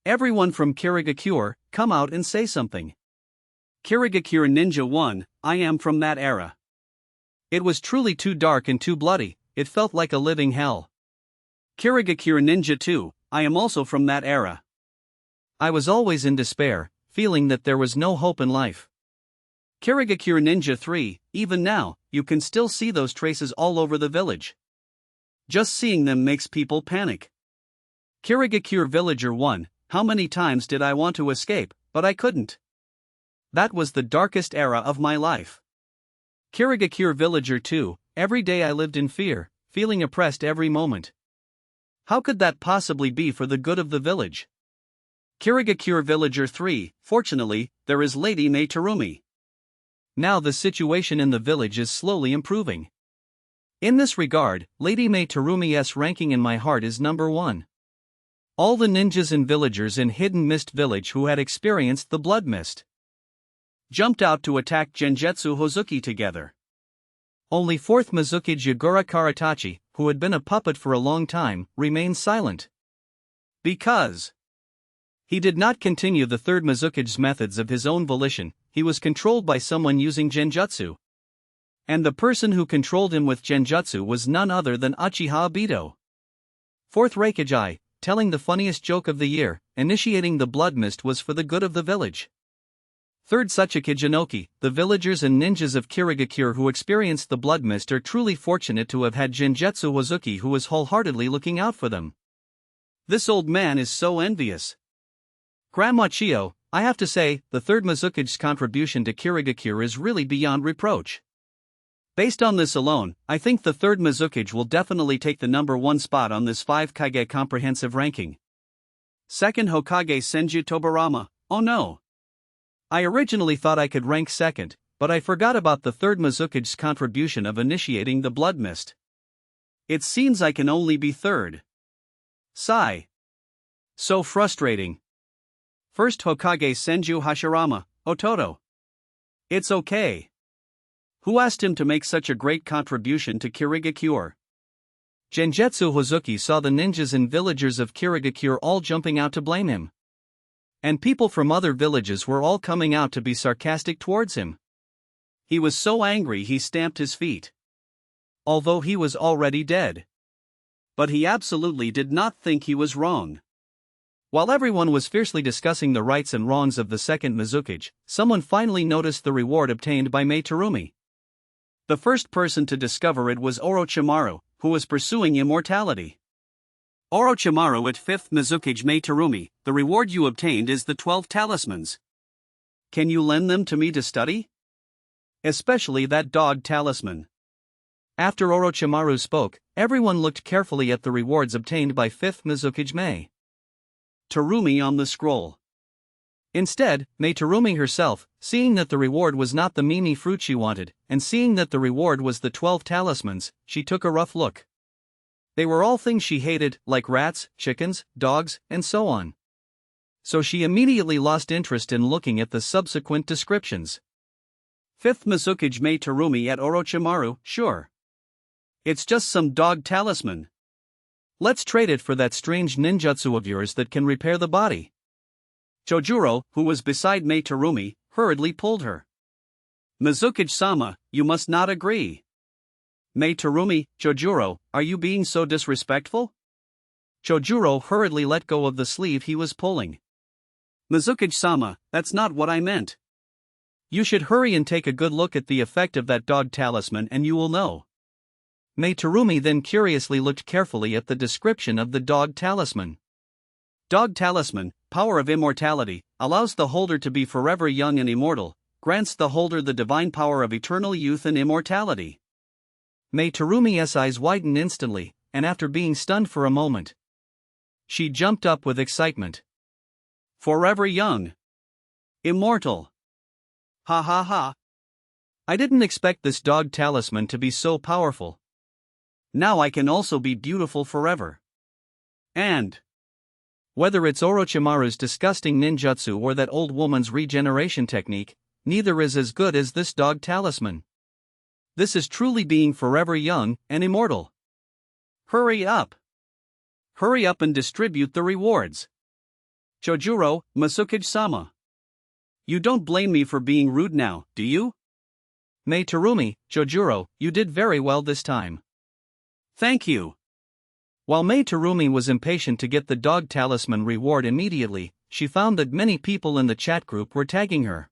Everyone from Kirigakure, come out and say something. Kirigakure Ninja 1, I am from that era. It was truly too dark and too bloody, it felt like a living hell. Kirigakure Ninja 2, I am also from that era. I was always in despair, feeling that there was no hope in life. Kirigakure Ninja 3, even now, you can still see those traces all over the village. Just seeing them makes people panic. Kirigakure Villager 1, how many times did I want to escape, but I couldn't. That was the darkest era of my life. Kirigakure Villager 2, every day I lived in fear, feeling oppressed every moment. How could that possibly be for the good of the village? Kirigakure Villager 3, fortunately, there is Lady Mei Terumi. Now the situation in the village is slowly improving. In this regard, Lady Mei Terumi's ranking in my heart is number 1. All the ninjas and villagers in Hidden Mist Village who had experienced the blood mist jumped out to attack Genjutsu Hozuki together. Only 4th Mizukage Yagura Karatachi, who had been a puppet for a long time, remained silent. Because
He did not continue the third Mizukage's methods of his own volition, he was controlled by someone using genjutsu. And the person who controlled him with genjutsu was none other than Uchiha Obito. Fourth Raikage, telling the funniest joke of the year, initiating the blood mist was for the good of the village. Third Sachike Jinoki, the villagers and ninjas of Kirigakure who experienced the blood mist are truly fortunate to have had Genjutsu Wazuki who was wholeheartedly looking out for them. This old man is so envious. Grandma Chio, I have to say, the third Mizukage's contribution to Kirigakure is really beyond reproach. Based on this alone, I think the third Mizukage will definitely take the number 1 spot on this 5 Kage comprehensive ranking. Second Hokage Senju Tobarama, oh no. I originally thought I could rank second, but I forgot about the third Mizukage's contribution of initiating the blood mist. It seems I can only be third. Sigh. So frustrating. First Hokage Senju Hashirama, Ototo. It's okay. Who asked him to make such a great contribution to Kirigakure? Genjutsu Hozuki saw the ninjas and villagers of Kirigakure all jumping out to blame him. And people from other villages were all coming out to be sarcastic towards him. He was so angry he stamped his feet. Although he was already dead. But he absolutely did not think he was wrong. While everyone was fiercely discussing the rights and wrongs of the second Mizukage, someone finally noticed the reward obtained by Mei Terumi. The first person to discover it was Orochimaru, who was pursuing immortality. Orochimaru at 5th Mizukage Mei Terumi, the reward you obtained is the 12 talismans. Can you lend them to me to study? Especially that dog talisman. After Orochimaru spoke, everyone looked carefully at the rewards obtained by 5th Mizukage Mei Terumi on the scroll. Instead, Mei Terumi herself, seeing that the reward was not the Mimi fruit she wanted, and seeing that the reward was the 12 talismans, she took a rough look. They were all things she hated, like rats, chickens, dogs, and so on. So she immediately lost interest in looking at the subsequent descriptions. 5th Mizukage Mei Terumi at Orochimaru, sure. It's just some dog talisman. Let's trade it for that strange ninjutsu of yours that can repair the body. Chojuro, who was beside Mei Terumi, hurriedly pulled her. Mizukage-sama, you must not agree. Mei Terumi, Chojuro, are you being so disrespectful? Chojuro hurriedly let go of the sleeve he was pulling. Mizukage-sama, that's not what I meant. You should hurry and take a good look at the effect of that dog talisman and you will know. Mei Terumi then curiously looked carefully at the description of the dog talisman. Dog talisman, power of immortality, allows the holder to be forever young and immortal, grants the holder the divine power of eternal youth and immortality. Mei Terumi's eyes widened instantly, and after being stunned for a moment, she jumped up with excitement. Forever young. Immortal. Ha ha ha. I didn't expect this dog talisman to be so powerful. Now I can also be beautiful forever. And whether it's Orochimaru's disgusting ninjutsu or that old woman's regeneration technique, neither is as good as this dog talisman. This is truly being forever young and immortal. Hurry up! Hurry up and distribute the rewards. Chojuro, Mizukage-sama. You don't blame me for being rude now, do you? Mei Terumi, Chojuro, you did very well this time. Thank you. While Mei Terumi was impatient to get the dog talisman reward immediately, she found that many people in the chat group were tagging her.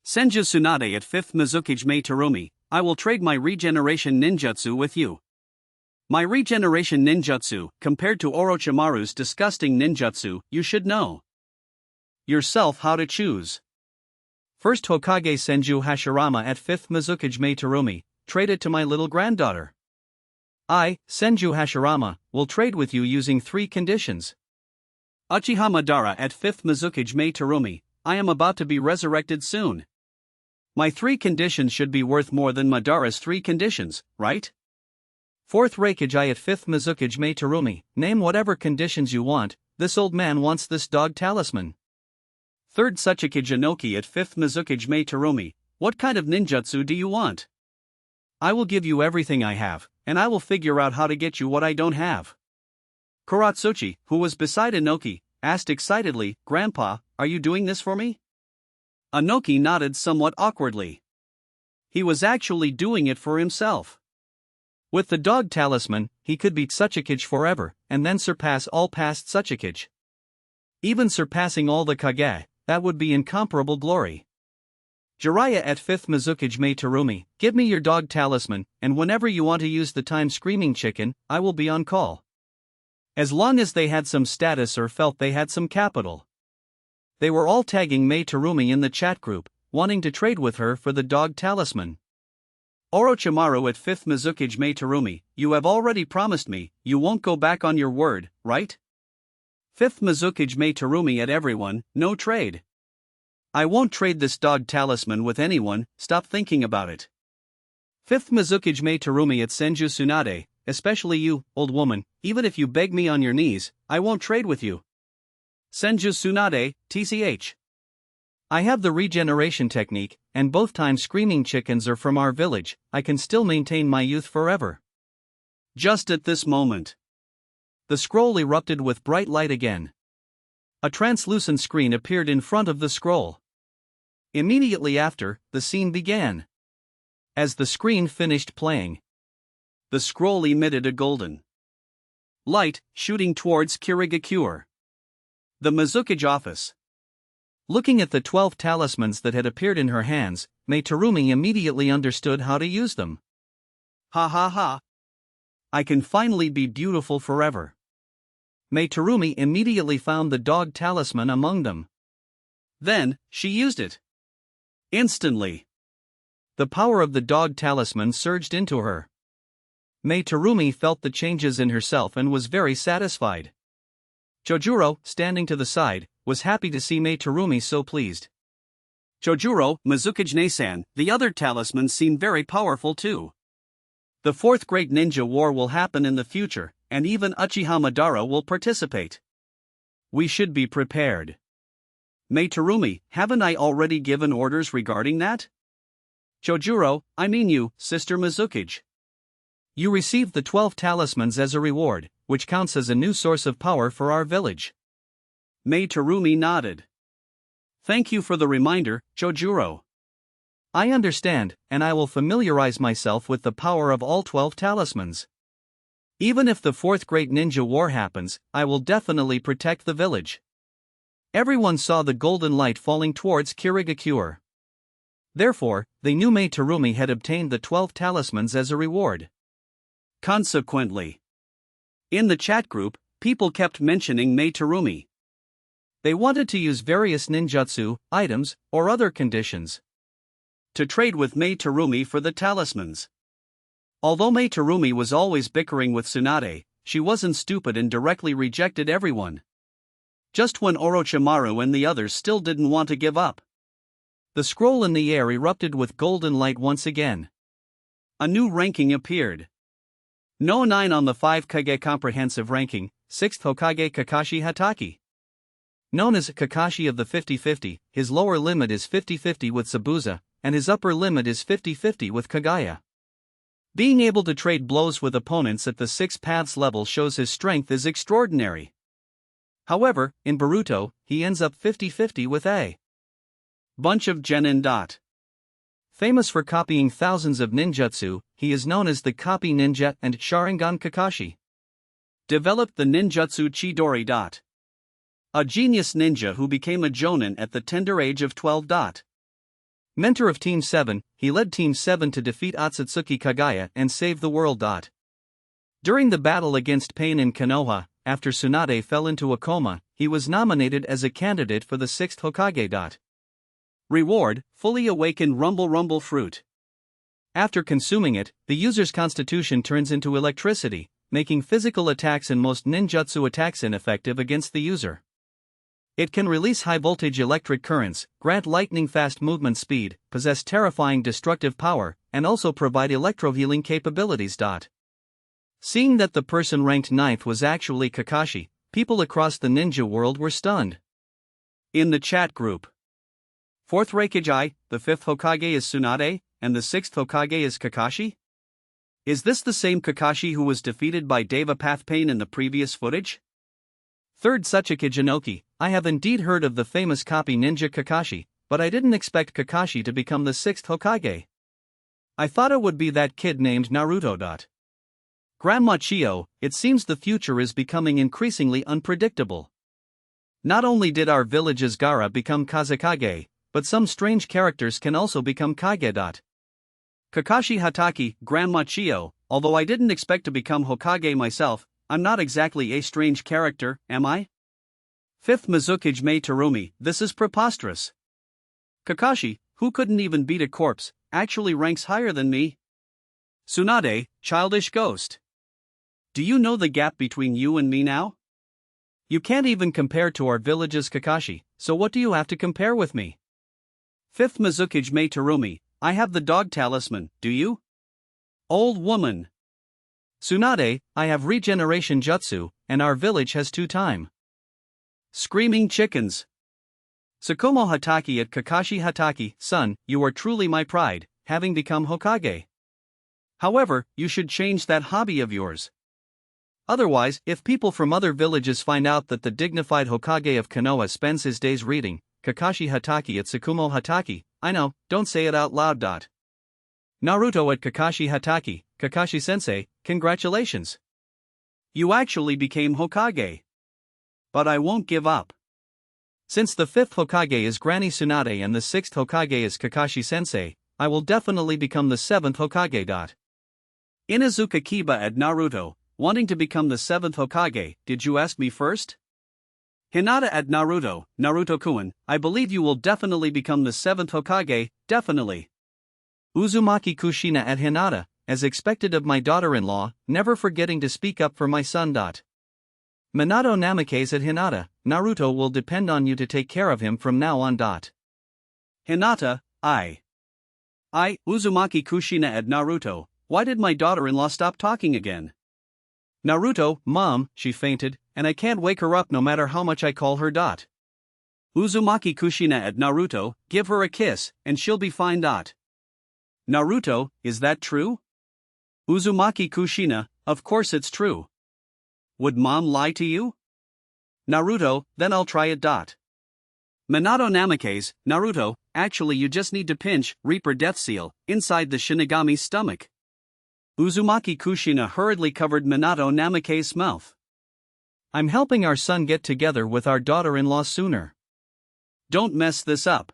Senju Tsunade at 5th Mizukage Mei Terumi, I will trade my regeneration ninjutsu with you. My regeneration ninjutsu, compared to Orochimaru's disgusting ninjutsu, you should know yourself how to choose. First Hokage Senju Hashirama at 5th Mizukage Mei Terumi, trade it to my little granddaughter. I, Senju Hashirama, will trade with you using 3 conditions. Uchiha Madara at 5th Mizukage Mei Terumi, I am about to be resurrected soon. My 3 conditions should be worth more than Madara's 3 conditions, right? Fourth Raikage at 5th Mizukage Mei Terumi, name whatever conditions you want, this old man wants this dog talisman. Third Sachike Jinoki at 5th Mizukage Mei Terumi, what kind of ninjutsu do you want? I will give you everything I have, and I will figure out how to get you what I don't have. Kuratsuchi, who was beside Inoki,
asked excitedly, "Grandpa, are you doing this for me?" Anoki nodded somewhat awkwardly. He was actually doing it for himself. With the dog talisman, he could beat Tsuchikage forever, and then surpass all past Tsuchikage. Even surpassing all the Kage, that would be incomparable glory. Jiraiya at 5th Mizukage Mei Terumi, give me your dog talisman, and whenever you want to use the time screaming chicken, I will be on call. As long as they had some status or felt they had some capital. They were all tagging Mei Terumi in the chat group, wanting to trade with her for the dog talisman. Orochimaru at 5th Mizukage Mei Terumi, you have already promised me, you won't go back on your word, right? 5th Mizukage Mei Terumi at everyone, no trade. I won't trade this dog talisman with anyone, stop thinking about it. 5th Mizukage Mei Terumi at Senju Tsunade, especially you, old woman, even if you beg me on your knees, I won't trade with you. Senju Tsunade, TCH. I have the regeneration technique, and both time screaming chickens are from our village, I can still maintain my youth forever. Just at this moment, the scroll erupted with bright light again. A translucent screen appeared in front of the scroll. Immediately after, the scene began. As the screen finished playing, the scroll emitted a golden light, shooting towards Kirigakure, the Mizukage office. Looking at the 12 talismans that had appeared in her hands, Mei Terumi immediately understood how to use them. Ha ha ha! I can finally be beautiful forever. Mei Terumi immediately found the dog talisman among them. Then, she used it. Instantly, the power of the dog talisman surged into her. Mei Terumi felt the changes in herself and was very satisfied. Chojuro, standing to the side, was happy to see Mei Terumi so pleased. Chojuro, Mizukage-ne-san, the other talismans seem very powerful too. The fourth great ninja war will happen in the future, and even Uchiha Madara will participate. We should be prepared. Mei Terumi, haven't I already given orders regarding that? Chojuro, I mean you, Sister Mizukage. You received the 12 talismans as a reward, which counts as a new source of power for our village. Mei Terumi nodded. Thank you for the reminder, Chojuro. I understand, and I will familiarize myself with the power of all 12 talismans. Even if the fourth great ninja war happens, I will definitely protect the village. Everyone saw the golden light falling towards Kirigakure. Therefore, they knew Mei Terumi had obtained the 12 talismans as a reward. Consequently, in the chat group, people kept mentioning Mei Terumi. They wanted to use various ninjutsu, items, or other conditions to trade with Mei Terumi for the talismans. Although Mei Terumi was always bickering with Tsunade, she wasn't stupid and directly rejected everyone. Just when Orochimaru and the others still didn't want to give up. The scroll in the air erupted with golden light once again. A new ranking appeared. No 9 on the 5 Kage comprehensive ranking, 6th Hokage Kakashi Hatake. Known as Kakashi of the 50-50, his lower limit is 50-50 with Sabuza, and his upper limit is 50-50 with Kaguya. Being able to trade blows with opponents at the 6 paths level shows his strength is extraordinary. However, in Boruto, he ends up 50-50 with a bunch of genin. Famous for copying thousands of ninjutsu, he is known as the Copy Ninja and Sharingan Kakashi. Developed the ninjutsu Chidori. A genius ninja who became a jonin at the tender age of 12. Mentor of Team 7, he led Team 7 to defeat Akatsuki Kaguya and save the world. During the battle against Pain in Konoha, after Tsunade fell into a coma, he was nominated as a candidate for the 6th Hokage. Reward, fully awakened Rumble fruit. After consuming it, the user's constitution turns into electricity, making physical attacks and most ninjutsu attacks ineffective against the user. It can release high-voltage electric currents, grant lightning-fast movement speed, possess terrifying destructive power, and also provide electro-healing capabilities. Seeing that the person ranked 9th was actually Kakashi, people across the ninja world were stunned. In the chat group, 4th Raikage, the 5th Hokage is Tsunade, and the 6th Hokage is Kakashi? Is this the same Kakashi who was defeated by Deva Pathpain in the previous footage?
Third Sachike Jinoki, I have indeed heard of the famous copy ninja Kakashi, but I didn't expect Kakashi to become the sixth Hokage. I thought it would be that kid named Naruto. Grandma Chio, it seems the future is becoming increasingly unpredictable. Not only did our village's Gaara become Kazekage, but some strange characters can also become Kage. Kakashi Hatake, Grandma Chio, although I didn't expect to become Hokage myself, I'm not exactly a strange character, am I? Fifth Mizukage Mei Terumi, this is preposterous. Kakashi, who couldn't even beat a corpse, actually ranks higher than me. Tsunade, childish ghost. Do you know the gap between you and me now? You can't even compare to our village's Kakashi, so what do you have to compare with me? Fifth Mizukage Mei Terumi, I have the dog talisman, do you? Old woman. Tsunade, I have regeneration jutsu, and our village has 2 time. Screaming chickens. Tsukumo Hatake at Kakashi Hatake, son, you are truly my pride, having become Hokage. However, you should change that hobby of yours. Otherwise, if people from other villages find out that the dignified Hokage of Konoha spends his days reading, Kakashi Hatake at Tsukumo Hatake, I know, don't say it out loud. Naruto at Kakashi Hatake, Kakashi-sensei, congratulations. You actually became Hokage. But I won't give up. Since the 5th Hokage is Granny Tsunade and the 6th Hokage is Kakashi-sensei, I will definitely become the 7th Hokage. Inazuka Kiba at Naruto, wanting to become the 7th Hokage, did you ask me first? Hinata at Naruto, Naruto-kun, I believe you will definitely become the 7th Hokage, definitely. Uzumaki Kushina at Hinata, as expected of my daughter-in-law, never forgetting to speak up for my son. Minato Namikaze at Hinata, Naruto will depend on you to take care of him from now on. Hinata, I, Uzumaki Kushina at Naruto, why did my daughter-in-law stop talking again? Naruto, Mom, she fainted, and I can't wake her up no matter how much I call her. Uzumaki Kushina at Naruto, give her a kiss, and she'll be fine. Naruto, is that true? Uzumaki Kushina, of course it's true. Would Mom lie to you? Naruto, then I'll try it. Minato Namikaze, Naruto, actually you just need to pinch Reaper Death Seal inside the Shinigami's stomach. Uzumaki Kushina hurriedly covered Minato Namikaze's mouth. I'm helping our son get together with our daughter-in-law sooner. Don't mess this up.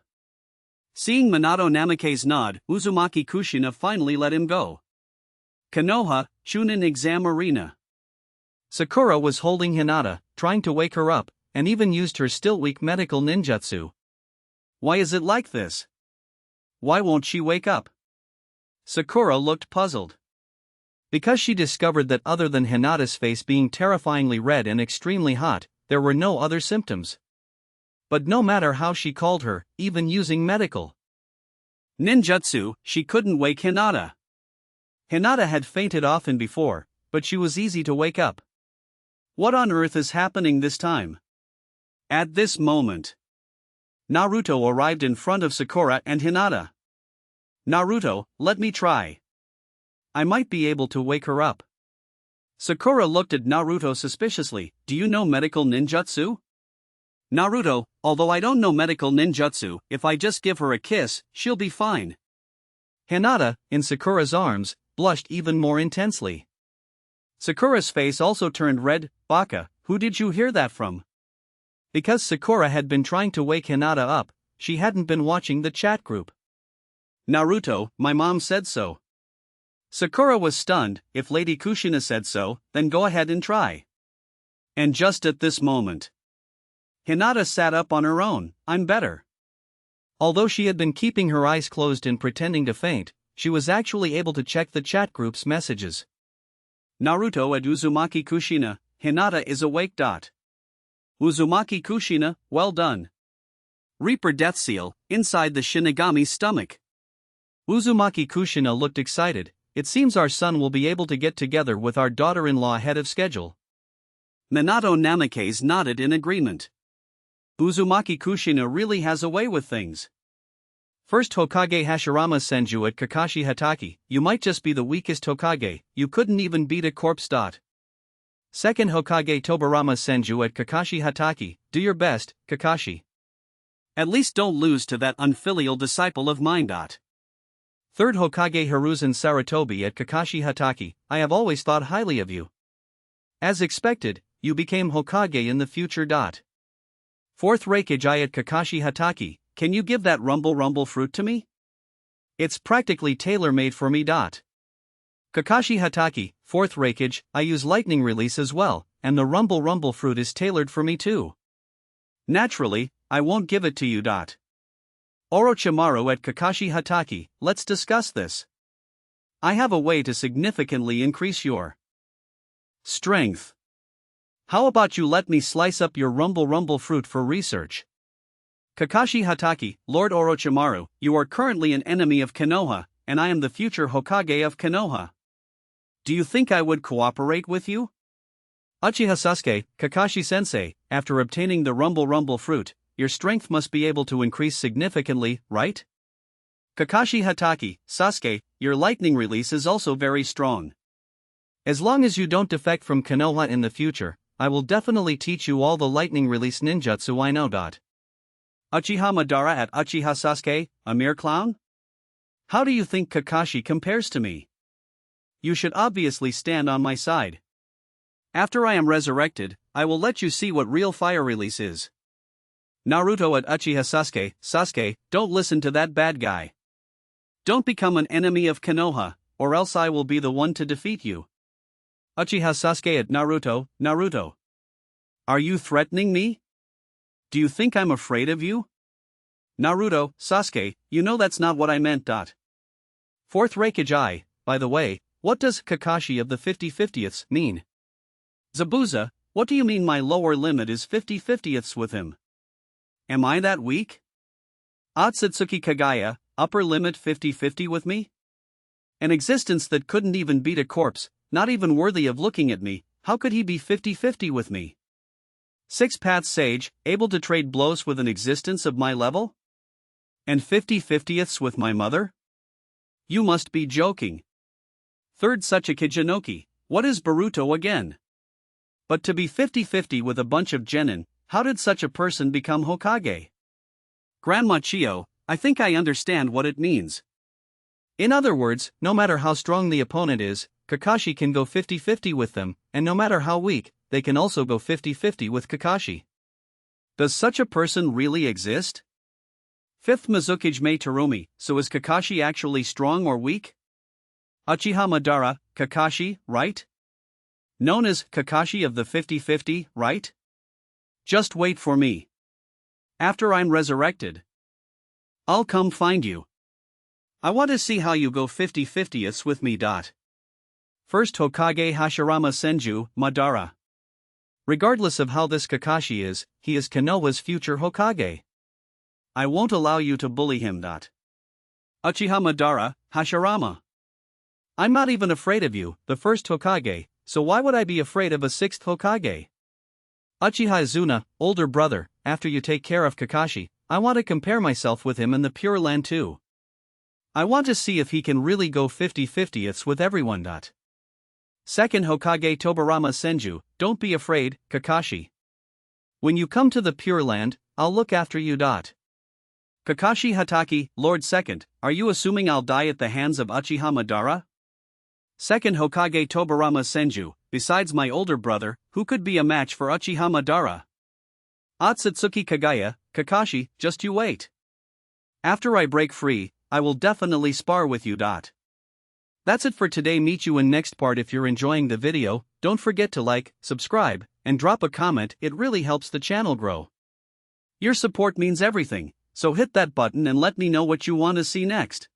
Seeing Minato Namikaze nod, Uzumaki Kushina finally let him go. Konoha, Chunin Exam Arena. Sakura was holding Hinata, trying to wake her up, and even used her still weak medical ninjutsu. Why is it like this? Why won't she wake up? Sakura looked puzzled. Because she discovered that other than Hinata's face being terrifyingly red and extremely hot, there were no other symptoms. But no matter how she called her, even using medical ninjutsu, she couldn't wake Hinata. Hinata had fainted often before, but she was easy to wake up. What on earth is happening this time? At this moment, Naruto arrived in front of Sakura and Hinata. Naruto, let me try. I might be able to wake her up. Sakura looked at Naruto suspiciously, do you know medical ninjutsu? Naruto, although I don't know medical ninjutsu, if I just give her a kiss, she'll be fine. Hinata, in Sakura's arms, blushed even more intensely. Sakura's face also turned red. Baka, who did you hear that from? Because Sakura had been trying to wake Hinata up, she hadn't been watching the chat group. Naruto, my mom said so. Sakura was stunned. If Lady Kushina said so, then go ahead and try. And just at this moment, Hinata sat up on her own. I'm better. Although she had been keeping her eyes closed and pretending to faint, she was actually able to check the chat group's messages. Naruto at Uzumaki Kushina, Hinata is awake. Uzumaki Kushina, well done. Reaper Death Seal, inside the Shinigami's stomach. Uzumaki Kushina looked excited. It seems our son will be able to get together with our daughter-in-law ahead of schedule. Minato Namikaze nodded in agreement. Uzumaki Kushina really has a way with things. First Hokage Hashirama Senju at Kakashi Hatake, you might just be the weakest Hokage, you couldn't even beat a corpse. Second Hokage Tobirama Senju at Kakashi Hatake, do your best, Kakashi.
At least don't lose to that unfilial disciple of mine.
Third Hokage Hiruzen Sarutobi at Kakashi Hatake, I have always thought highly of you. As expected, you became Hokage in the future. Fourth Raikage at Kakashi Hatake, can you give that rumble fruit to me? It's practically tailor-made for me. Kakashi Hatake, fourth Raikage, I use lightning release as well, and the rumble fruit is tailored for me too.
Naturally, I won't give it to you.
Orochimaru at Kakashi Hatake, let's discuss this. I have a way to significantly increase your
strength.
How about you let me slice up your rumble fruit for research?
Kakashi Hatake, Lord Orochimaru, you are currently an enemy of Konoha, and I am the future Hokage of Konoha. Do you think I would cooperate with you?
Uchiha Sasuke, Kakashi-sensei, after obtaining the rumble fruit, your strength must be able to increase significantly, right?
Kakashi Hatake, Sasuke, your lightning release is also very strong.
As long as you don't defect from Konoha in the future, I will definitely teach you all the lightning release ninjutsu I know.
Uchiha Madara at Uchiha Sasuke, a mere clown? How do you think Kakashi compares to me? You should obviously stand on my side. After I am resurrected, I will let you see what real fire release is.
Naruto at Uchiha Sasuke, Sasuke, don't listen to that bad guy.
Don't become an enemy of Konoha, or else I will be the one to defeat you.
Uchiha Sasuke at Naruto, Naruto.
Are you threatening me? Do you think I'm afraid of you?
Naruto, Sasuke, you know that's not what I meant. Fourth Raikage, by the way, what does Kakashi of the 50/50ths mean?
Zabuza, what do you mean my lower limit is 50/50ths with him? Am I that weak?
Otsutsuki Kaguya, upper limit 50/50 with me?
An existence that couldn't even beat a corpse, not even worthy of looking at me, how could he be 50/50 with me?
Six Path Sage, able to trade blows with an existence of my level?
And 50/50ths with my mother? You must be joking. Third Sachikijinoki, what is Boruto again? But to be 50/50 with a bunch of genin, how did such a person become Hokage? Grandma Chio, I think I understand what it means.
In other words, no matter how strong the opponent is, Kakashi can go 50/50 with them, and no matter how weak, they can also go 50/50 with Kakashi.
Does such a person really exist? Fifth Mizukage Mei Terumi, so is Kakashi actually strong or weak? Uchiha Madara, Kakashi, right? Known as Kakashi of the 50/50, right? Just wait for me. After I'm resurrected, I'll come find you. I want to see how you go 50/50ths with me. First Hokage Hashirama Senju, Madara.
Regardless of how this Kakashi is, he is Konoha's future Hokage.
I won't allow you to bully him. Uchiha Madara, Hashirama.
I'm not even afraid of you, the first Hokage, so why would I be afraid of a sixth Hokage? Uchiha Izuna, older brother, after you take care of Kakashi, I want to compare myself with him in the Pure Land too. I want to see if he can really go 50/50ths with everyone. Second Hokage Tobirama Senju, don't be afraid, Kakashi. When you come to the Pure Land, I'll look after you.
Kakashi Hatake, Lord Second, are you assuming I'll die at the hands of Uchiha Madara? Second Hokage Tobirama Senju, besides my older brother, who could be a match for Uchiha Madara?
Otsutsuki Kaguya, Kakashi, just you wait.
After I break free, I will definitely spar with you.
That's it for today. Meet you in next part. If you're enjoying the video, don't forget to like, subscribe, and drop a comment. It really helps the channel grow.
Your support means everything, so hit that button and let me know what you want to see next.